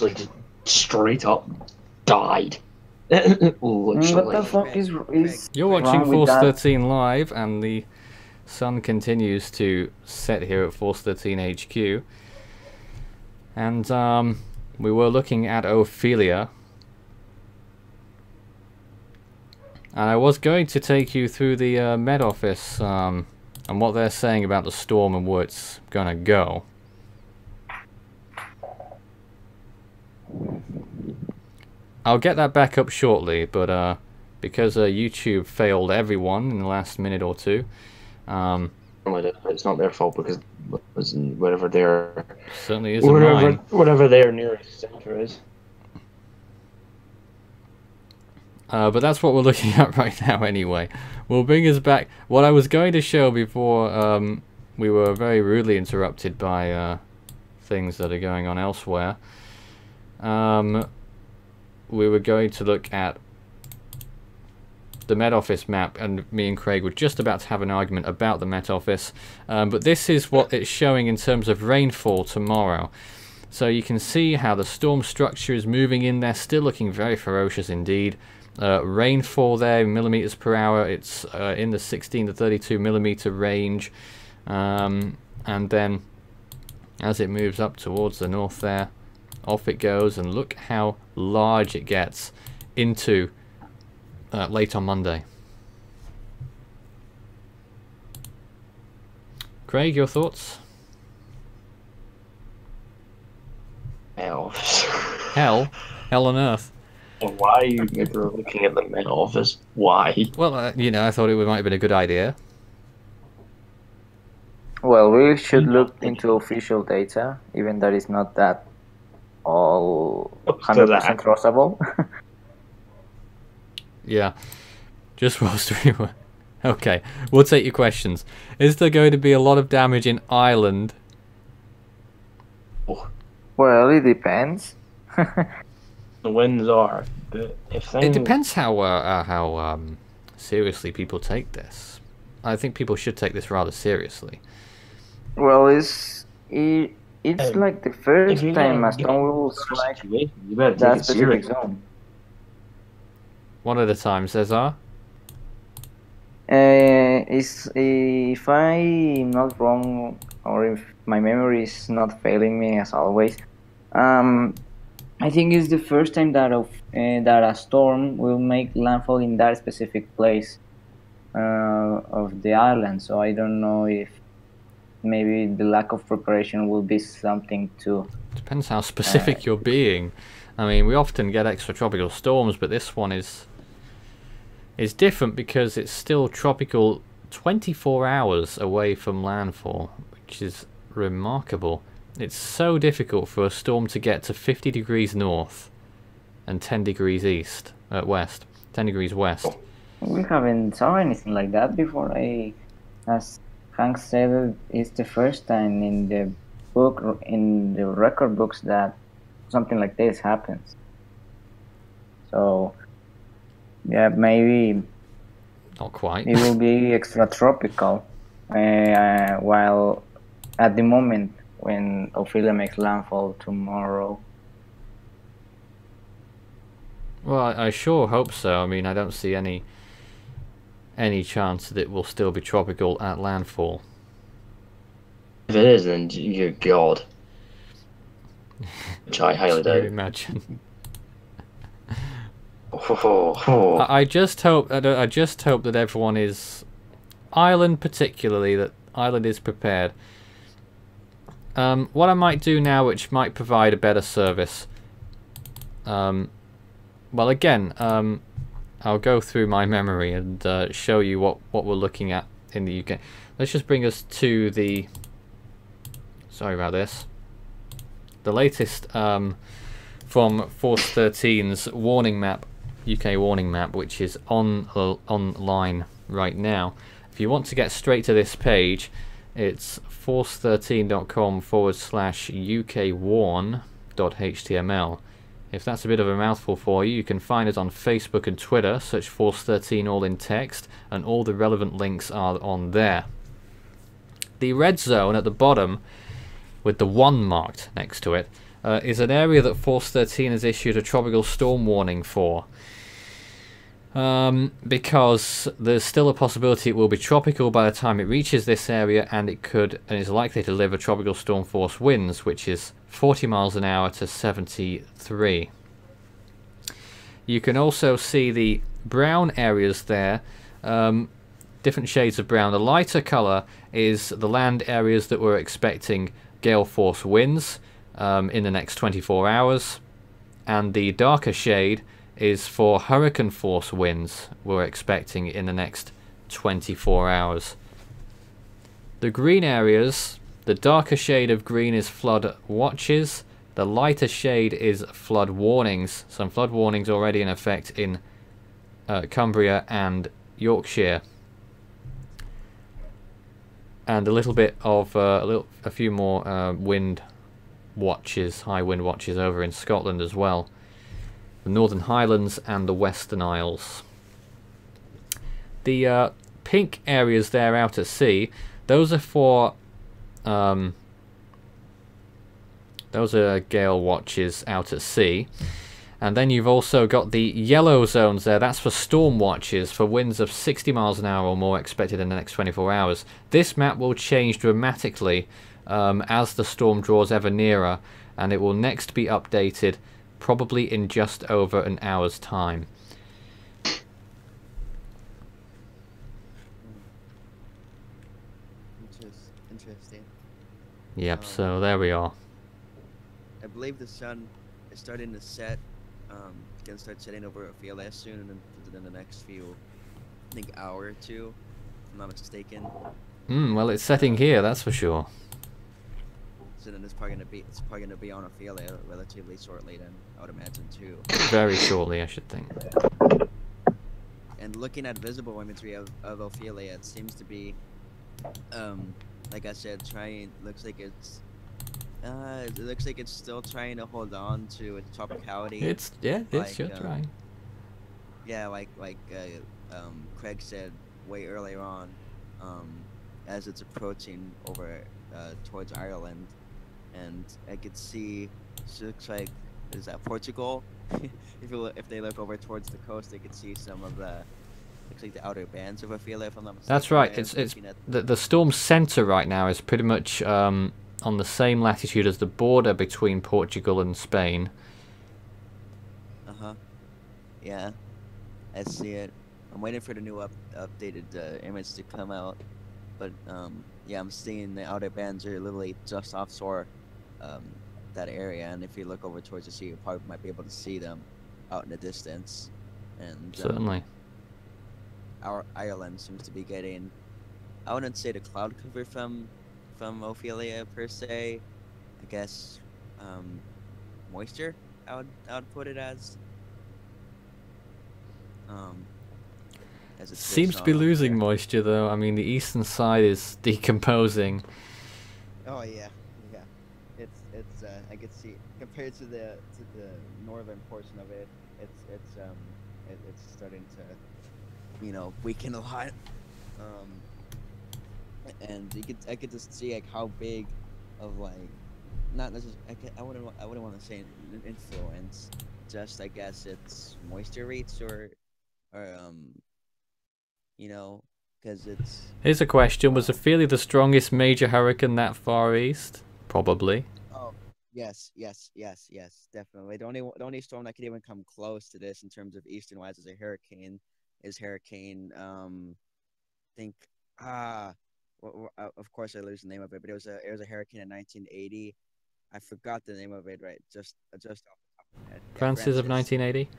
like just straight up died. What the Literally. fuck is You're watching wrong with Force that? 13 live, and the sun continues to set here at Force 13 HQ. And we were looking at Ophelia. And I was going to take you through the Met Office and what they're saying about the storm and where it's gonna go. I'll get that back up shortly, but because YouTube failed everyone in the last minute or two. It's not their fault because whatever their Certainly isn't mine. whatever their nearest center is. But that's what we're looking at right now anyway. We'll bring us back. What I was going to show before we were very rudely interrupted by things that are going on elsewhere. We were going to look at the Met Office map, and me and Craig were just about to have an argument about the Met Office. But this is what it's showing in terms of rainfall tomorrow. So you can see how the storm structure is moving in there, still looking very ferocious indeed. Rainfall there in millimeters per hour, it's in the 16 to 32 millimeter range. And then as it moves up towards the north there, off it goes, and look how large it gets into late on Monday. Craig, your thoughts? Hell. Hell on earth. Why are you ever looking at the Met Office? Why? Well, you know, I thought it might have been a good idea. Well, we should look into official data, even that is not that all 100% trustable. Yeah, just whilst we were... Okay, we'll take your questions. Is there going to be a lot of damage in Ireland? Well, it depends. The winds are, but if It depends how seriously people take this. I think people should take this rather seriously. Well, it's like the first time a storm will strike you better take that it specific serious. zone. One at a time, Cesar. If I'm not wrong, or if my memory is not failing me as always, I think it's the first time that a storm will make landfall in that specific place of the island. So I don't know if maybe the lack of preparation will be something to... Depends how specific you're being. I mean, we often get extratropical storms, but this one is different because it's still tropical 24 hours away from landfall, which is remarkable. It's so difficult for a storm to get to 50 degrees north and 10 degrees west. 10 degrees west. We haven't saw anything like that before. As Hank said, it's the first time in the book, in the record books, that something like this happens. So, yeah, maybe not quite. It will be extratropical, while at the moment when Ophelia makes landfall tomorrow. Well, I sure hope so. I mean, I don't see any chance that it will still be tropical at landfall. If it is, then you're God. Which I highly doubt. Imagine. I just hope that everyone is, Ireland particularly, that Ireland is prepared. What I might do now, which might provide a better service. Well, again, I'll go through my memory and show you what we're looking at in the UK. Let's just bring us to the... Sorry about this. The latest from Force 13's warning map, UK warning map, which is online right now. If you want to get straight to this page, it's force13.com/ukwarn.html. If that's a bit of a mouthful for you, you can find us on Facebook and Twitter. Search Force 13 all in text, and all the relevant links are on there. The red zone at the bottom, with the 1 marked next to it, is an area that Force 13 has issued a tropical storm warning for. Because there's still a possibility it will be tropical by the time it reaches this area, and it is likely to deliver tropical storm force winds, which is 40 miles an hour to 73. You can also see the brown areas there, different shades of brown. The lighter colour is the land areas that we're expecting gale force winds in the next 24 hours, and the darker shade is for hurricane force winds we're expecting in the next 24 hours. The green areas, the darker shade of green is flood watches, the lighter shade is flood warnings. Some flood warnings already in effect in Cumbria and Yorkshire, and a little bit of a few more wind watches, high wind watches over in Scotland as well. The Northern Highlands and the Western Isles. The pink areas there out at sea, those are for those are gale watches out at sea. And then you've also got the yellow zones there. That's for storm watches for winds of 60 miles an hour or more expected in the next 24 hours. This map will change dramatically as the storm draws ever nearer, and it will next be updated probably in just over an hour's time. Interesting. Yep, so there we are. I believe the sun is starting to set. It's gonna start setting over Ophelia soon, and then within the next few, I think, hour or two, if I'm not mistaken. Well, it's setting here, that's for sure. So then it's probably gonna be on Ophelia relatively shortly, then I would imagine too. Very shortly, I should think. And looking at visible imagery of Ophelia, it seems to be, like I said, looks like it's still trying to hold on to its tropicality. It's sure trying. Yeah, like Craig said way earlier on, as it's approaching over towards Ireland, and I could see, it looks like, is that Portugal? If they look over towards the coast, they could see some of the, looks like the outer bands of Ophelia, if I'm not mistaken. That's right. It's the storm's center right now is pretty much on the same latitude as the border between Portugal and Spain. Yeah, I see it. I'm waiting for the new updated image to come out, but yeah, I'm seeing the outer bands are literally just offshore that area, and if you look over towards the sea, you probably might be able to see them out in the distance. And certainly, our Ireland seems to be getting, I wouldn't say the cloud cover from Ophelia per se. I guess moisture. I would put it as it seems to be losing moisture though. I mean, the eastern side is decomposing. Oh yeah. It's I could see compared to the northern portion of it, it's starting to, weaken a lot. And I could just see like how big of, like, not necessarily, I wouldn't want to say an influence, just I guess it's moisture rates or because it's. Here's a question: was Ophelia the strongest major hurricane that far east? Probably. Oh, yes, definitely. The only storm that could even come close to this in terms of eastern wise as a hurricane is Hurricane. Of course I lose the name of it, but it was a hurricane in 1980. I forgot the name of it just off the top of my head. Yeah, Francis of 1980.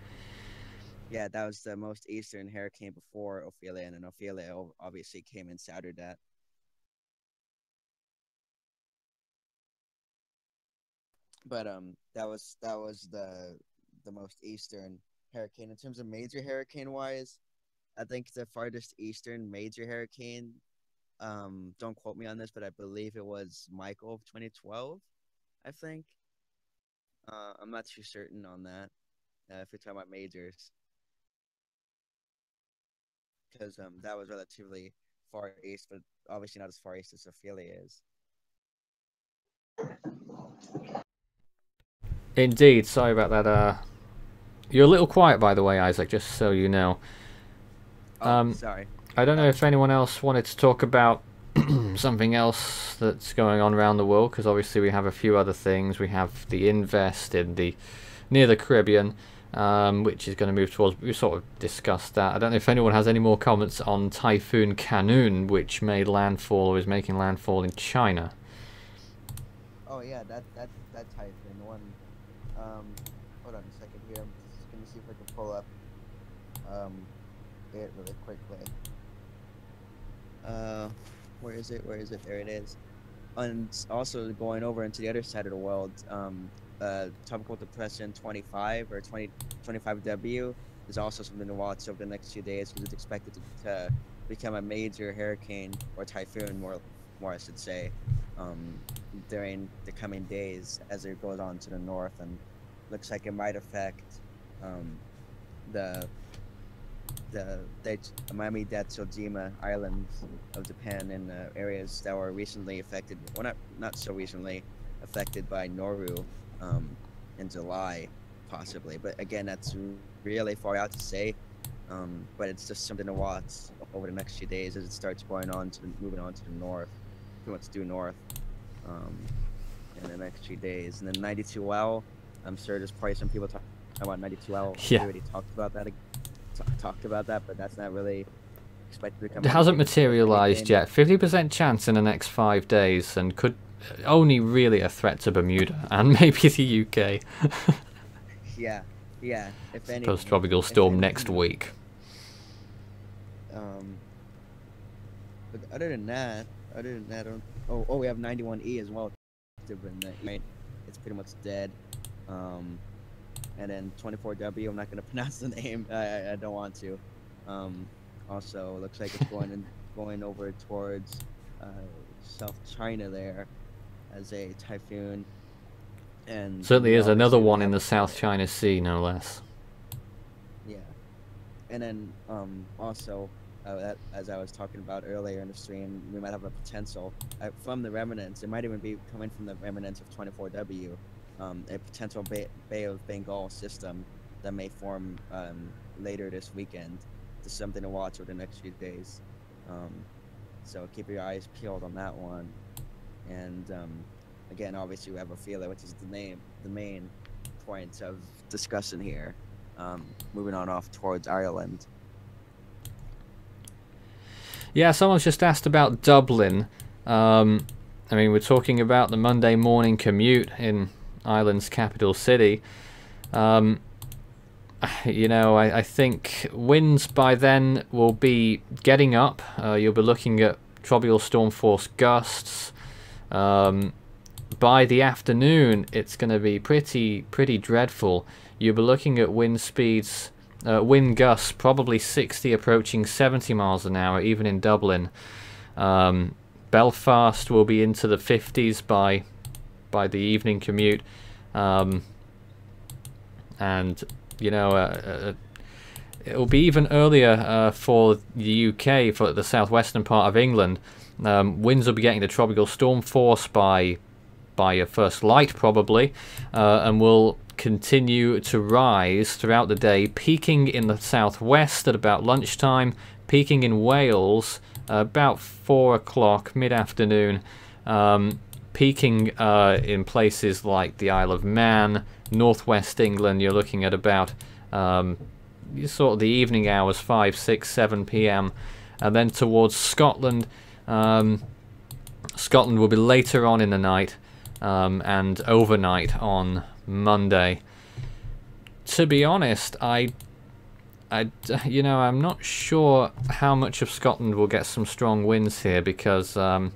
Yeah, that was the most eastern hurricane before Ophelia, and then Ophelia obviously came and shattered that. But that was the most eastern hurricane. In terms of major hurricane wise, I think the farthest eastern major hurricane, don't quote me on this, but I believe it was Michael of 2012, I think. I'm not too certain on that, if you're talking about majors, because that was relatively far east, but obviously not as far east as Ophelia is. Indeed. Sorry about that. You're a little quiet, by the way, Isaac, just so you know. Oh, sorry. I don't know if anyone else wanted to talk about something else that's going on around the world, because obviously we have a few other things. We have the invest in near the Caribbean, which is going to move towards. We sort of discussed that. I don't know if anyone has any more comments on Typhoon Kanun, which made landfall or is making landfall in China. Oh yeah, that typhoon one. Hold on a second here. I'm just gonna see if I can pull up it really quickly. Where is it? Where is it? There it is. And also going over into the other side of the world, tropical depression 25 or 25W is also something to watch over the next few days because it's expected to become a major hurricane or typhoon, more I should say, during the coming days as it goes on to the north, and looks like it might affect the Miami-dade Shojima islands of Japan and areas that were recently affected, well, not so recently affected by Noru in July, possibly. But again, that's really far out to say. But it's just something to watch over the next few days as it starts moving on to the north, pretty much due north in the next few days. And then 92L, I'm sure there's probably some people talking about 92L. Yeah. We already talked about that, but that's not really expected to come. It hasn't materialized yet. 50% chance in the next 5 days, and could only really a threat to Bermuda and maybe the UK. yeah. If any. Post-tropical storm next week. But other than that, we have 91E as well. Right, it's pretty much dead. And then 24W, I'm not going to pronounce the name. I don't want to. Also, looks like it's going over towards South China there as a typhoon. And certainly is another one in the South China Sea, no less. Yeah. And then also, as I was talking about earlier in the stream, we might have a potential from the remnants. It might even be coming from the remnants of 24W. A potential Bay of Bengal system that may form later this weekend. Just something to watch over the next few days. So keep your eyes peeled on that one. And again, obviously we have Ophelia, which is the main point of discussion here. Moving on off towards Ireland. Yeah, someone's just asked about Dublin. I mean, we're talking about the Monday morning commute in Ireland's capital city. You know, I think winds by then will be getting up. You'll be looking at tropical storm force gusts. By the afternoon, it's going to be pretty dreadful. You'll be looking at wind speeds, wind gusts probably 60 approaching 70 miles an hour, even in Dublin. Belfast will be into the 50s by the evening commute, and you know, it will be even earlier for the UK, for the southwestern part of England. Winds will be getting to tropical storm force by your first light probably, and will continue to rise throughout the day, peaking in the southwest at about lunchtime, peaking in Wales about 4 o'clock mid-afternoon, peaking in places like the Isle of Man, northwest England. You're looking at about sort of the evening hours, 5, 6, 7 p.m. And then towards Scotland, Scotland will be later on in the night and overnight on Monday. To be honest, you know, I'm not sure how much of Scotland will get some strong winds here, because I'm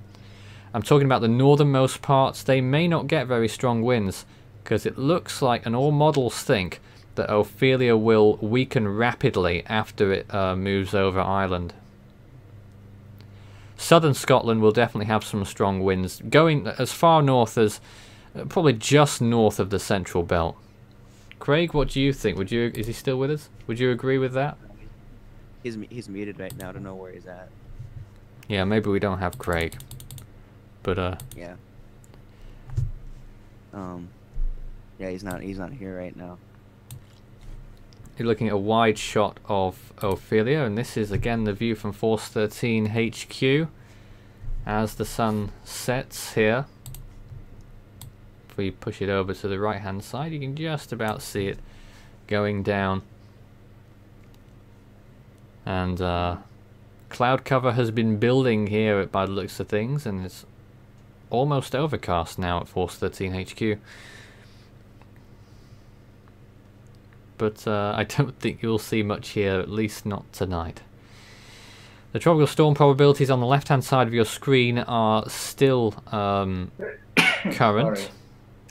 talking about the northernmost parts. They may not get very strong winds, because it looks like, and all models think, that Ophelia will weaken rapidly after it moves over Ireland. Southern Scotland will definitely have some strong winds, going as far north as probably just north of the Central Belt. Craig, what do you think? Is he still with us? Would you agree with that? He's muted right now. I don't know where he's at. Yeah, maybe we don't have Craig. But yeah. Yeah, he's not here right now. You're looking at a wide shot of Ophelia, and this is again the view from Force 13 HQ as the sun sets here. If we push it over to the right hand side, you can just about see it going down. And cloud cover has been building here by the looks of things, and it's almost overcast now at Force 13 HQ. But I don't think you'll see much here, at least not tonight. The tropical storm probabilities on the left hand side of your screen are still current.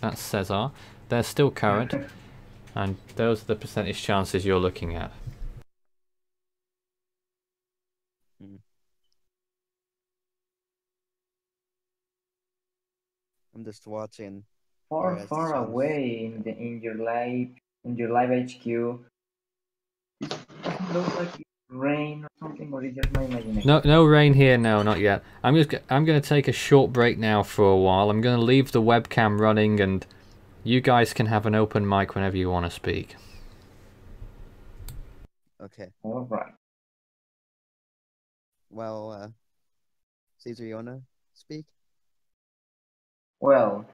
That's Cesar. They're still current, and those are the percentage chances you're looking at. I'm just watching. Far away in your live HQ. It doesn't look like it's rain or something, or is just my imagination? No rain here, no, not yet. I'm going to take a short break now for a while. I'm going to leave the webcam running, and you guys can have an open mic whenever you want to speak. Okay. All right. Well, Caesar, you wanna speak? Well,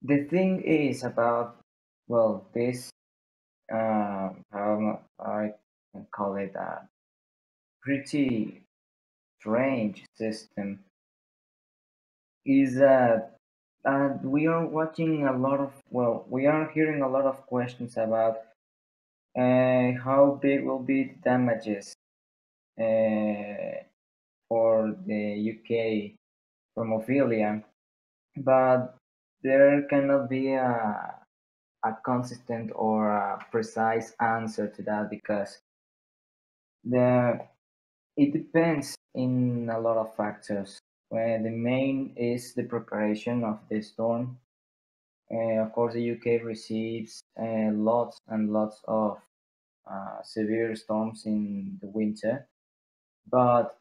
the thing is about, well, this how I can call it a pretty strange system is that we are watching a lot of, well, we are hearing a lot of questions about how big will be the damages for the UK from Ophelia, but there cannot be a consistent or a precise answer to that because it depends in a lot of factors. The main is the preparation of the storm. Of course, the UK receives lots and lots of severe storms in the winter, but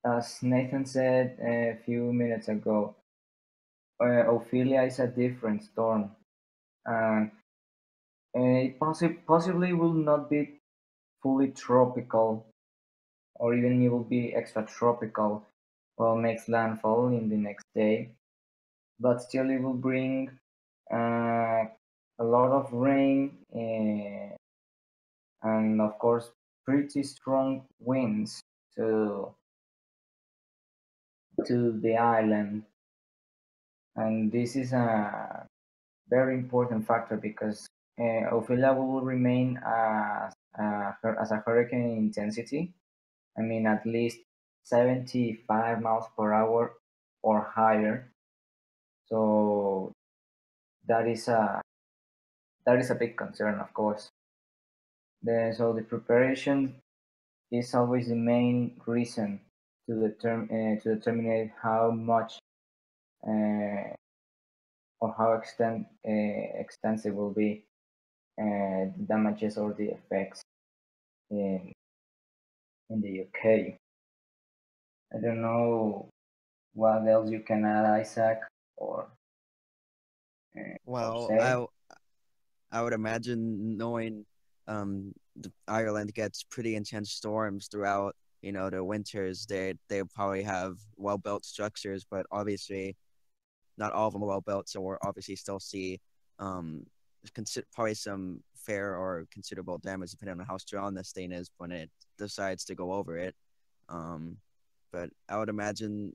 as Nathan said a few minutes ago, Ophelia is a different storm, and it possibly will not be fully tropical, or even it will be extratropical while makes landfall in the next day, but still it will bring a lot of rain and of course pretty strong winds to the island, and this is a very important factor because Ophelia will remain as a hurricane intensity. I mean, at least 75 miles per hour or higher. So that is a big concern, of course. So the preparation is always the main reason to determine how much or how extensive will be the damages or the effects in the UK. I don't know what else you can add, Isaac, or Well, say. I would imagine knowing Ireland gets pretty intense storms throughout, the winters. They probably have well-built structures, but obviously not all of them are well-built, so we'll obviously still see probably some fair or considerable damage depending on how strong this thing is when it decides to go over it. But I would imagine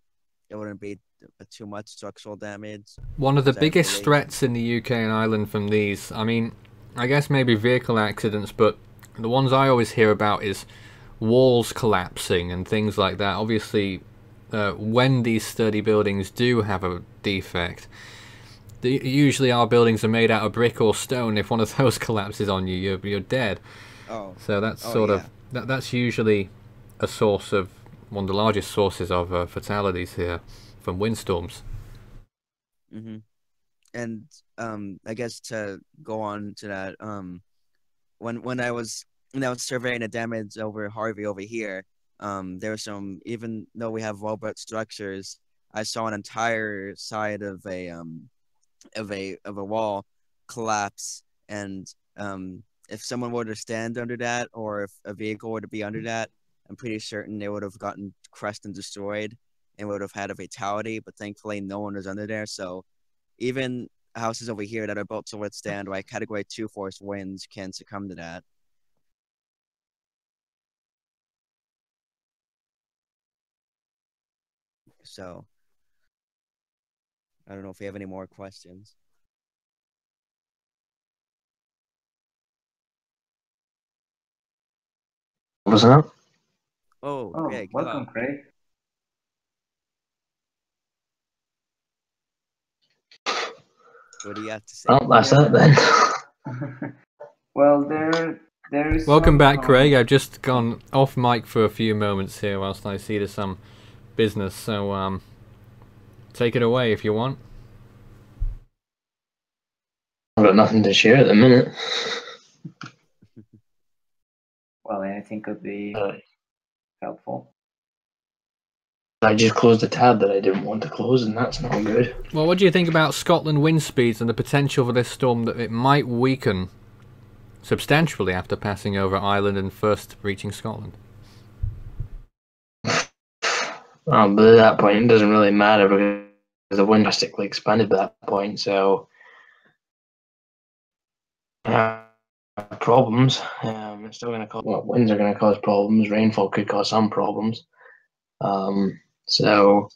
it wouldn't be too much structural damage. One of the biggest threats in the UK and Ireland from these, I mean, I guess maybe vehicle accidents, but the ones I always hear about is walls collapsing and things like that. Obviously, when these sturdy buildings do have a defect, usually our buildings are made out of brick or stone. If one of those collapses on you, you're dead. Oh. So that's that's usually a source of, one of the largest sources of fatalities here from windstorms. Mm-hmm. And I guess to go on to that, when I was surveying the damage over Harvey over here, there were some, even though we have well-built structures, I saw an entire side of a of a wall collapse, and if someone were to stand under that, or if a vehicle were to be under that, I'm pretty certain they would have gotten crushed and destroyed and would have had a fatality. But thankfully, no one was under there. So even houses over here that are built to withstand like Category 2 force winds can succumb to that. So I don't know if you have any more questions. Wasn't it? Oh, Oh, Greg, welcome, hello. Craig. What do you have to say? Well, that's Yeah. it then. Well, there is Welcome some back, Craig. I've just gone off mic for a few moments here whilst I see to some business, so take it away if you want. I've got nothing to share at the minute. Well, anything could be helpful. I just closed a tab that I didn't want to close, and that's not good. Well, what do you think about Scotland wind speeds and the potential for this storm that it might weaken substantially after passing over Ireland and first reaching Scotland? But at that point, it doesn't really matter because the wind drastically expanded at that point, so problems. It's still going to cause, well, winds are going to cause problems. Rainfall could cause some problems. So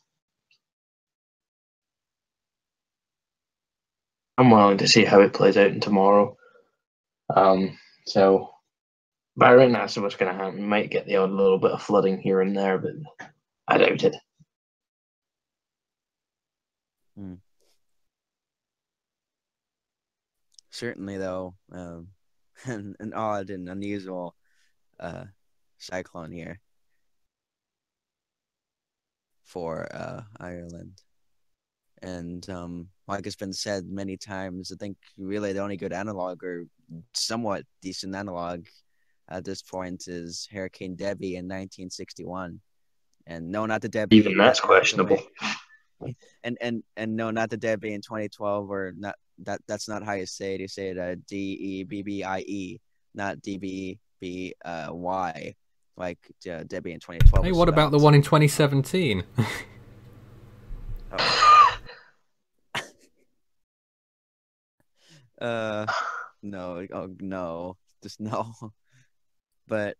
I'm willing to see how it plays out in tomorrow. So, but right now, so what's going to happen? We might get the odd little bit of flooding here and there, but I doubt it. Certainly, though, an odd and unusual cyclone here for Ireland. And like it's been said many times, I think really the only good analog, or somewhat decent analog at this point, is Hurricane Debbie in 1961. And no, not the Debbie. Even that's questionable. And no, not the Debbie in 2012, or not. That's not how you say it. You say it DEBBIE, not DBBY, like Debbie in 2012. Hey, what about the one in 2017? No, oh no, just no. But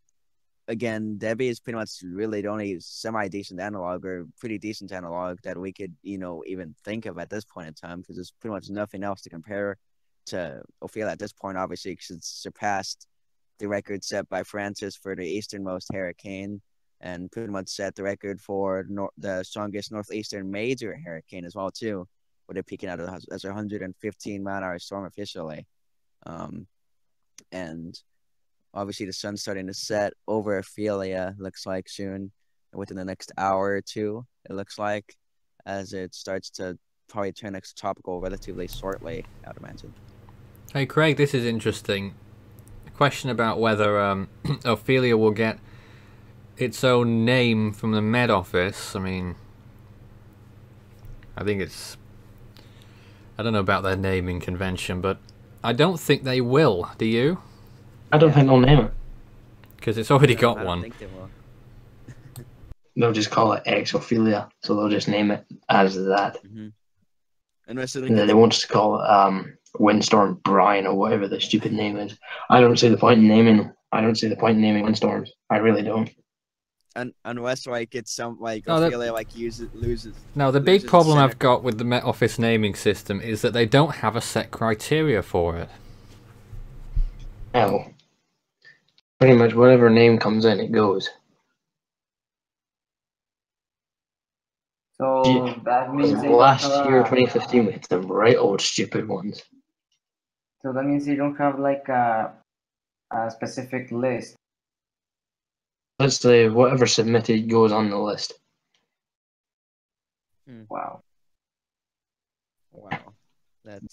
again, Debbie is pretty much really the only semi-decent analog, or pretty decent analog, that we could, even think of at this point in time, because there's pretty much nothing else to compare to Ophelia at this point, obviously, because it's surpassed the record set by Francis for the easternmost hurricane, and pretty much set the record for the strongest northeastern major hurricane as well, too, with it peaking out as a 115-mile-an-hour storm officially. And obviously the sun's starting to set over Ophelia, looks like soon, within the next hour or two, it looks like, as it starts to probably turn extratropical relatively shortly, I'd imagine. Hey, Craig, this is interesting. A question about whether Ophelia will get its own name from the Met Office. I mean, I think it's... I don't know about their naming convention, but I don't think they will. Do you? I don't think they'll name it. Because it's already got I don't one. think they will. They'll just call it X Ophelia, so they'll just name it as that. Mm-hmm. Unless They won't just call it Windstorm Brian or whatever the stupid name is. I don't see the point in naming windstorms. I really don't. Unless like it's some like No, Ophelia like loses. No, the big loses problem center. I've got with the Met Office naming system is that they don't have a set criteria for it. No. Pretty much whatever name comes in, it goes. So that means they don't Last have year, 2015, we had some right old stupid ones. So that means they don't have like a specific list. Let's say whatever submitted goes on the list. Wow. Wow.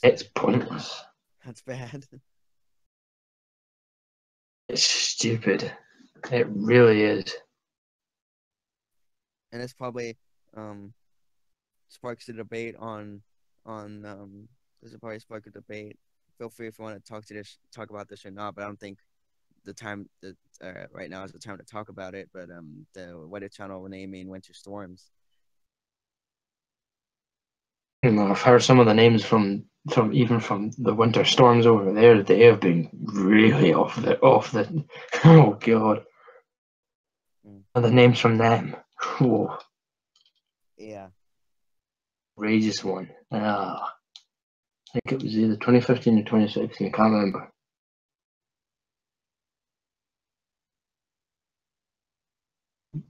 It's pointless. That's bad. It's stupid. It really is. And it's probably sparks a debate on There's a probably spark a debate. Feel free if you want to talk about this or not. But I don't think the time that right now is the time to talk about it. But the Weather Channel naming winter storms. You know, I've heard some of the names from even from the winter storms over there. They have been really off the oh god. And the names from them. Whoa. Yeah. Outrageous one. I think it was either 2015 or 2016. I can't remember.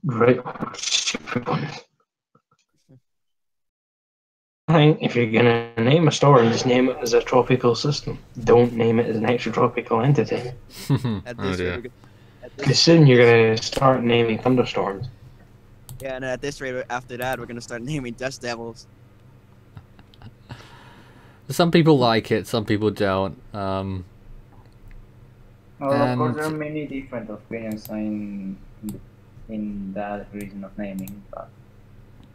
Right. Stupid ones. I think if you're gonna name a storm, just name it as a tropical system. Don't name it as an extratropical entity. Because soon you're gonna start naming thunderstorms. Yeah, and at this rate, after that, we're gonna start naming dust devils. Some people like it, some people don't. Well, of course, there are many different opinions in that reason of naming, but.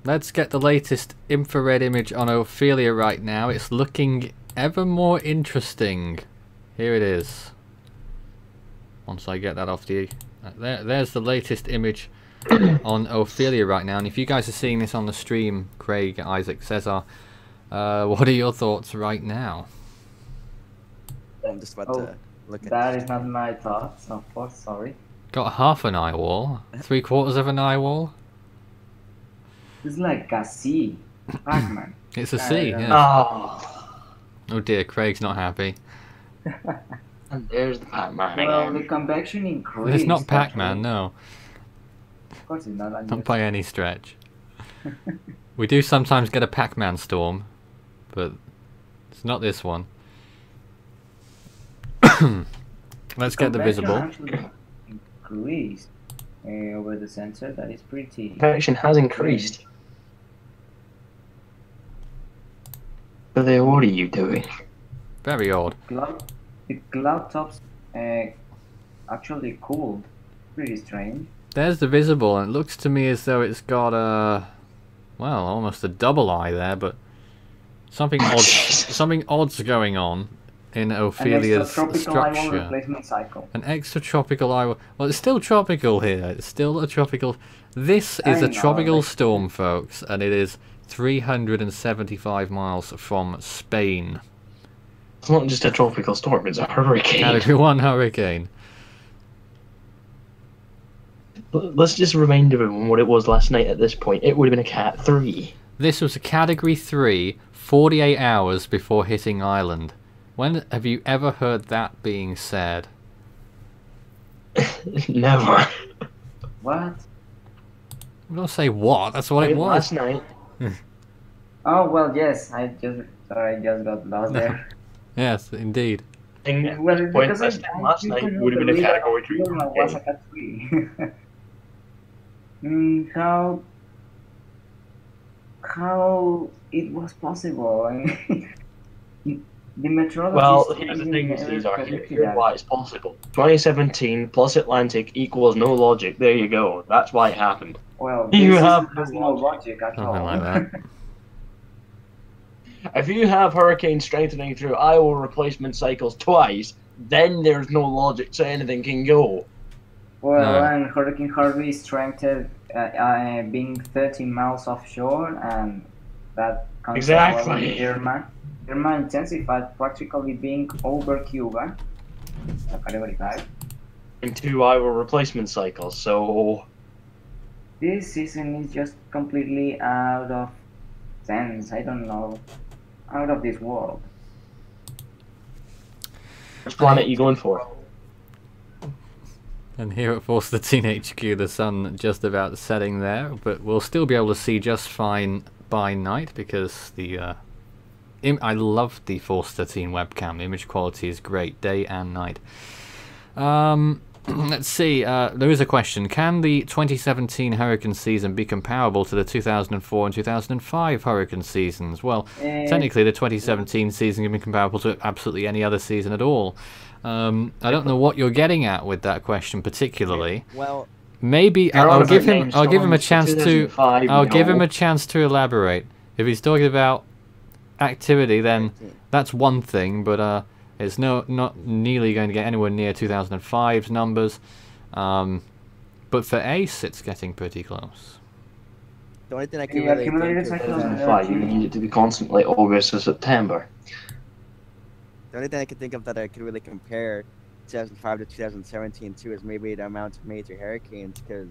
Let's get the latest infrared image on Ophelia right now. It's looking ever more interesting. Here it is. Once I get that off the... there's the latest image on Ophelia right now. And if you guys are seeing this on the stream, Craig, Isaac, Cesar, what are your thoughts right now? I'm just about to look at that is not my thoughts, of course, sorry. Got half an eye wall. 3/4 of an eye wall. It's like a C. Pac-Man. It's a C, yeah. Oh dear, Craig's not happy. And there's the Pac-Man Well, again. the convection increased. It's not Pac-Man, no. Of course it's not. Not by any stretch. We do sometimes get a Pac-Man storm, but it's not this one. Let's get the visible. Actually increased over the sensor. That is pretty. Convection has increased. But then what are you doing? Very odd. The cloud tops actually cooled. Pretty strange. There's the visible, and it looks to me as though it's got a, well, almost a double eye there, but something odd, something odd's going on in Ophelia's structure. Replacement cycle. An extra tropical eye. Well, it's still tropical here. It's still a tropical. This is a tropical storm, folks, and it is 375 miles from Spain. It's not just a tropical storm, it's a hurricane. Category 1 hurricane. Let's just remind everyone what it was last night at this point. It would have been a Cat 3. This was a Category 3, 48 hours before hitting Ireland. When have you ever heard that being said? Never. What? I'm not say what, that's what it was. Last night. Oh, well, yes. I just got lost there. Yes, indeed. Well, because last night would have been a Category 3. Was a Cat 3. How it was possible? I mean, the meteorologist. Well, here's the thing, Cesar. Here's why it's possible. 2017 plus Atlantic equals no logic. There you go. That's why it happened. Well, you have no logic at all. Something like that. If you have hurricane strengthening through Iowa replacement cycles twice, then there's no logic so anything can go. Well, and Hurricane Harvey strengthened being 13 miles offshore, and that comes exactly. Irma intensified, practically being over Cuba. Category 5. In 2 Iowa replacement cycles, so this season is just completely out of sense. I don't know. Out of this world. Which planet are you going for? And here at Force 13 HQ, the sun just about setting there, but we'll still be able to see just fine by night because the I love the Force 13 webcam. The image quality is great, day and night. Let's see, there is a question. Can the 2017 hurricane season be comparable to the 2004 and 2005 hurricane seasons? Well, technically the 2017 season can be comparable to absolutely any other season at all. I don't know what you're getting at with that question particularly. Well, maybe I'll give him a chance to elaborate. If he's talking about activity, then that's one thing, but it's not nearly going to get anywhere near 2005's numbers. But for ACE, it's getting pretty close. The only thing I can really think of, 2005, you need it to be constantly August to September. the only thing I can think of that I could really compare 2005 to 2017 too is maybe the amount of major hurricanes, because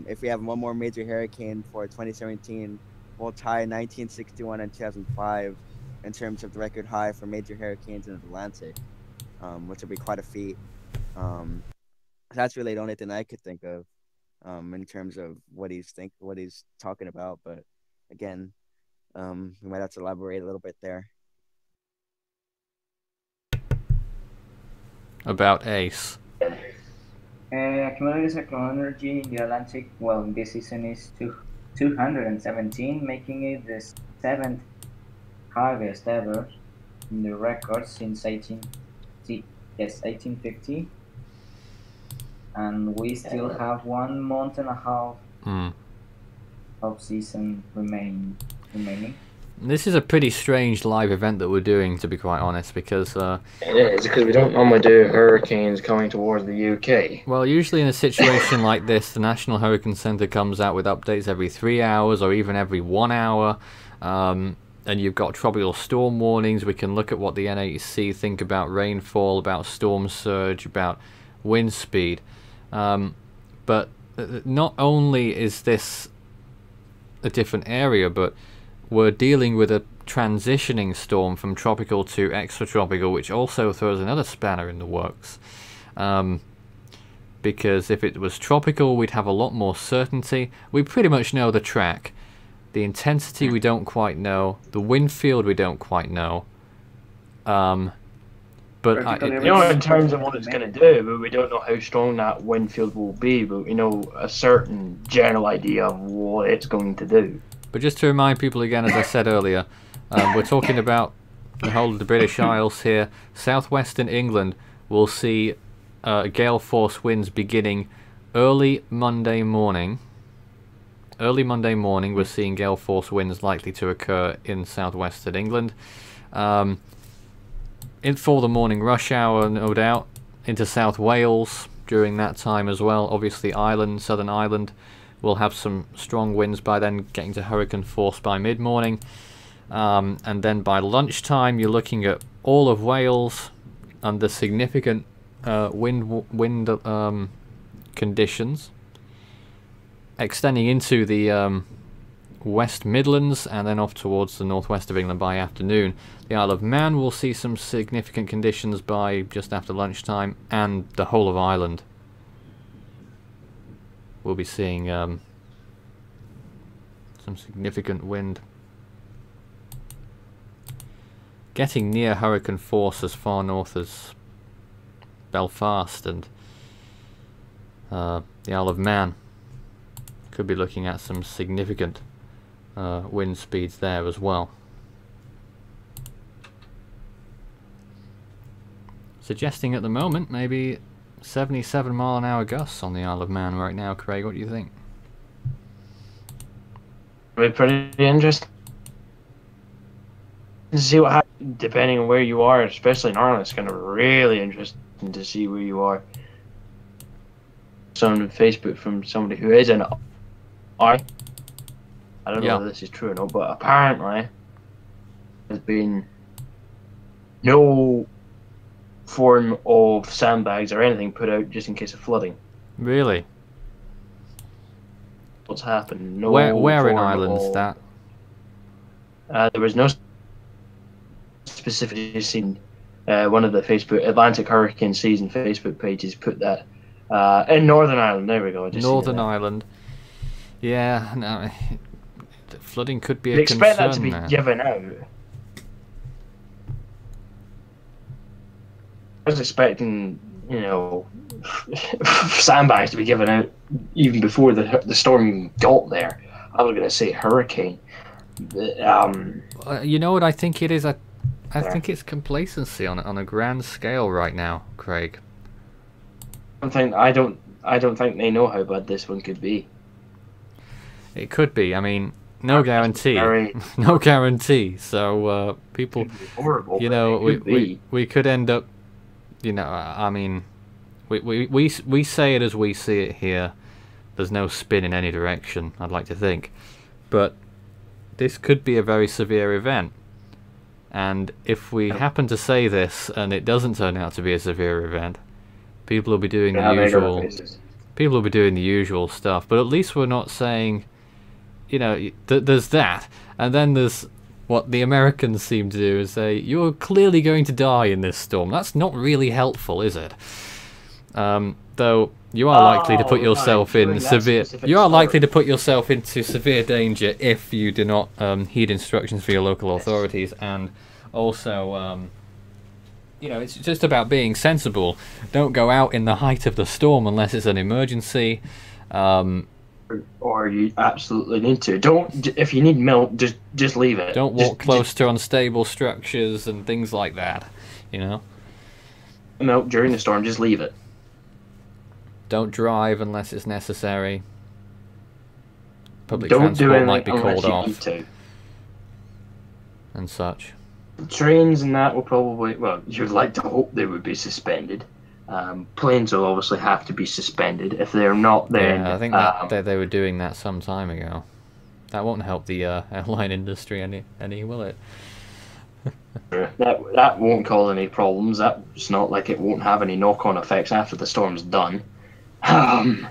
if we have one more major hurricane for 2017, we'll tie 1961 and 2005 in terms of the record high for major hurricanes in the Atlantic, which will be quite a feat. That's really the only thing I could think of in terms of what he's talking about. But again, we might have to elaborate a little bit there. About ACE. Accumulated cyclone energy in the Atlantic, well, this season is 217, making it the 7th highest ever in the record since 1850. And we still have 1 month and a half of season remaining. This is a pretty strange live event that we're doing, to be quite honest, because it is, because we don't normally do hurricanes coming towards the UK. Well, usually in a situation like this, the National Hurricane Center comes out with updates every 3 hours or even every 1 hour, and you've got tropical storm warnings. We can look at what the NHC think about rainfall, about storm surge, about wind speed. But not only is this a different area, but we're dealing with a transitioning storm from tropical to extratropical, which also throws another spanner in the works. Because if it was tropical, we'd have a lot more certainty. We pretty much know the track. The intensity we don't quite know. The wind field we don't quite know. But in terms of what it's going to do, but we don't know how strong that wind field will be, but we know a certain general idea of what it's going to do. But just to remind people again, as I said earlier, we're talking about the whole of the British Isles here. Southwestern England will see gale force winds beginning early Monday morning. Early Monday morning, we're seeing gale force winds likely to occur in southwestern England. For the morning rush hour, no doubt, into South Wales during that time as well. Obviously, Southern Ireland will have some strong winds by then, getting to hurricane force by mid-morning. And then by lunchtime, you're looking at all of Wales under significant wind conditions, extending into the West Midlands and then off towards the northwest of England by afternoon. The Isle of Man will see some significant conditions by just after lunchtime, and the whole of Ireland will be seeing some significant wind. Getting near hurricane force as far north as Belfast and the Isle of Man. Could be looking at some significant wind speeds there as well. Suggesting at the moment maybe 77-mile-an-hour gusts on the Isle of Man right now. Craig, what do you think? It'll be pretty interesting to see what happens, depending on where you are, especially in Ireland. It's going to be really interesting to see where you are. On Facebook from somebody who is in I don't know whether this is true or not, but apparently there's been no form of sandbags or anything put out just in case of flooding. Really? What's happened? No. Where in Ireland is that? There was no specific scene. One of the Facebook Atlantic Hurricane Season Facebook pages put that in Northern Ireland. There we go. Northern Ireland. Yeah, no, flooding could be a concern. Expect that to be given out. I was expecting, sandbags to be given out even before the storm got there. I was going to say hurricane. You know what I think it is? I think it's complacency on a grand scale right now, Craig. I don't think they know how bad this one could be. It could be. I mean, no guarantee. No guarantee. So people, horrible, you know, we could end up, you know, I mean, we say it as we see it here. There's no spin in any direction, I'd like to think, but this could be a very severe event. And if we happen to say this and it doesn't turn out to be a severe event, people will be doing the usual. People will be doing the usual stuff. But at least we're not saying, you know, there's that, and then there's what the Americans seem to do is say you're clearly going to die in this storm. That's not really helpful, is it? Though you are likely to put yourself in severe. You are likely to put yourself into severe danger if you do not heed instructions for your local authorities, and also, you know, it's just about being sensible. Don't go out in the height of the storm unless it's an emergency. Or you absolutely need to. Don't. If you need milk, just leave it. Don't walk close to unstable structures and things like that. You know. Milk during the storm, just leave it. Don't drive unless it's necessary. Public transport might be called off. And such. Trains and that will probably, well, you'd like to hope they would be suspended. Planes will obviously have to be suspended. If they're not, then... Yeah, I think that they were doing that some time ago. That won't help the airline industry any, will it? that won't cause any problems. That's not like it won't have any knock-on effects after the storm's done. On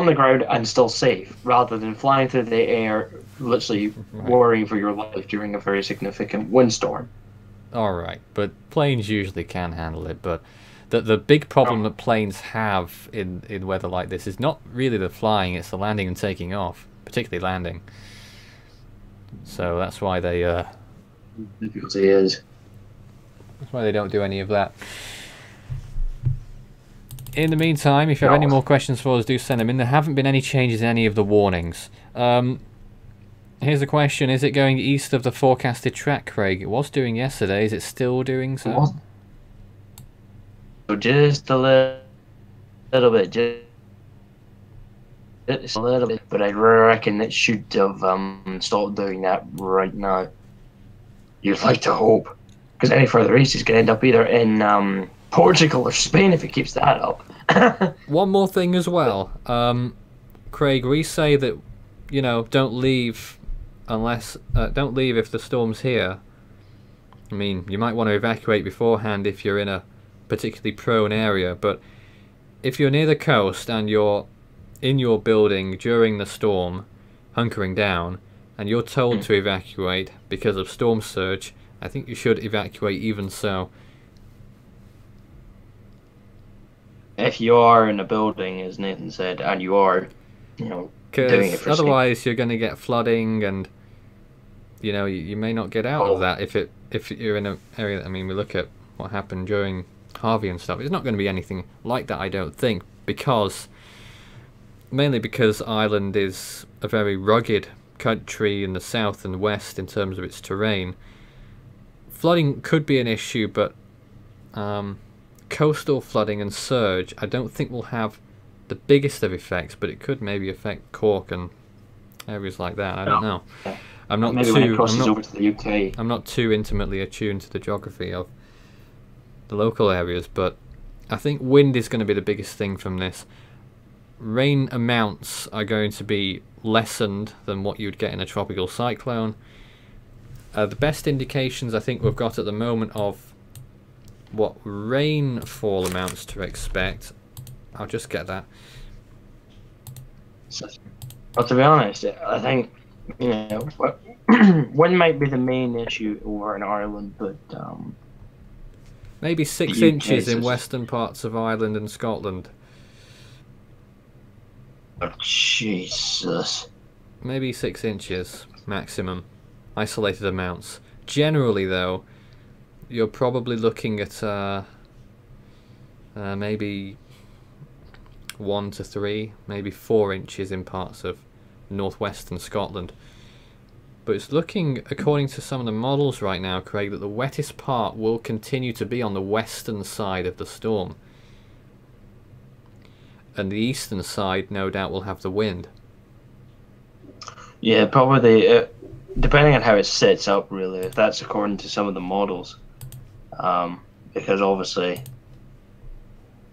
the ground and still safe, rather than flying through the air, literally worrying for your life during a very significant windstorm. Alright, but planes usually can handle it, but the big problem that planes have in weather like this is not really the flying, it's the landing and taking off, particularly landing. So that's why they difficulty is. That's why they don't do any of that. In the meantime, if you have any more questions for us, do send them in. There haven't been any changes in any of the warnings. Here's a question. Is it going east of the forecasted track, Craig? It was doing yesterday. Is it still doing so? So just a little bit. Just a little bit. But I reckon it should have stopped doing that right now. You'd like to hope. Because any further races could end up either in... Portugal or Spain if it keeps that up. One more thing as well, Craig. We say that, you know, don't leave unless don't leave if the storm's here. I mean, you might want to evacuate beforehand if you're in a particularly prone area, but if you're near the coast and you're in your building during the storm, hunkering down, and you're told to evacuate because of storm surge, I think you should evacuate even so. If you are in a building, as Nathan said, and you are, you know, doing it for otherwise you're going to get flooding, and you know you may not get out of that if you're in an area. I mean, we look at what happened during Harvey and stuff. It's not going to be anything like that, I don't think, mainly because Ireland is a very rugged country in the south and west in terms of its terrain. Flooding could be an issue, but coastal flooding and surge I don't think will have the biggest of effects, but it could maybe affect Cork and areas like that. I don't know. I'm not maybe too, when it crosses over to the UK. I'm not too intimately attuned to the geography of the local areas, but I think wind is going to be the biggest thing from this. Rain amounts are going to be lessened than what you'd get in a tropical cyclone. The best indications I think we've got at the moment of what rainfall amounts to expect. I'll just get that. Well, to be honest, I think, you know, wind might be the main issue over in Ireland, but maybe 6 inches in western parts of Ireland and Scotland. Oh, Jesus. Maybe 6 inches maximum, isolated amounts. Generally, though, you're probably looking at maybe 1 to 3, maybe 4 inches in parts of northwestern Scotland. But it's looking, according to some of the models right now, Craig, that the wettest part will continue to be on the western side of the storm. and the eastern side no doubt will have the wind. Yeah, probably depending on how it sets up, really, if that's according to some of the models, because obviously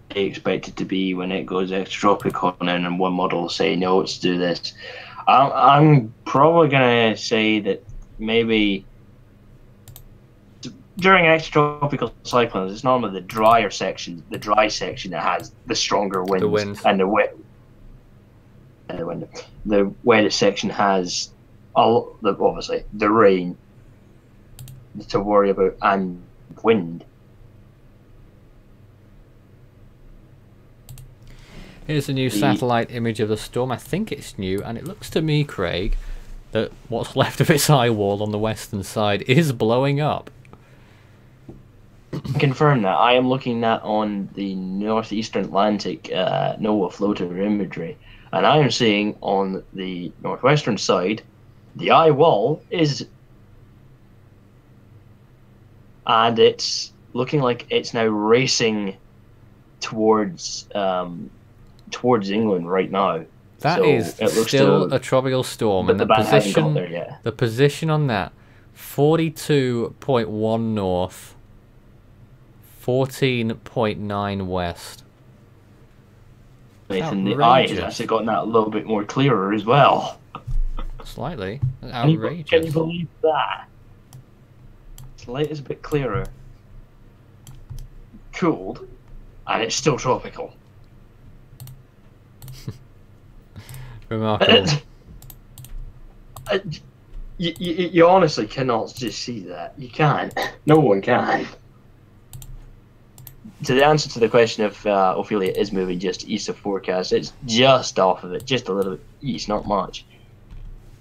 they expect it to be when it goes extratropical, and one model will say no, it's do this. I'm probably gonna say that maybe during extratropical cyclones, it's normally the dry section that has the stronger winds, and the wettest section has obviously the rain to worry about and wind. Here's a new satellite image of the storm. I think it's new, and it looks to me, Craig, that what's left of its eye wall on the western side is blowing up. Confirm that. I am looking at on the northeastern Atlantic NOAA floater imagery, and I am seeing on the northwestern side the eye wall is, and it's looking like it's now racing towards England right now. That so is it looks still a tropical storm, and the position on that 42.1 north, 14.9 west. Nathan, the eye has actually gotten that a little bit more clearer as well. Slightly. Outrageous. Can you believe that? Its light is a bit clearer. Cooled, and it's still tropical. Remarkable. You honestly cannot just see that. You can't. No one can. So the answer to the question if Ophelia is moving just east of forecast, it's just off of it, just a little bit east, not much.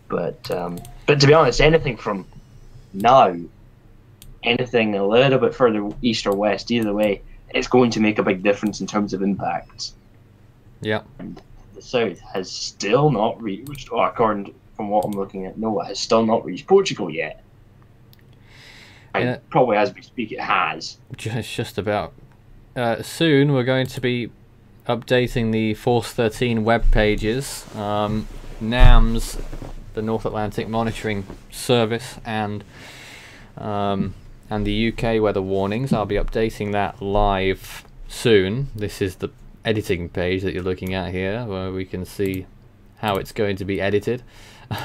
But to be honest, anything from now, anything a little bit further east or west, either way, it's going to make a big difference in terms of impacts. Yeah. And the south has still not reached, according from what I'm looking at, NOAA has still not reached Portugal yet. And probably as we speak, it has. Just about. Soon we're going to be updating the Force 13 web pages. NAMS, the North Atlantic Monitoring Service, and the UK weather warnings. I'll be updating that live soon. This is the editing page that you're looking at here, where we can see how it's going to be edited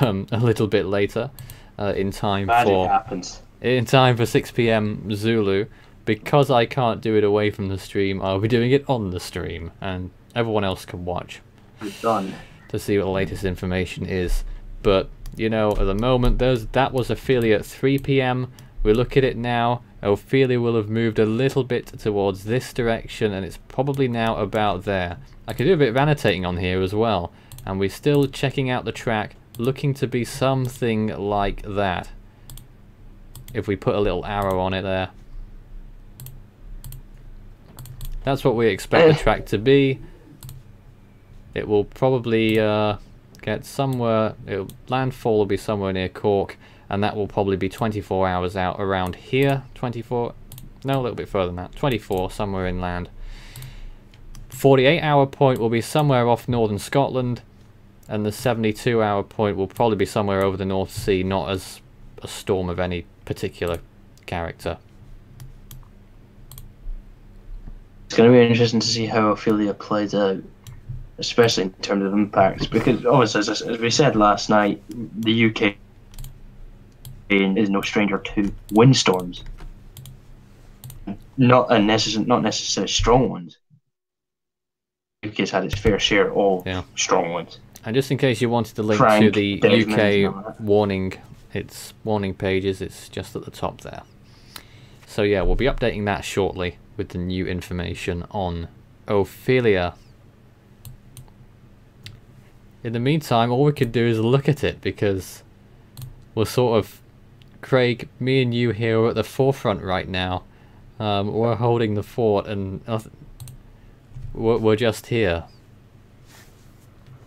a little bit later, in time for 6 p.m. Zulu. Because I can't do it away from the stream, I'll be doing it on the stream, and everyone else can watch to see what the latest information is. But you know, at the moment, that was Ophelia at 3 p.m. We look at it now. Ophelia will have moved a little bit towards this direction, and it's probably now about there. I could do a bit of annotating on here as well, and we're still checking out the track, looking to be something like that. If we put a little arrow on it there. That's what we expect the track to be. It will probably get somewhere, landfall will be somewhere near Cork, and that will probably be 24 hours out around here. 24, no, a little bit further than that, 24 somewhere inland. 48-hour point will be somewhere off northern Scotland, and the 72-hour point will probably be somewhere over the North Sea, not as a storm of any particular character. It's going to be interesting to see how Ophelia plays out, especially in terms of impacts, because obviously, as we said last night, the UK is no stranger to windstorms. Not necessarily strong ones. The UK's had its fair share of strong ones. And just in case you wanted to link to the UK warning, its warning pages, it's just at the top there. So yeah, we'll be updating that shortly with the new information on Ophelia. In the meantime, all we could do is look at it, because we're sort of, Craig, me and you here are at the forefront right now. We're holding the fort, and we're just here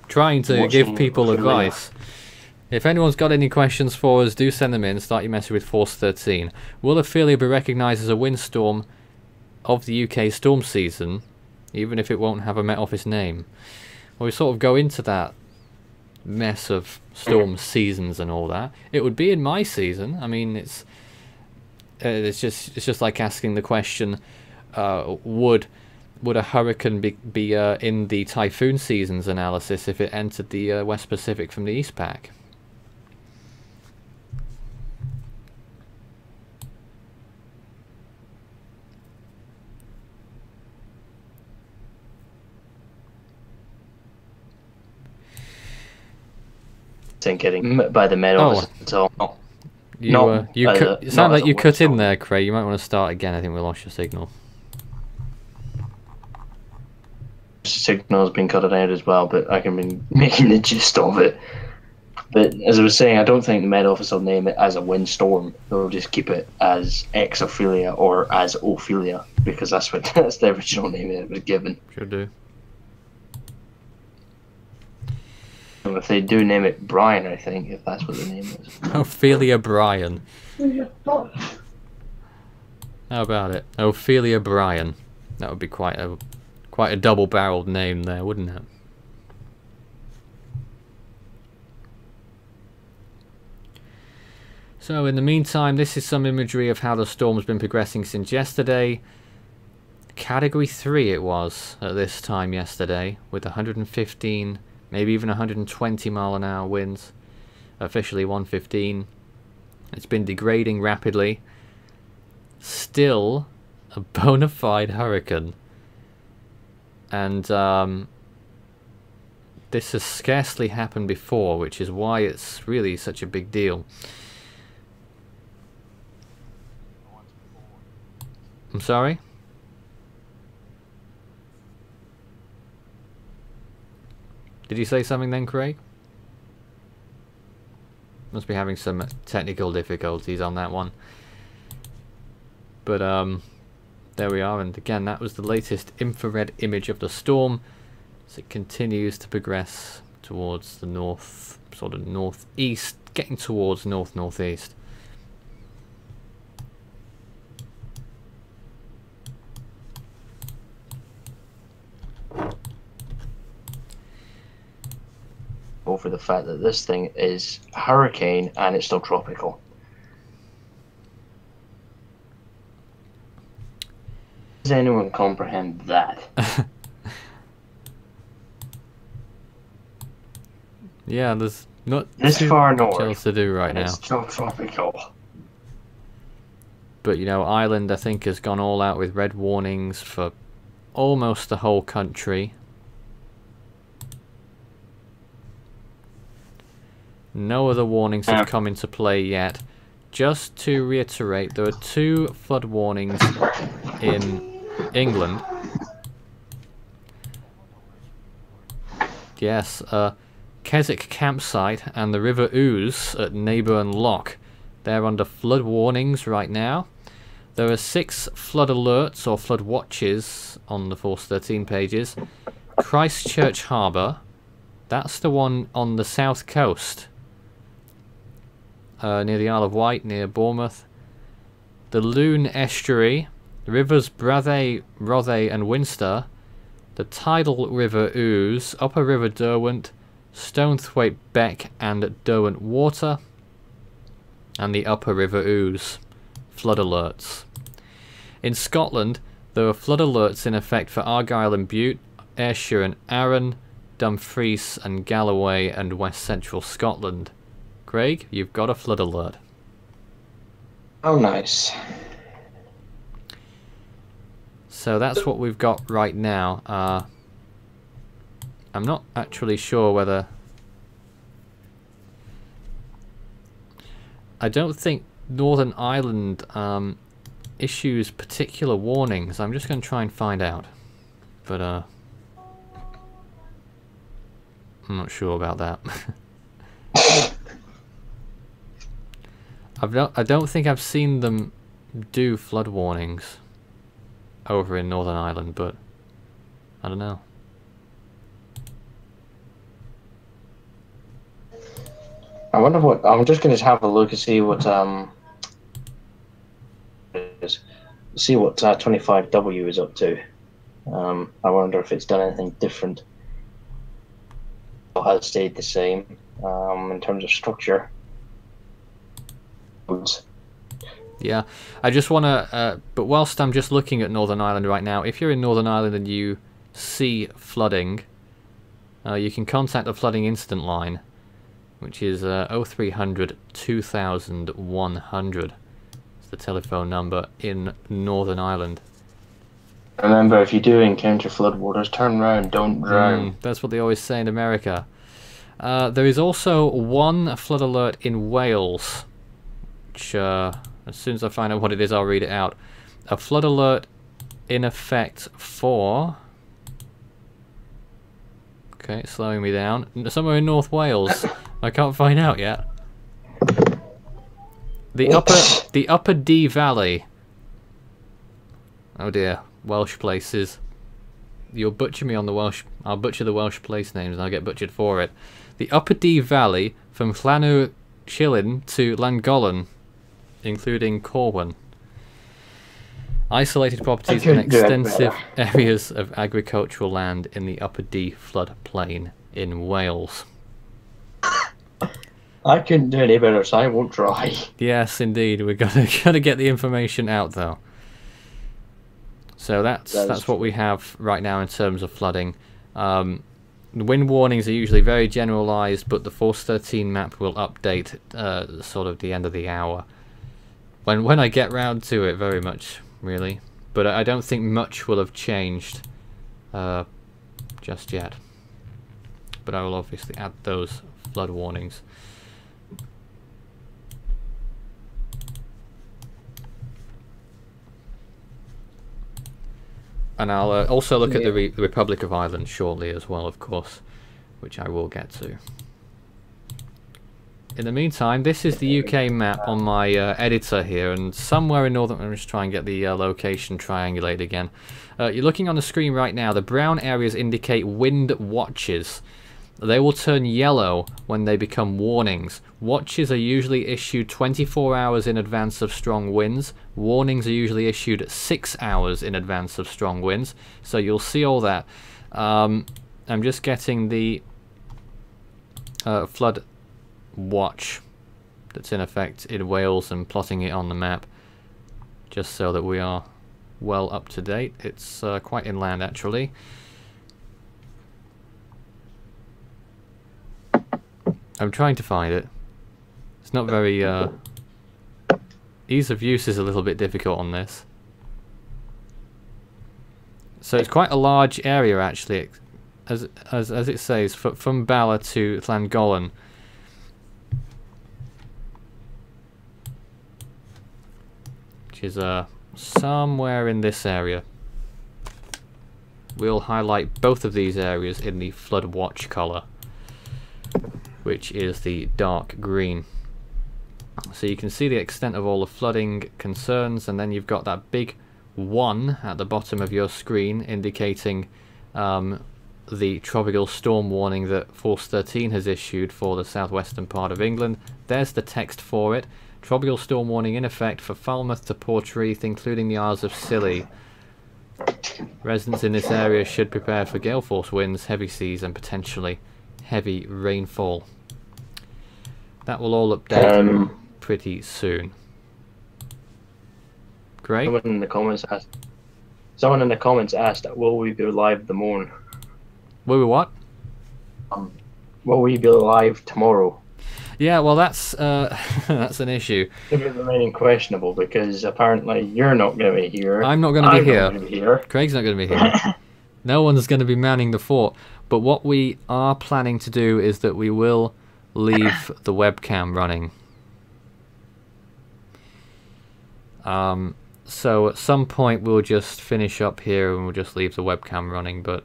trying to give people advice. If anyone's got any questions for us, do send them in. Start your message with Force 13. Will Ophelia be recognised as a windstorm of the UK storm season? even if it won't have a Met Office name. Well, we sort of go into that mess of storm seasons and all that. It would be in my season. I mean, it's just like asking the question, would a hurricane be in the typhoon seasons analysis if it entered the West Pacific from the East Pac? Getting by the Met Office at all. It sounded like you cut in there, Craig. You might want to start again. I think we lost your signal. Signal's been cut out as well, but I can be making the gist of it. But as I was saying, I don't think the Met Office will name it as a windstorm. They'll just keep it as ex Ophelia or as Ophelia, because that's the original name it was given. Should do. And if they do name it Brian, I think, if that's what the name is. Ophelia Brian. How about it? Ophelia Brian. That would be quite a double-barreled name there, wouldn't it? So in the meantime, this is some imagery of how the storm's been progressing since yesterday. Category 3 it was at this time yesterday, with 115, maybe even 120 mile an hour winds. Officially 115. It's been degrading rapidly. Still a bona fide hurricane. And this has scarcely happened before, which is why it's really such a big deal. I'm sorry? Did you say something then, Craig? Must be having some technical difficulties on that one. But there we are, and again that was the latest infrared image of the storm as it continues to progress towards the north, sort of northeast, getting towards north-northeast. Over the fact that this thing is a hurricane and it's still tropical. Does anyone comprehend that? Yeah, there's not this too far much north else to do right now. It's still tropical. But you know, Ireland I think has gone all out with red warnings for almost the whole country. No other warnings have come into play yet. Just to reiterate, there are 2 flood warnings in England. Yes, Keswick campsite and the River Ouse at Neyburn Lock. They're under flood warnings right now. There are 6 flood alerts or flood watches on the Force 13 pages. Christchurch Harbour, that's the one on the south coast. Near the Isle of Wight, near Bournemouth. The Lune Estuary, the rivers Brathay, Rothay and Winster, the tidal River Ouse, Upper River Derwent, Stonethwaite Beck and Derwent Water, and the Upper River Ouse. Flood alerts. In Scotland, there are flood alerts in effect for Argyll and Bute, Ayrshire and Arran, Dumfries and Galloway and West Central Scotland. Craig, you've got a flood alert. Oh, nice. So that's what we've got right now. I'm not actually sure whether... I don't think Northern Ireland issues particular warnings. I'm just going to try and find out. But I'm not sure about that. I don't think I've seen them do flood warnings over in Northern Ireland, but I don't know. I wonder what. I'm just going to have a look and see what 25W is up to. I wonder if it's done anything different. It has stayed the same in terms of structure. Yeah, I just want to, but whilst I'm just looking at Northern Ireland right now, if you're in Northern Ireland and you see flooding, you can contact the flooding incident line, which is 0300 2100. It's the telephone number in Northern Ireland. Remember, if you do encounter floodwaters, turn around, don't drown. That's what they always say in America. There is also one flood alert in Wales, which, as soon as I find out what it is, I'll read it out. A flood alert in effect for... Okay, it's slowing me down. Somewhere in North Wales. I can't find out yet. The upper Dee Valley. Oh dear, Welsh places. You'll butcher me on the Welsh. I'll butcher the Welsh place names and I'll get butchered for it. The upper Dee Valley from Llanw Chilin to Llangollen, including Corwen. Isolated properties and extensive areas of agricultural land in the upper Dee floodplain in Wales. I couldn't do any better, so I won't try. Yes, indeed. We're gotta get the information out, though. So that's what we have right now in terms of flooding. The wind warnings are usually very generalised, but the Force 13 map will update sort of the end of the hour. When I get round to it, very much, really. But I don't think much will have changed just yet. But I will obviously add those flood warnings. And I'll also look at the Republic of Ireland shortly as well, of course, which I will get to. In the meantime, this is the UK map on my editor here, and somewhere in northern... I'm just trying to get the location triangulated again. You're looking on the screen right now. The brown areas indicate wind watches. They will turn yellow when they become warnings. Watches are usually issued 24 hours in advance of strong winds. Warnings are usually issued 6 hours in advance of strong winds. So you'll see all that. I'm just getting the flood watch that's in effect in Wales and plotting it on the map, just so that we are well up to date. It's quite inland, actually. I'm trying to find it. It's not very... ease of use is a little bit difficult on this. So it's quite a large area, actually, as it says, from Bala to Llangollen. Which is somewhere in this area. We'll highlight both of these areas in the flood watch colour, which is the dark green. So you can see the extent of all the flooding concerns, and then you've got that big 1 at the bottom of your screen indicating the tropical storm warning that Force 13 has issued for the southwestern part of England. There's the text for it. Tropical storm warning in effect for Falmouth to Portreath, including the Isles of Scilly. Residents in this area should prepare for gale force winds, heavy seas, and potentially heavy rainfall. That will all update pretty soon. Great. Someone in the comments asked, will we be live the morning? Will we what? Will we be live tomorrow? Yeah, well, that's that's an issue. It will remain questionable because apparently you're not going to be here. I'm not going to be here. Not gonna be here. Craig's not going to be here. No one's going to be manning the fort. But what we are planning to do is that we will leave the webcam running. So at some point we'll just finish up here and we'll just leave the webcam running, but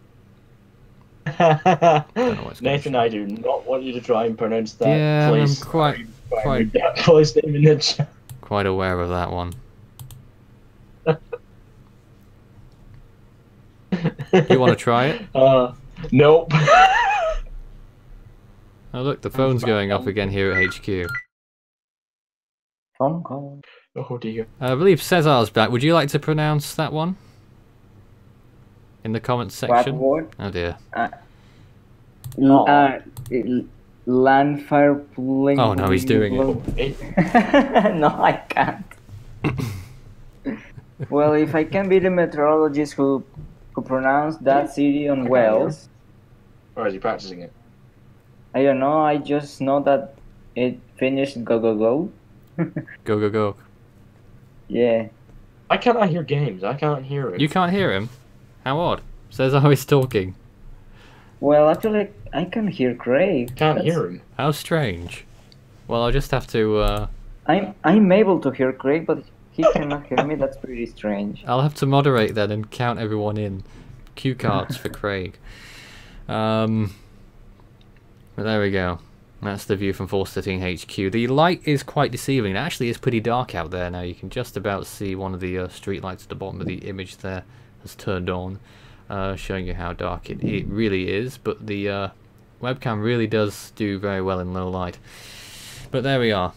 Nathan, I do not want you to try and pronounce that place. I'm quite that place name in the chat. Quite aware of that one. You want to try it? Nope. Oh look, the phone's going off again here at HQ. Phone call. Oh dear. I believe Cesar's back. Would you like to pronounce that one? in the comments What section? word? Oh dear. No. Land fire pulling. Oh no, he's doing Hey, No, I can't. Well, if I can be the meteorologist who pronounced that city on Wales, or is he practicing it? I don't know. I just know that it finished go go go. Go, go, go. Yeah. I cannot hear games. I can't hear it. You can't hear him? How odd. Says how he's talking. Well, actually, I can hear Craig. Can't hear him. How strange. Well, I'll just have to, I'm able to hear Craig, but he cannot hear me. That's pretty strange. I'll have to moderate then and count everyone in. Cue cards for Craig. But there we go. That's the view from 413 HQ. The light is quite deceiving. It actually is pretty dark out there now. You can just about see one of the street lights at the bottom of the image there has turned on, showing you how dark it really is. But the webcam really does do very well in low light. But there we are.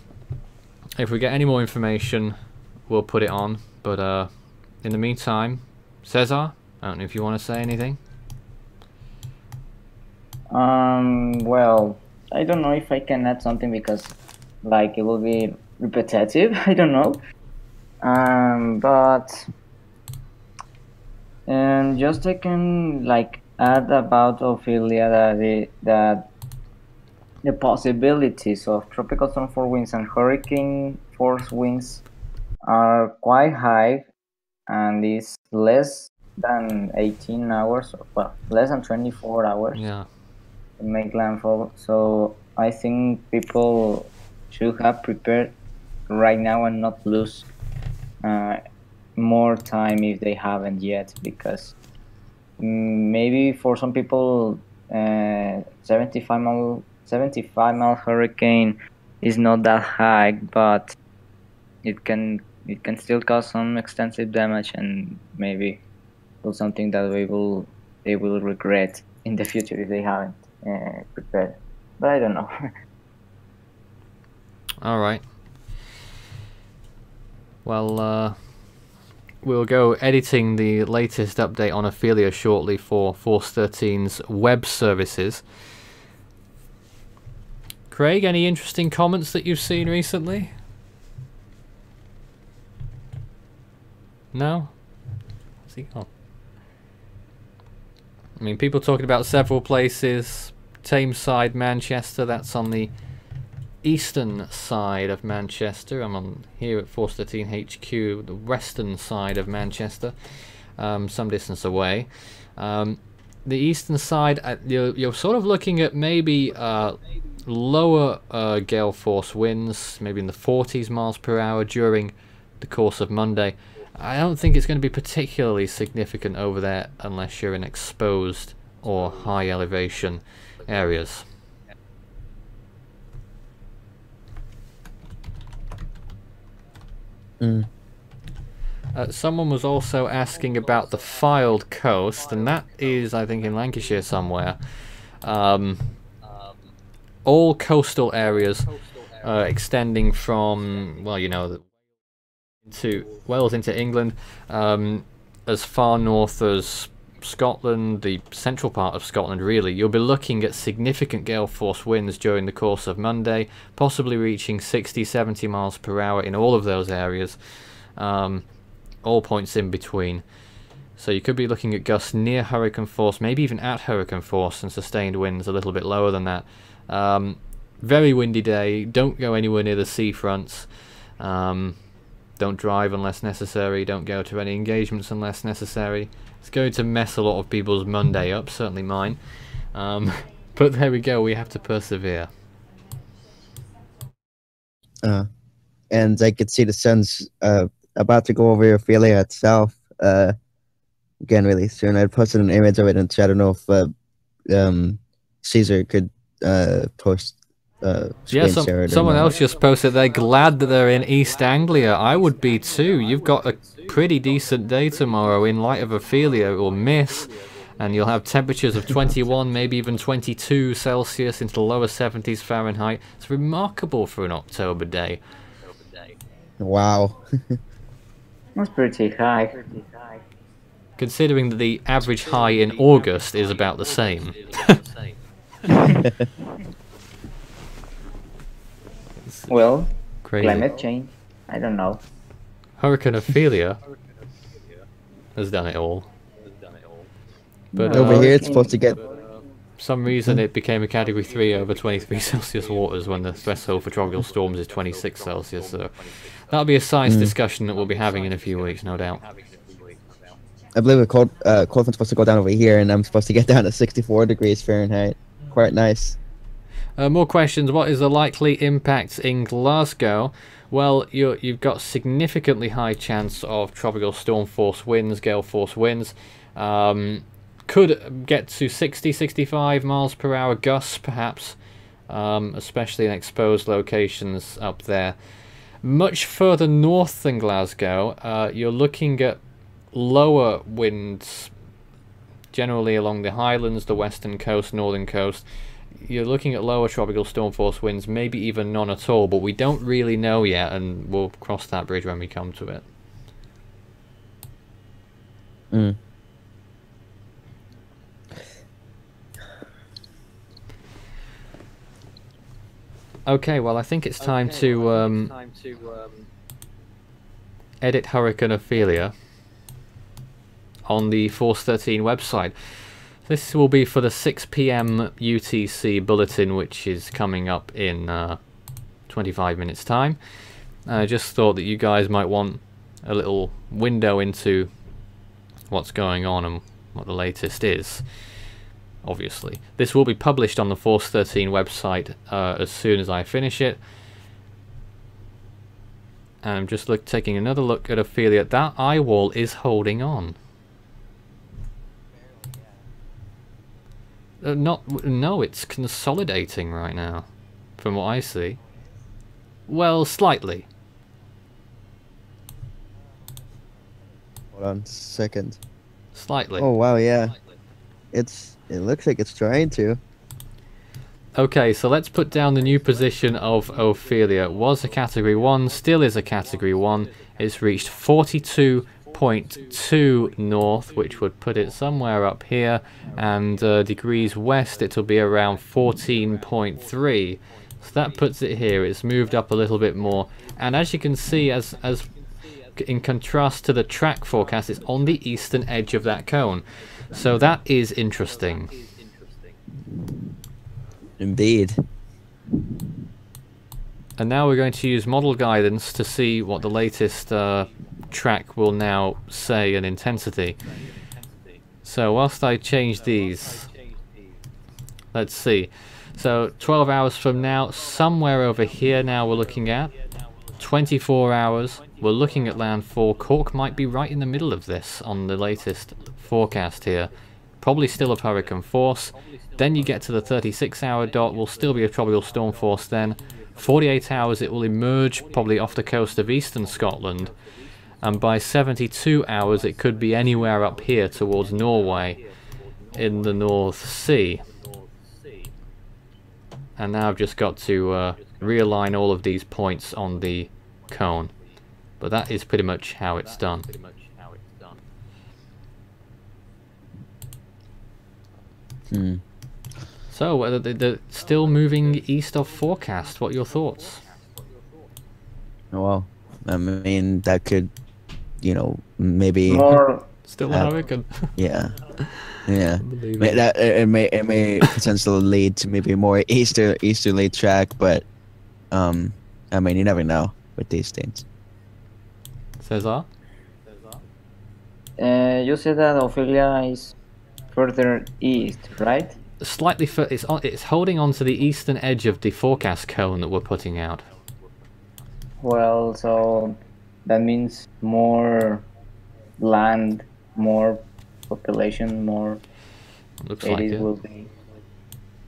If we get any more information, we'll put it on. But in the meantime, Cesar, I don't know if you want to say anything. Well, I don't know if I can add something because, like, it will be repetitive. I don't know. But just I can like add about Ophelia that the possibilities of tropical storm force winds and hurricane force winds are quite high, and is less than 18 hours, well, less than 24 hours. Yeah. To make landfall. So I think people should have prepared right now and not lose more time if they haven't yet, because maybe for some people 75-mile hurricane is not that high, but it can still cause some extensive damage, and maybe do something that they will regret in the future if they haven't prepared. But I don't know. All right. Well, we'll go editing the latest update on Ophelia shortly for Force 13's web services. Craig, any interesting comments that you've seen recently? No? Where's he gone? I mean, people talking about several places. Tameside, Manchester, that's on the eastern side of Manchester. I'm on here at Force 13 HQ, the western side of Manchester, some distance away. The eastern side, you're sort of looking at maybe lower gale force winds, maybe in the 40s miles per hour during the course of Monday. I don't think it's going to be particularly significant over there unless you're in exposed or high elevation areas. Someone was also asking about the Fylde coast, and that is, I think, in Lancashire somewhere. All coastal areas extending from, well, you know, to Wales into England, as far north as Scotland, the central part of Scotland really. You'll be looking at significant gale force winds during the course of Monday, possibly reaching 60-70 miles per hour in all of those areas, all points in between. So you could be looking at gusts near hurricane force, maybe even at hurricane force, and sustained winds a little bit lower than that. Very windy day. Don't go anywhere near the seafronts. Don't drive unless necessary. Don't go to any engagements unless necessary. It's going to mess a lot of people's Monday up, certainly mine. But there we go, we have to persevere. And I could see the sun's about to go over Ophelia itself again really soon. I posted an image of it in chat. I don't know if Caesar could post yeah, someone else just posted they're glad that they're in East Anglia. I would be too. You've got a pretty decent day tomorrow in light of Ophelia or miss, and you'll have temperatures of 21, maybe even 22 Celsius into the lower 70s Fahrenheit. It's remarkable for an October day. Wow. That's pretty high. considering that the average high in August is about the same. Well, Crazy. climate change. I don't know. Hurricane Ophelia has done it all. But No, Over here, it's supposed to get. for some reason it became a Category 3 over 23 Celsius waters when the threshold for tropical storms is 26 Celsius. So that'll be a science discussion that we'll be having in a few weeks, no doubt. I believe the cold front's supposed to go down over here, and I'm supposed to get down to 64 degrees Fahrenheit. Quite nice. More questions. What is the likely impact in Glasgow? Well, you've got significantly high chance of tropical storm force winds, gale force winds. Could get to 60, 65 miles per hour gusts, perhaps, especially in exposed locations up there. Much further north than Glasgow, you're looking at lower winds, generally along the Highlands, the western coast, northern coast. You're looking at lower tropical storm force winds, maybe even none at all, but we don't really know yet, and we'll cross that bridge when we come to it. Okay, well, I think it's time to edit Hurricane Ophelia on the Force 13 website. This will be for the 6 PM UTC bulletin, which is coming up in 25 minutes time. I just thought that you guys might want a little window into what's going on and what the latest is. Obviously, this will be published on the Force 13 website as soon as I finish it. And I'm just taking another look at Ophelia. That eye wall is holding on. No, it's consolidating right now, from what I see. Well, slightly. Hold on a second. Slightly. Oh wow, yeah. It looks like it's trying to. Okay, so let's put down the new position of Ophelia. It was a Category 1, still is a Category 1. It's reached 42.2 north, which would put it somewhere up here, and degrees west it'll be around 14.3. So that puts it here. It's moved up a little bit more, and as you can see, as in contrast to the track forecast, it's on the eastern edge of that cone. So that is interesting. Indeed. And now we're going to use model guidance to see what the latest track will now say in intensity. So whilst I change these, let's see. So 12 hours from now, somewhere over here now we're looking at 24 hours. We're looking at landfall. Cork might be right in the middle of this on the latest forecast here. Probably still of hurricane force. Then you get to the 36-hour dot, will still be a tropical storm force then. 48 hours it will emerge probably off the coast of eastern Scotland. And by 72 hours it could be anywhere up here towards Norway in the North Sea. And now I've just got to realign all of these points on the cone. But that is pretty much how it's done. So, they're still moving east of forecast. What are your thoughts? Well, I mean, that could, you know, maybe More. Still a hurricane. Yeah, yeah. It may potentially lead to maybe more easterly track, but I mean, you never know with these things. Cesar? You said that Ophelia is further east, right? Slightly it's holding on to the eastern edge of the forecast cone that we're putting out. Well, so that means more land, more population, more Looks like areas it. will be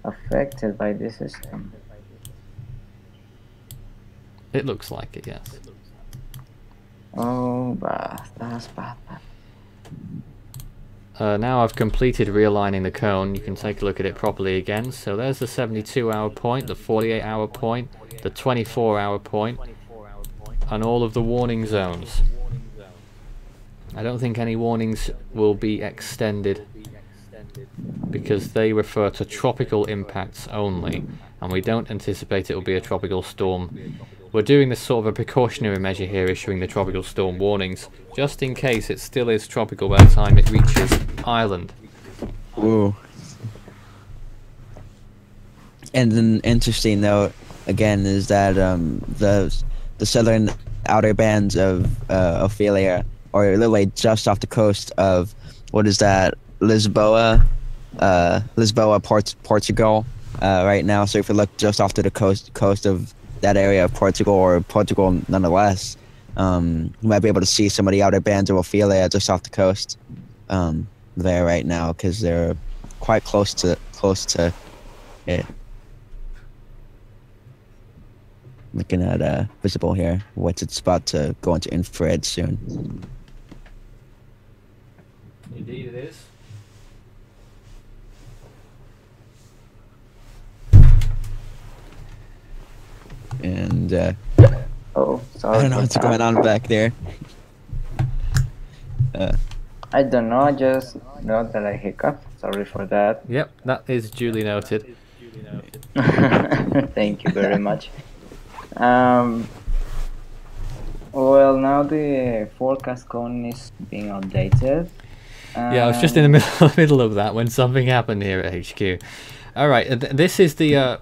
affected by this system. It looks like it, yes. Oh, that's bad. Now I've completed realigning the cone. You can take a look at it properly again. So there's the 72-hour point, the 48-hour point, the 24-hour point, and all of the warning zones. I don't think any warnings will be extended because they refer to tropical impacts only, and we don't anticipate it will be a tropical storm. We're doing this sort of a precautionary measure here, issuing the tropical storm warnings, just in case it still is tropical by the time it reaches Ireland. Ooh. And an interesting note, again, is that the southern outer bands of Ophelia are literally just off the coast of, what is that, Lisboa, Portugal, right now. So if you look just off to the coast of that area of Portugal, or Portugal nonetheless, you might be able to see some of the outer bands of Ophelia just off the coast there right now, because they're quite close to it. Looking at visible here, it's about to go into infrared soon. Indeed it is. And Oh, sorry. I don't know for what's that. going on back there. I don't know. I just know that I hiccup. Sorry for that. Yep, that is duly noted. Thank you very much. Well, now the forecast cone is being updated. Yeah, I was just in the middle of that when something happened here at HQ. Alright, this is the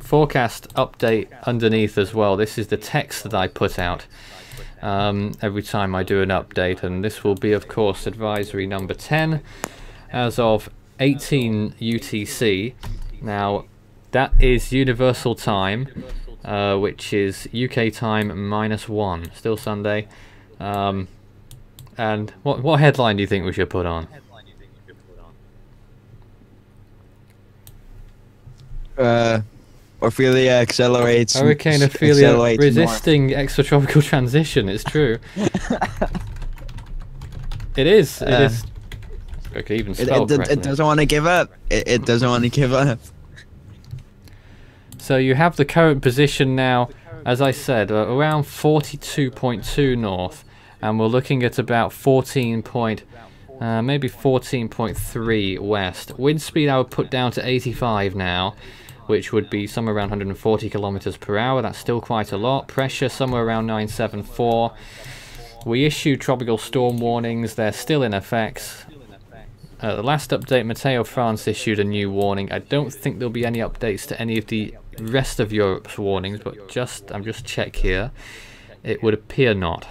forecast update underneath as well. This is the text that I put out every time I do an update, and this will be, of course, advisory number 10 as of 18 UTC. Now, that is universal time, which is UK time -1, still Sunday. And what headline do you think we should put on? Ophelia accelerates. Hurricane Ophelia accelerates resisting extratropical transition. It's true. It is. It is. I could even spell it doesn't want to give up. It doesn't want to give up. So you have the current position now, as I said, around 42.2 north, and we're looking at about 14.3 west. Wind speed I would put down to 85 now, which would be somewhere around 140 kilometers per hour. That's still quite a lot. Pressure somewhere around 974. We issued tropical storm warnings. They're still in effect. The last update, Mateo France issued a new warning. I don't think there'll be any updates to any of the rest of Europe's warnings, but I'm just check here. It would appear not.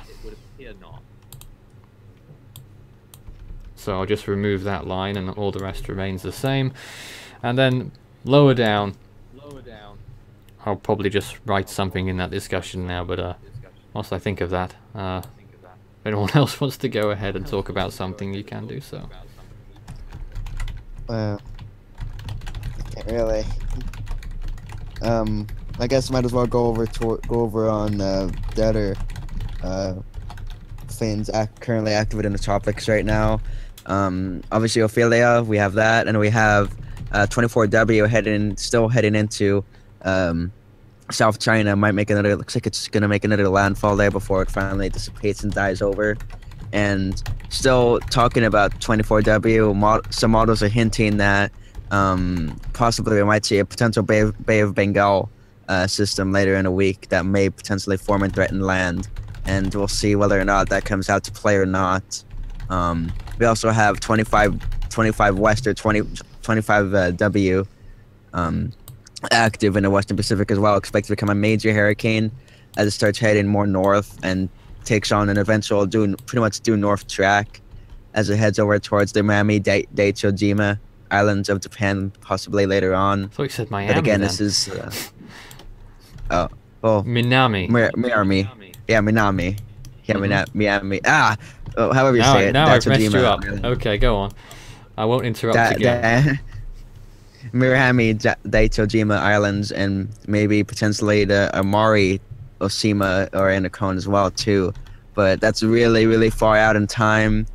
So I'll just remove that line, and all the rest remains the same. And then lower down, I'll probably just write something in that discussion now, but whilst I think of that, if anyone else wants to go ahead and talk about something, you can do so. Well, can't really. I guess might as well go over on the other things currently active in the tropics right now. Obviously Ophelia, we have that, and we have 24W still heading into South China. Looks like it's gonna make another landfall there before it finally dissipates and dies over. And still talking about 24W, some models are hinting that possibly we might see a potential Bay of Bengal system later in the week that may potentially form and threaten land, and we'll see whether or not that comes out to play or not. We also have 25 West, or 25W active in the Western Pacific as well, expected to become a major hurricane as it starts heading more north and takes on an eventual pretty much due north track as it heads over towards the Miami Daichojima islands of Japan, possibly later on. I thought you said Miami. But again, then. this is Minami. Miami. Yeah, Minami. Yeah, Miami. However you say it. Now I've messed you up. Really. Okay, go on. I won't interrupt again. Miami Daichojima Islands, and maybe potentially the Amari, Osima, or Inacon as well too. But that's really, really far out in time,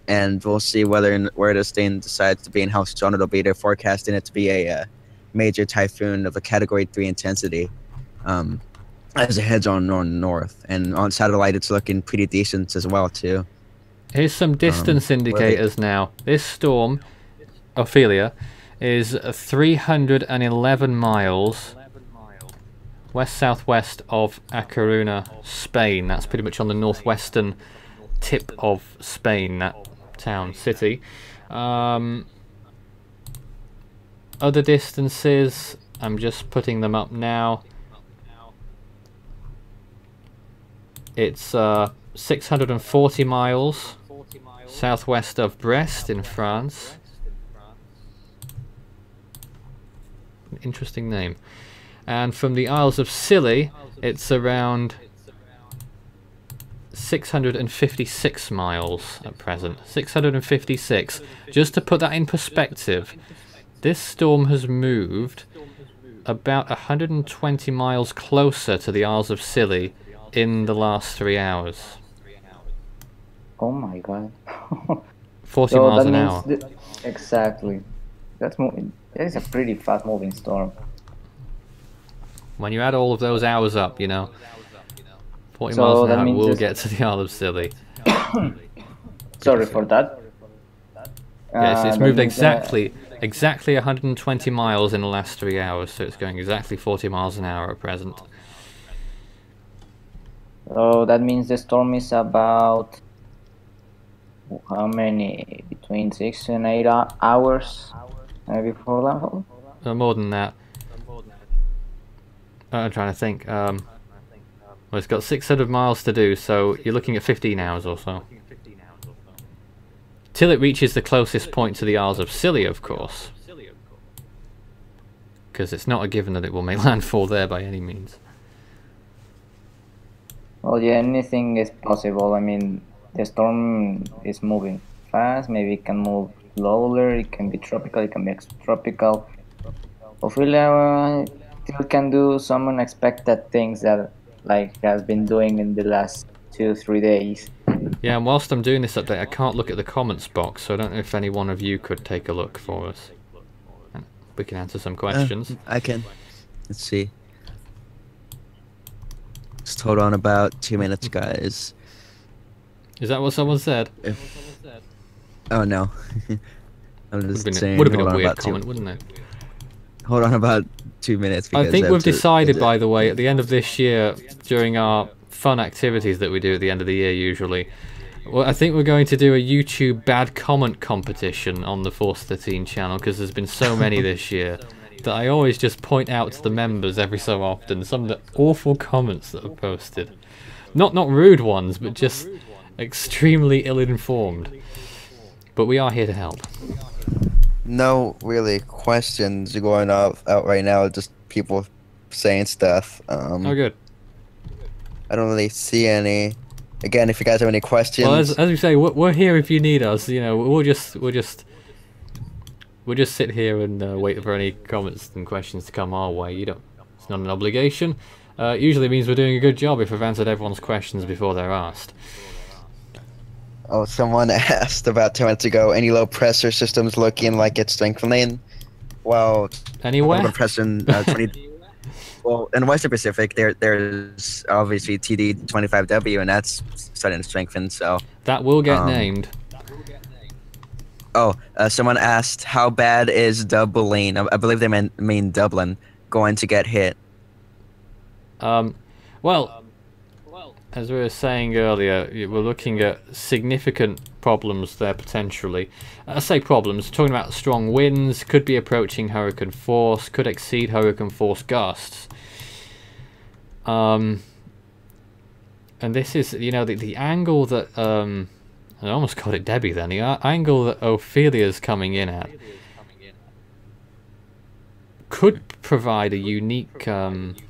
and we'll see where this thing decides to be and how strong it'll be. They're forecasting it to be a major typhoon of a Category 3 intensity as it heads on north. And on satellite, it's looking pretty decent as well too. Here's some distance indicators now. This storm, Ophelia, is 311 miles west-southwest of A Coruña, Spain. That's pretty much on the northwestern tip of Spain, that town, city. Other distances, I'm just putting them up now. It's 640 miles southwest of Brest in France. Interesting name. And from the Isles of Scilly, it's around 656 miles at present. 656. Just to put that in perspective, this storm has moved about 120 miles closer to the Isles of Scilly in the last 3 hours. Oh my god. 40 So miles that an means hour. exactly. That is a pretty fast moving storm. When you add all of those hours up, you know, 40 So miles an that hour means will this- get to the Isle of Scilly. Sorry for that. Yes, it's That moved means, exactly 120 miles in the last 3 hours, so it's going exactly 40 miles an hour at present. So that means the storm is about how many? Between 6 and 8 hours before landfall? More than that. I'm trying to think. Well, it's got 600 miles to do, so you're looking at 15 hours or so. Till it reaches the closest point to the Isles of Scilly, of course. Because it's not a given that it will make landfall there by any means. Well, yeah, anything is possible. I mean, the storm is moving fast. Maybe it can move slower. It can be tropical. It can be extratropical. Ophelia still can do some unexpected things that, like, has been doing in the last 2-3 days. Yeah, and whilst I'm doing this update, I can't look at the comments box, so I don't know if any one of you could take a look for us. And we can answer some questions. I can. Let's see. Just hold on about 2 minutes, guys. Is that what someone said? Oh no. I'm Would just have saying. been hold a on weird about comment, wouldn't it? Hold on about 2 minutes. I Because think have we've to decided, edit. by the way, at the end of this year, during our fun activities that we do at the end of the year usually, well, I think we're going to do a YouTube bad comment competition on the Force 13 channel, because there's been so many this year that I always just point out to the members every so often some of the awful comments that are posted. Not rude ones, but just extremely ill-informed. But we are here to help. No really questions going out right now. Just people saying stuff. Oh, good. I don't really see any. Again, if you guys have any questions, Well, as we say, we're here if you need us. You know, we'll just sit here and wait for any comments and questions to come our way. It's not an obligation. It usually means we're doing a good job if we've answered everyone's questions before they're asked. oh, someone asked about 2 minutes ago. Any low pressure systems looking like it's strengthening? Well, Anywhere? low pressure in 20. Well, in the Western Pacific, there's obviously TD25W, and that's starting to strengthen. So That will get named. Oh, someone asked, how bad is Dublin? I believe they mean Dublin going to get hit. Well, as we were saying earlier, we're looking at significant problems there potentially. I say problems, talking about strong winds, could be approaching hurricane force, could exceed hurricane force gusts. And this is, you know, the angle that, I almost called it Debbie then, the angle that Ophelia's coming in at could provide a unique challenge.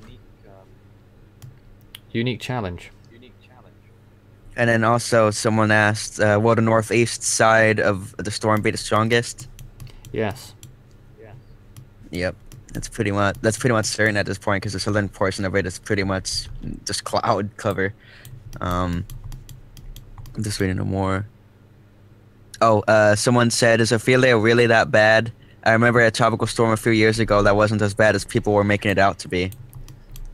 And then also someone asked, will the northeast side of the storm be the strongest? Yes. Yep, that's pretty much certain at this point, because the southern portion of it is pretty much just cloud cover. I'm just reading no more. Oh, someone said, is Ophelia really that bad? I remember a tropical storm a few years ago that wasn't as bad as people were making it out to be.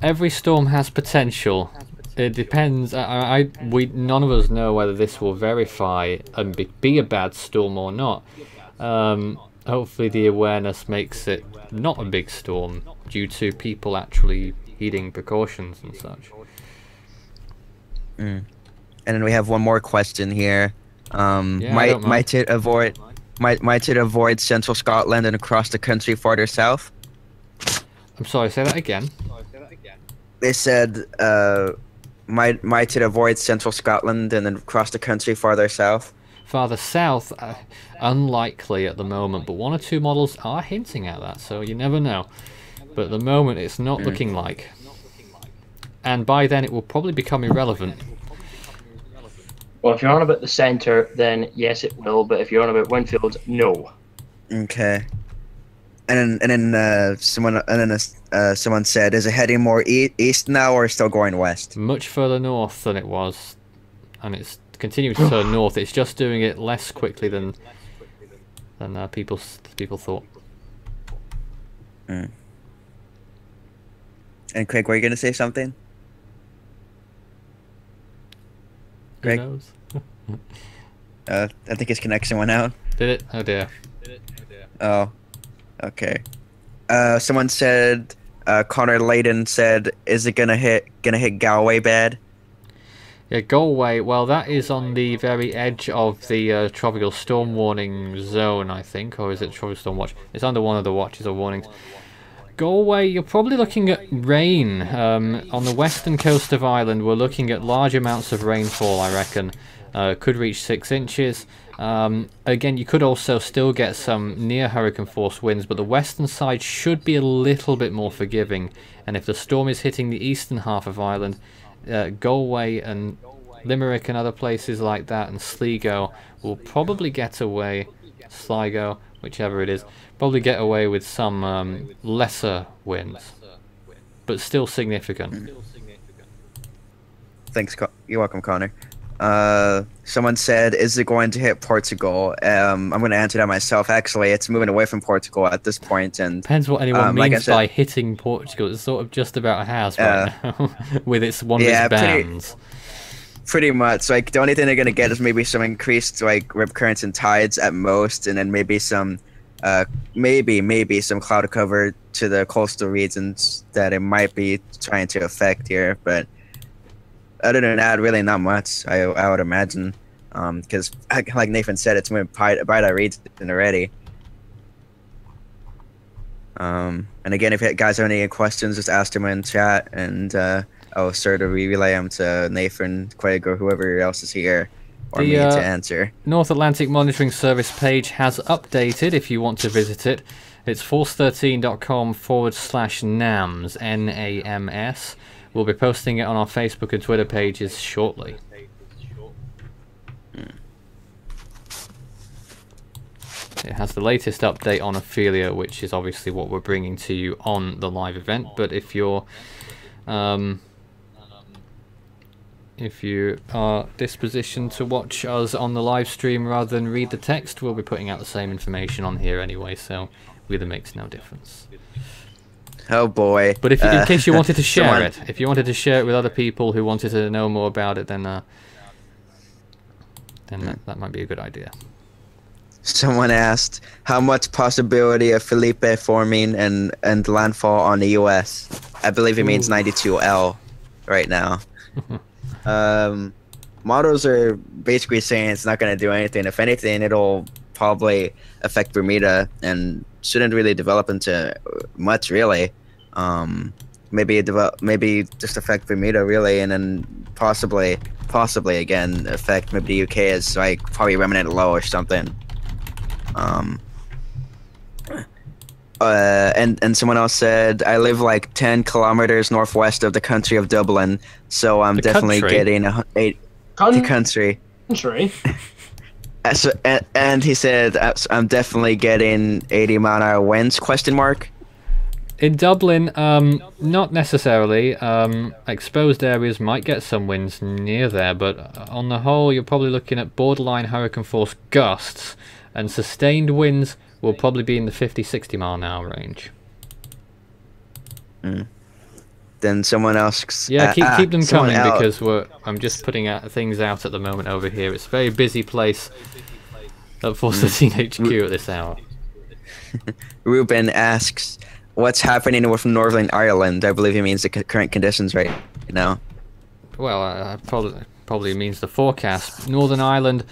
Every storm has potential. It depends. None of us know whether this will verify and be a bad storm or not. Hopefully the awareness makes it not a big storm due to people actually heeding precautions and such. And then we have one more question here. Yeah, might it avoid central Scotland and across the country farther south? I'm sorry, say that again. They said might it avoid central Scotland and then across the country farther south? Farther south, unlikely at the moment, but 1 or 2 models are hinting at that, so you never know. But at the moment, it's not looking like. And by then, it will probably become irrelevant. Well, if you're on about the centre, then yes, it will. But if you're on about Winfield, no. Okay. And then someone said, is it heading more east now or still going west? Much further north than it was, and it's continuing to turn north. It's just doing it less quickly than people thought. And Craig, were you gonna say something? Greg? Who knows? I think his connection went out. Did it? Oh dear. Oh, okay. Someone said, Connor Layden said, is it gonna hit Galway bad? Yeah, Galway. Well, that is on the very edge of the tropical storm warning zone, I think, or is it tropical storm watch? It's under one of the watches or warnings. Galway, you're probably looking at rain. On the western coast of Ireland, we're looking at large amounts of rainfall, I reckon. Could reach 6 inches. Again, you could also still get some near hurricane force winds, but the western side should be a little bit more forgiving. And if the storm is hitting the eastern half of Ireland, Galway and Limerick and other places like that, and Sligo will probably get away, Sligo, whichever it is, probably get away with some lesser winds, but still significant. Thanks, you're welcome, Connor. Someone said, is it going to hit Portugal? I'm going to answer that myself. Actually, it's moving away from Portugal at this point, and depends what anyone like means by hitting Portugal. It's sort of just about a house right now, with one of its bands. Pretty much. Like, the only thing they're going to get is maybe some increased like rip currents and tides at most, and then maybe some maybe some cloud cover to the coastal regions that it might be trying to affect here, but other than that, really not much, I would imagine, because like Nathan said, it's moving by that region already. And again, if you guys have any questions, just ask them in chat, and I'll sort of relay them to Nathan, Craig, or whoever else is here, or me to answer. North Atlantic Monitoring Service page has updated if you want to visit it. It's force13.com/NAMS, NAMS. We'll be posting it on our Facebook and Twitter pages shortly. It has the latest update on Ophelia, which is obviously what we're bringing to you on the live event. But if you are dispositioned to watch us on the live stream rather than read the text, we'll be putting out the same information on here anyway, so really makes no difference. Oh boy! But if in case you wanted to share it, if you wanted to share it with other people who wanted to know more about it, then that might be a good idea. Someone asked, how much possibility of Felipe forming and landfall on the U.S.? I believe it means 92L right now. Models are basically saying it's not going to do anything. If anything, it'll probably affect Bermuda and shouldn't really develop into much, really. Maybe just affect Bermuda, really, and then possibly again affect maybe the UK as like probably remnant low or something. And someone else said, I live like 10 kilometers northwest of the country of Dublin, so I'm definitely getting the country. And he said, I'm definitely getting 80-mile-an-hour winds, question mark? In Dublin, not necessarily. Exposed areas might get some winds near there, but on the whole, you're probably looking at borderline hurricane force gusts, and sustained winds will probably be in the 50-60 mile an hour range. then someone else. Yeah, keep them someone coming else. because I'm just putting things out at the moment over here. It's a very busy place at 413 HQ at this hour. Ruben asks, "What's happening with Northern Ireland?" I believe he means the current conditions right now. Well, probably means the forecast. Northern Ireland,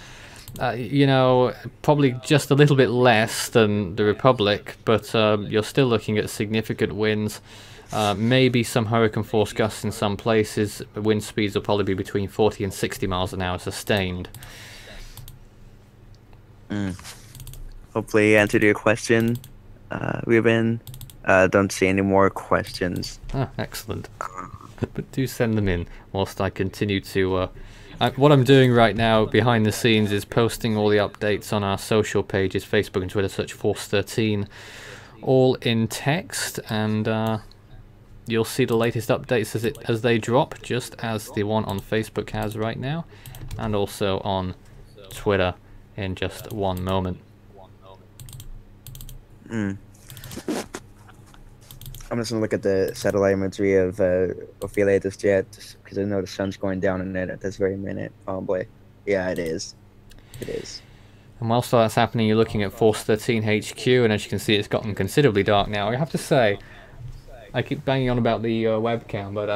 you know, probably just a little bit less than the Republic, but you're still looking at significant winds. Maybe some hurricane force gusts in some places. Wind speeds will probably be between 40 and 60 miles an hour sustained. Hopefully, he answered your question, Ruben. Don't see any more questions. Ah, excellent. But do send them in whilst I continue to... what I'm doing right now behind the scenes is posting all the updates on our social pages, Facebook and Twitter, search Force 13, all in text, and you'll see the latest updates as they drop, just as the one on Facebook has right now, and also on Twitter in just one moment. I'm just gonna look at the satellite imagery of Ophelia just yet, because I know the sun's going down in it at this very minute, probably. Yeah, it is. It is. And whilst all that's happening, you're looking at Force 13 HQ, and as you can see, it's gotten considerably dark now. I have to say, I keep banging on about the webcam, but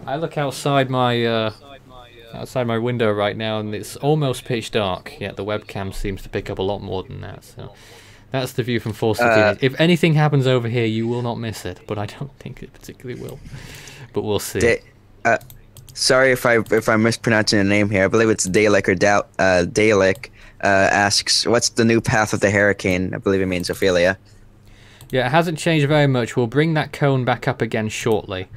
I look outside my window right now, and it's almost pitch dark. Yet the webcam seems to pick up a lot more than that. So that's the view from Force 13. If anything happens over here, you will not miss it, but I don't think it particularly will. But we'll see. Sorry if I'm mispronouncing the name here. I believe it's Dalek or Dalek. Asks, what's the new path of the hurricane? I believe it means Ophelia. Yeah, it hasn't changed very much. We'll bring that cone back up again shortly.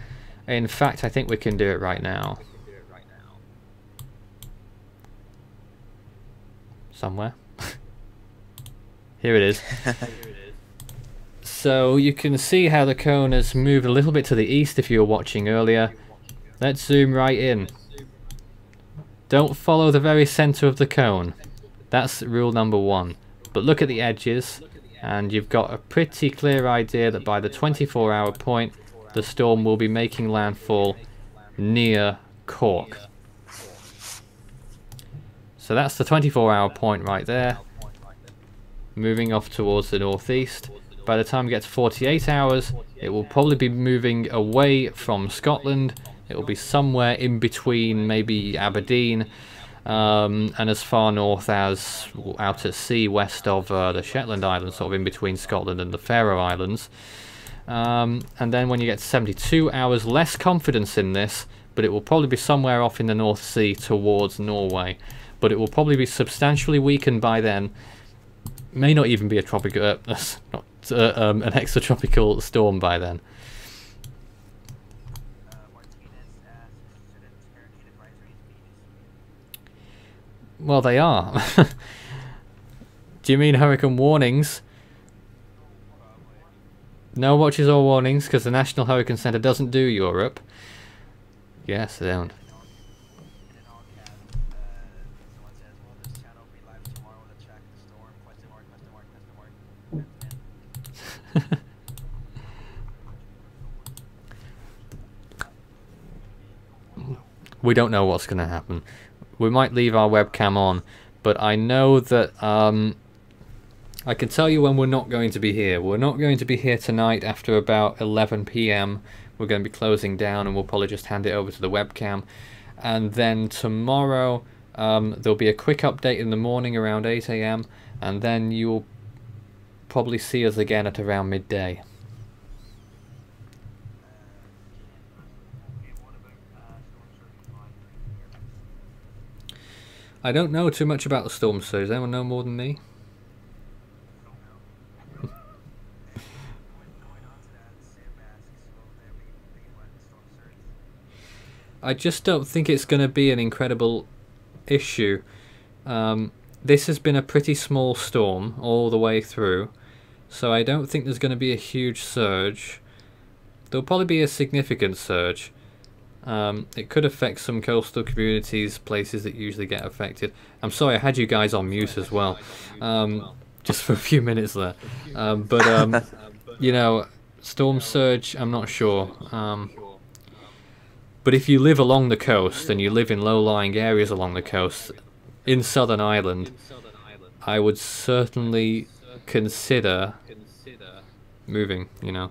In fact, I think we can do it right now. Somewhere. Here it is. So you can see how the cone has moved a little bit to the east if you were watching earlier. Let's zoom right in. Don't follow the very center of the cone. That's rule number 1. But look at the edges, and you've got a pretty clear idea that by the 24-hour point, the storm will be making landfall near Cork. So that's the 24-hour point right there, moving off towards the northeast. By the time it gets 48 hours, it will probably be moving away from Scotland. It will be somewhere in between, maybe Aberdeen, and as far north as out at sea west of the Shetland Islands, sort of in between Scotland and the Faroe Islands. And then when you get to 72 hours, less confidence in this, but it will probably be somewhere off in the North Sea towards Norway. But it will probably be substantially weakened by then. May not even be a tropical, an extratropical storm by then. Well, they are. Do you mean hurricane warnings? No watches or warnings, because the National Hurricane Center doesn't do Europe. Yes, they don't. We don't know what's going to happen. We might leave our webcam on, but I know that I can tell you when we're not going to be here. We're not going to be here tonight after about 11 PM. We're going to be closing down, and we'll probably just hand it over to the webcam. And then tomorrow there'll be a quick update in the morning around 8 AM, and then you'll probably see us again at around midday. I don't know too much about the storm surge. Does anyone know more than me? I just don't think it's going to be an incredible issue. This has been a pretty small storm all the way through, so I don't think there's going to be a huge surge. There'll probably be a significant surge. It could affect some coastal communities, places that usually get affected. I'm sorry, I had you guys on mute as well, just for a few minutes there. But you know, storm surge, I'm not sure. But if you live along the coast and you live in low-lying areas along the coast in Southern Ireland, I would certainly consider moving, you know.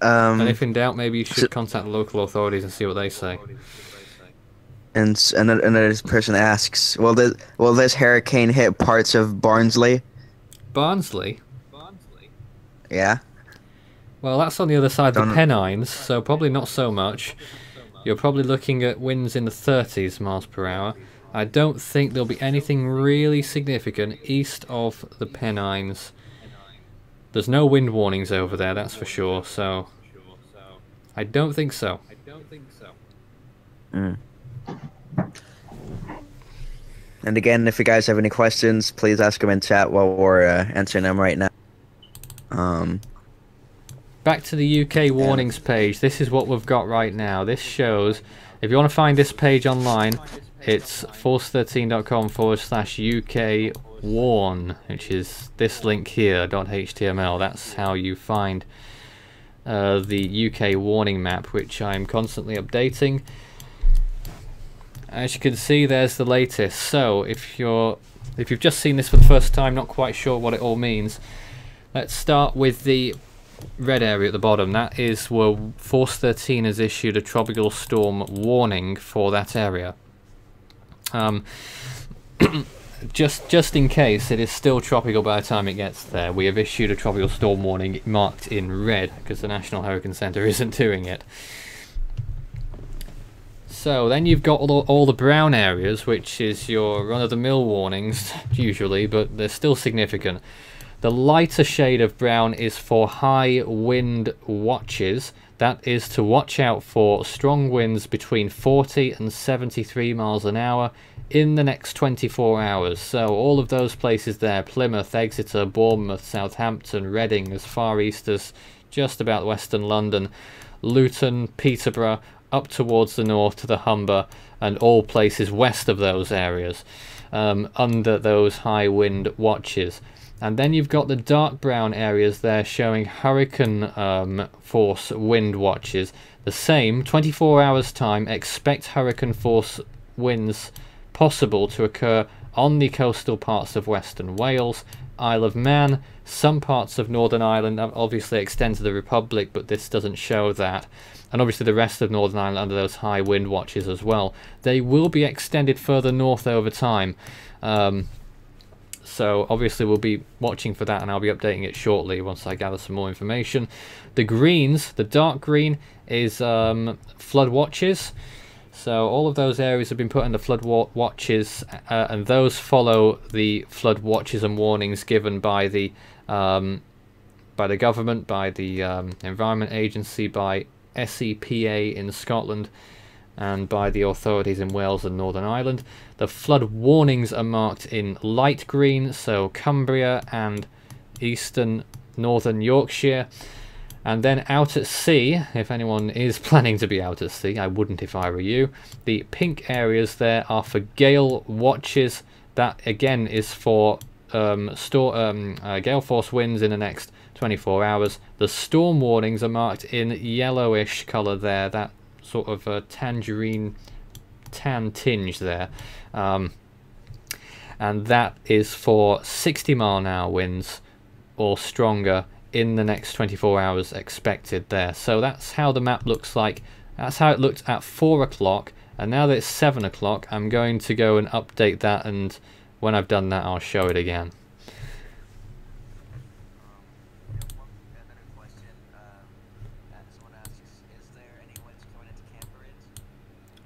And if in doubt, maybe you should contact the local authorities and see what they say. And another person asks, will this hurricane hit parts of Barnsley? Barnsley? Yeah. Well, that's on the other side of the Pennines, so probably not so much. You're probably looking at winds in the 30s miles per hour. I don't think there'll be anything really significant east of the Pennines. There's no wind warnings over there, that's for sure, so I don't think so. Mm. And again, if you guys have any questions, please ask them in chat while we're answering them right now. Back to the UK warnings page. This is what we've got right now. This shows, if you want to find this page online, it's force13.com/UK warn, which is this link here, .html. That's how you find the UK warning map, which I'm constantly updating. As you can see, there's the latest. So if you've just seen this for the first time, not quite sure what it all means, let's start with the red area at the bottom. That is where Force 13 has issued a tropical storm warning for that area. Just in case it is still tropical by the time it gets there, we have issued a tropical storm warning marked in red because the National Hurricane Center isn't doing it. So then you've got all the brown areas, which is your run-of-the-mill warnings usually, but they're still significant. The lighter shade of brown is for high wind watches. That is to watch out for strong winds between 40 and 73 miles an hour in the next 24 hours. So all of those places there, Plymouth, Exeter, Bournemouth, Southampton, Reading, as far east as just about western London, Luton, Peterborough, up towards the north to the Humber, and all places west of those areas under those high wind watches. And then you've got the dark brown areas there showing hurricane force wind watches. The same, 24 hours time, expect hurricane force winds possible to occur on the coastal parts of Western Wales, Isle of Man, some parts of Northern Ireland, obviously extend to the Republic, but this doesn't show that. And obviously the rest of Northern Ireland under those high wind watches as well. They will be extended further north over time. So obviously we'll be watching for that, and I'll be updating it shortly once I gather some more information. The greens, the dark green, is flood watches. So all of those areas have been put under flood watches, and those follow the flood watches and warnings given by the government, by the Environment Agency, by SEPA in Scotland, and by the authorities in Wales and Northern Ireland. The flood warnings are marked in light green, so Cumbria and eastern northern Yorkshire. And then out at sea, if anyone is planning to be out at sea, I wouldn't if I were you, the pink areas there are for gale watches. That again is for gale force winds in the next 24 hours. The storm warnings are marked in yellowish colour there, that sort of a tangerine tan tinge there, and that is for 60 mile an hour winds or stronger in the next 24 hours expected there. So that's how the map looks like. That's how it looked at 4 o'clock, and now that it's 7 o'clock I'm going to go and update that, and when I've done that I'll show it again.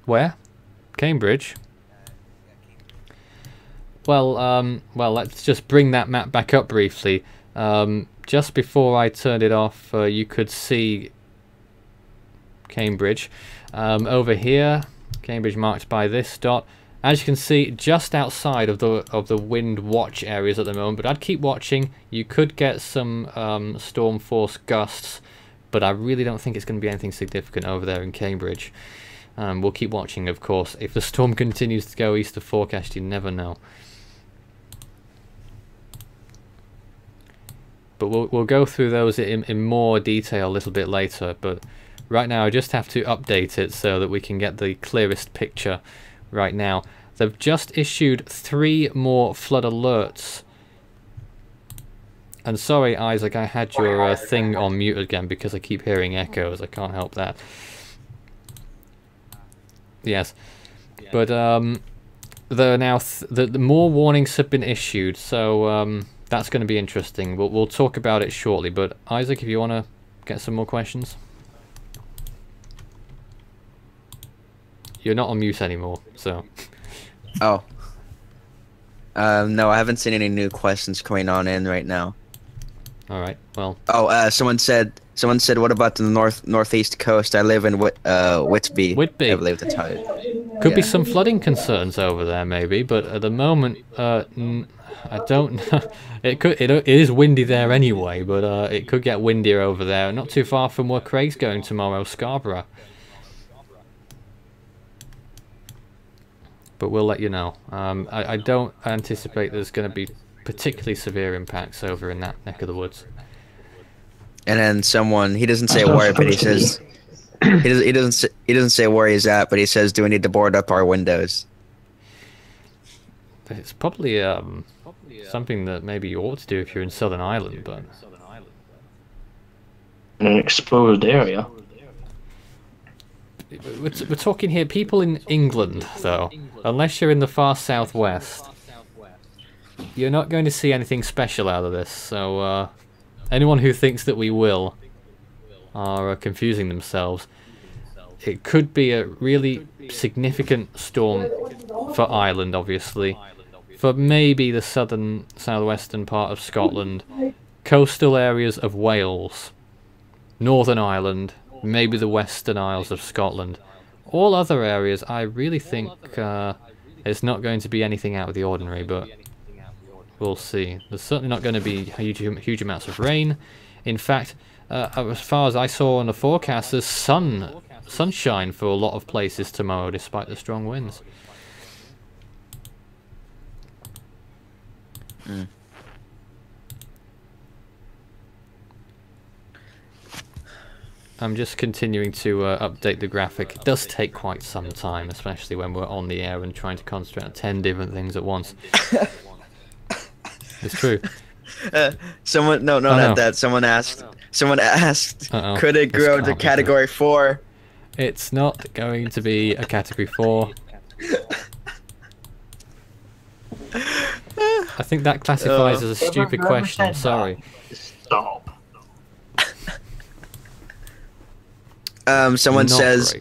Where? Cambridge? Well, let's just bring that map back up briefly. Just before I turned it off, you could see Cambridge. Over here, Cambridge marked by this dot. As you can see, just outside of the wind watch areas at the moment, but I'd keep watching. You could get some storm force gusts, but I really don't think it's going to be anything significant over there in Cambridge. We'll keep watching, of course. If the storm continues to go east of forecast, you never know. But we'll go through those in more detail a little bit later. But Right now I just have to update it so that we can get the clearest picture right now. They've just issued 3 more flood alerts. And sorry, Isaac, I had your thing on mute again because I keep hearing echoes. I can't help that. Yes. But there are now the more warnings have been issued, so that's going to be interesting. We'll talk about it shortly. But Isaac, if you want to get some more questions. You're not on mute anymore, so. Oh. No, I haven't seen any new questions coming on in right now. All right. Well. Oh, someone said, what about the northeast coast? I live in Whitby. Whitby. I believe that's how it. Could be some flooding concerns over there, maybe, but at the moment, I don't know. It is windy there anyway, but it could get windier over there. Not too far from where Craig's going tomorrow, Scarborough. But we'll let you know. I don't anticipate there's going to be particularly severe impacts over in that neck of the woods. And then someone, he doesn't say where, but he says he doesn't say where he's at, but he says, "Do we need to board up our windows?" It's probably something that maybe you ought to do if you're in Southern Ireland, but in an exposed area. We're talking here, people in England, though. Unless you're in the far southwest, you're not going to see anything special out of this. So anyone who thinks that we will are confusing themselves. It could be a really significant storm for Ireland, obviously. For maybe the southwestern part of Scotland, coastal areas of Wales, Northern Ireland, maybe the Western Isles of Scotland. All other areas, I really think it's not going to be anything out of the ordinary, but we'll see. There's certainly not going to be huge amounts of rain. In fact, as far as I saw on the forecast, there's sunshine for a lot of places tomorrow, despite the strong winds. Mm. I'm just continuing to update the graphic. It does take quite some time, especially when we're on the air and trying to concentrate on 10 different things at once. It's true. Not that. Someone asked, could it grow to Category 4? It's not going to be a Category 4. I think that classifies as a stupid question, I'm sorry. Stop. Someone Not says,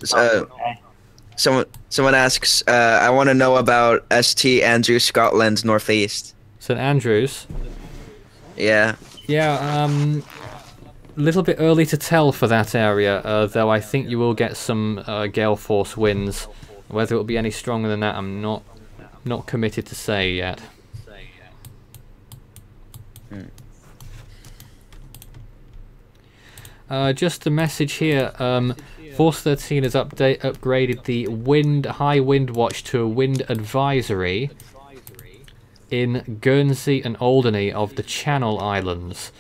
someone asks, I want to know about St. Andrews, Scotland, northeast. St. Andrews? Yeah. Yeah, little bit early to tell for that area, though I think you will get some gale force winds. Whether it will be any stronger than that, I'm not committed to say yet. Just a message here. Force 13 has upgraded the high wind watch to a wind advisory in Guernsey and Alderney of the Channel Islands.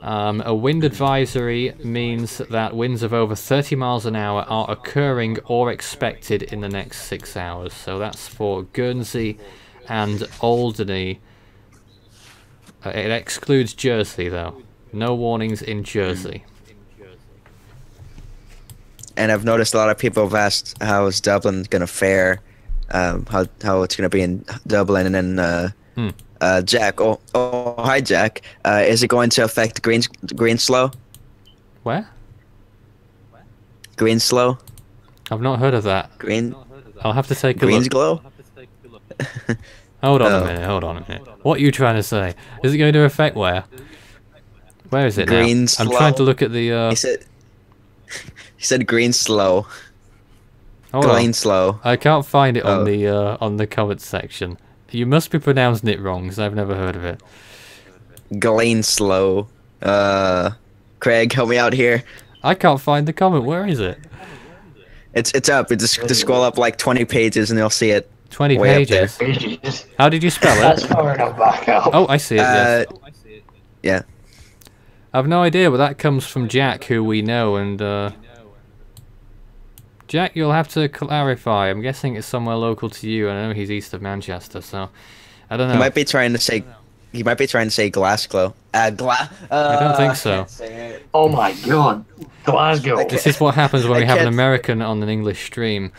A wind advisory means that winds of over 30 miles an hour are occurring or expected in the next 6 hours. So that's for Guernsey and Alderney. It excludes Jersey, though. No warnings in Jersey. And I've noticed a lot of people have asked how is Dublin going to fare, how it's going to be in Dublin, and then Jack. Oh, hi, Jack. Is it going to affect Greenslow? Where? Greenslow. I've not heard of that. I'll have to take a look. Greensglow. Hold on a minute. Hold on a minute. What are you trying to say? Is it going to affect where? Where is it now? Greenslow. I'm trying to look at the. He said Greenslow. Greenslow. I can't find it on the comments section. You must be pronouncing it wrong, because I've never heard of it. Greenslow. Craig, help me out here. I can't find the comment. Where is it? It's up. Just scroll up like 20 pages and you'll see it. 20 pages. How did you spell it? That's far enough back up. Oh, I see it. Yes. Yeah. I've no idea, but that comes from Jack, who we know, and Jack, you'll have to clarify. I'm guessing it's somewhere local to you. I know he's east of Manchester, so I don't know. He might be trying to say. He might be trying to say Glasgow. I don't think so. Oh my god, Glasgow. This is what happens when we have an American on an English stream.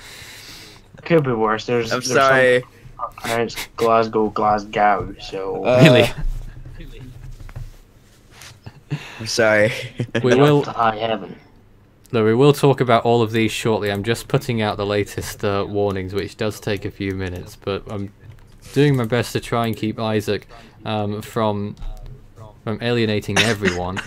Could be worse. I'm sorry. It's Glasgow. So Really? I'm sorry. We will. to high heaven. No, we will talk about all of these shortly. I'm just putting out the latest warnings, which does take a few minutes, but I'm doing my best to try and keep Isaac from alienating everyone.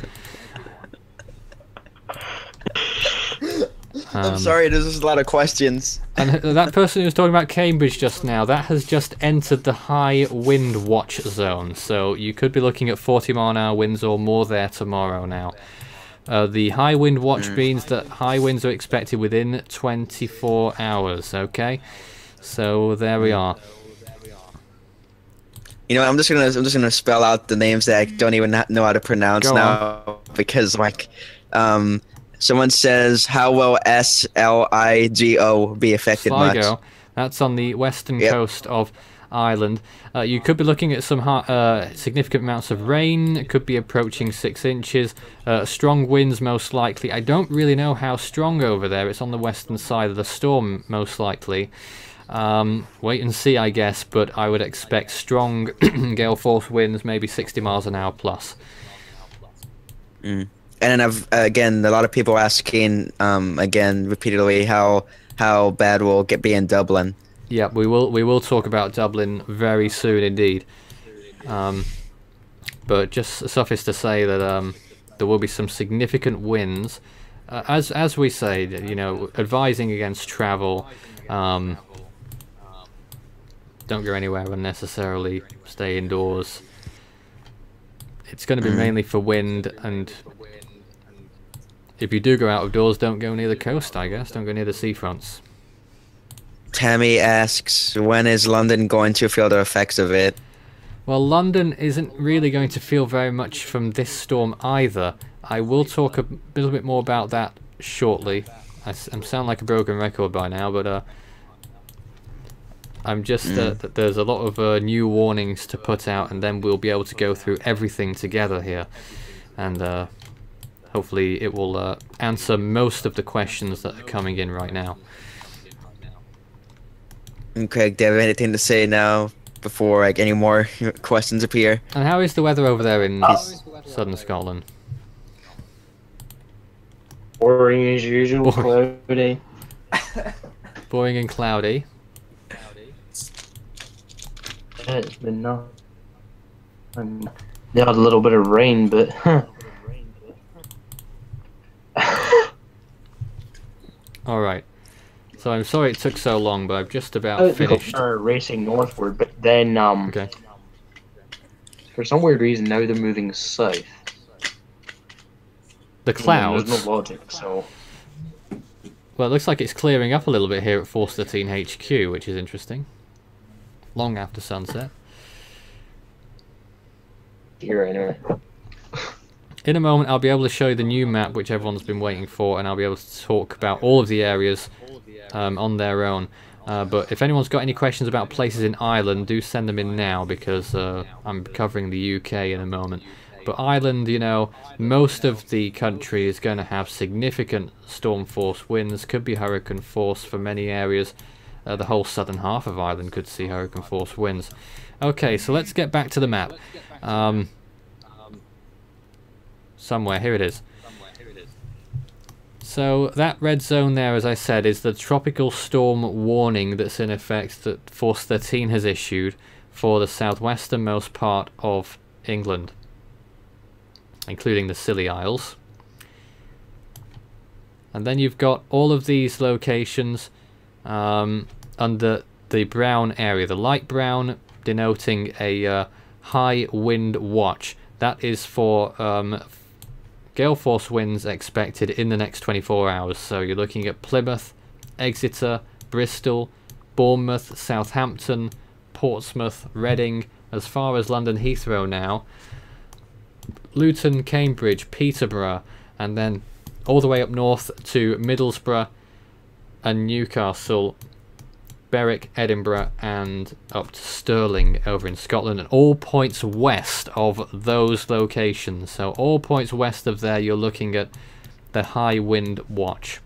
I'm sorry, there's just a lot of questions. And that person who was talking about Cambridge just now, that has just entered the high wind watch zone. So you could be looking at 40-mile-an-hour winds or more there tomorrow now. The high wind watch means that high winds are expected within 24 hours, okay? So there we are. You know, I'm just gonna spell out the names that I don't even know how to pronounce now because like, someone says how will SLIGO be affected Sligo, much? that's on the western coast of Ireland. You could be looking at some significant amounts of rain. It could be approaching 6 inches. Strong winds most likely. I don't really know how strong over there. It's on the western side of the storm most likely. Wait and see, I guess, but I would expect strong gale force winds, maybe 60 miles an hour plus. And then again, a lot of people asking again repeatedly how bad will it be in Dublin. Yeah, we will talk about Dublin very soon indeed. But just suffice to say that there will be some significant winds. As we say, you know, advising against travel. Don't go anywhere unnecessarily. Stay indoors. It's going to be mainly for wind, and if you do go out of doors, don't go near the coast, I guess. Don't go near the seafronts. Tammy asks, when is London going to feel the effects of it? Well, London isn't really going to feel very much from this storm either. I will talk a little bit more about that shortly. I sound like a broken record by now, but I'm just that there's a lot of new warnings to put out, and then we'll be able to go through everything together here, and hopefully it will answer most of the questions that are coming in right now. And Craig, do you have anything to say now before like any more questions appear? And how is the weather over there in southern Scotland? Boring as usual, cloudy. Boring and cloudy. Yeah, it's been not. They had a little bit of rain, but All right. So I'm sorry it took so long, but I've just about finished. Are racing northward, but then Okay. for some weird reason now they're moving south. The clouds. There's no logic, so. Well, it looks like it's clearing up a little bit here at Force 13 HQ, which is interesting. Long after sunset. Here anyway. In a moment, I'll be able to show you the new map, which everyone's been waiting for, and I'll be able to talk about all of the areas on their own. But if anyone's got any questions about places in Ireland, do send them in now, because I'm covering the UK in a moment. But Ireland, you know, most of the country is going to have significant storm force winds, could be hurricane force for many areas. The whole southern half of Ireland could see hurricane force winds. Okay, so let's get back to the map. Somewhere, here it is. So that red zone there, as I said, is the tropical storm warning that's in effect that Force 13 has issued for the southwesternmost part of England, including the Scilly Isles. And then you've got all of these locations under the brown area, the light brown denoting a high wind watch. That is for gale force winds expected in the next 24 hours. So you're looking at Plymouth, Exeter, Bristol, Bournemouth, Southampton, Portsmouth, Reading, as far as London Heathrow now, Luton, Cambridge, Peterborough, and then all the way up north to Middlesbrough, and Newcastle, Berwick, Edinburgh, and up to Stirling over in Scotland, and all points west of those locations. So all points west of there, you're looking at the high wind watch.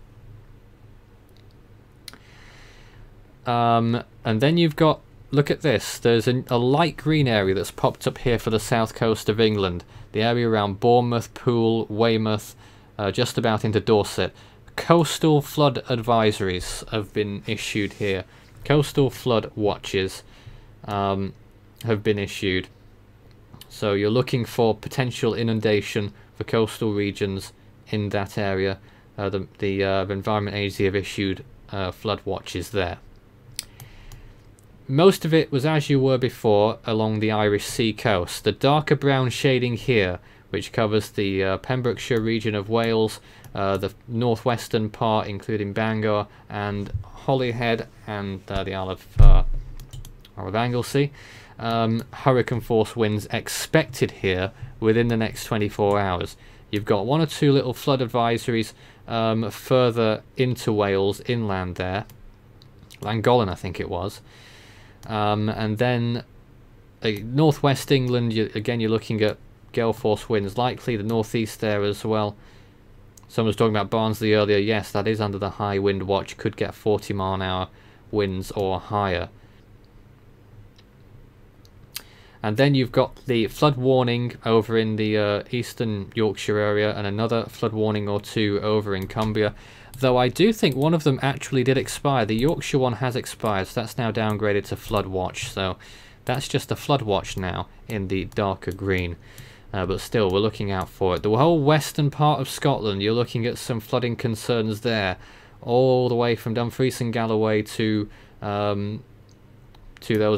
And then you've got, look at this, there's a light green area that's popped up here for the south coast of England, the area around Bournemouth, Poole, Weymouth, just about into Dorset. Coastal flood advisories have been issued here. Coastal flood watches have been issued. So you're looking for potential inundation for coastal regions in that area. The Environment Agency have issued flood watches there. Most of it was as you were before along the Irish Sea coast. The darker brown shading here, which covers the Pembrokeshire region of Wales, the northwestern part including Bangor and Holyhead and the Isle of Anglesey. Hurricane force winds expected here within the next 24 hours. You've got one or two little flood advisories further into Wales inland there. Llangollen I think it was. And then northwest England, again you're looking at gale force winds, likely the northeast there as well. Someone was talking about Barnsley earlier. Yes, that is under the high wind watch, could get 40 mile an hour winds or higher. And then you've got the flood warning over in the eastern Yorkshire area, and another flood warning or two over in Cumbria. Though I do think one of them actually did expire. The Yorkshire one has expired, so that's now downgraded to flood watch. So that's just a flood watch now in the darker green. But still, we're looking out for it. The whole western part of Scotland, you're looking at some flooding concerns there, all the way from Dumfries and Galloway to those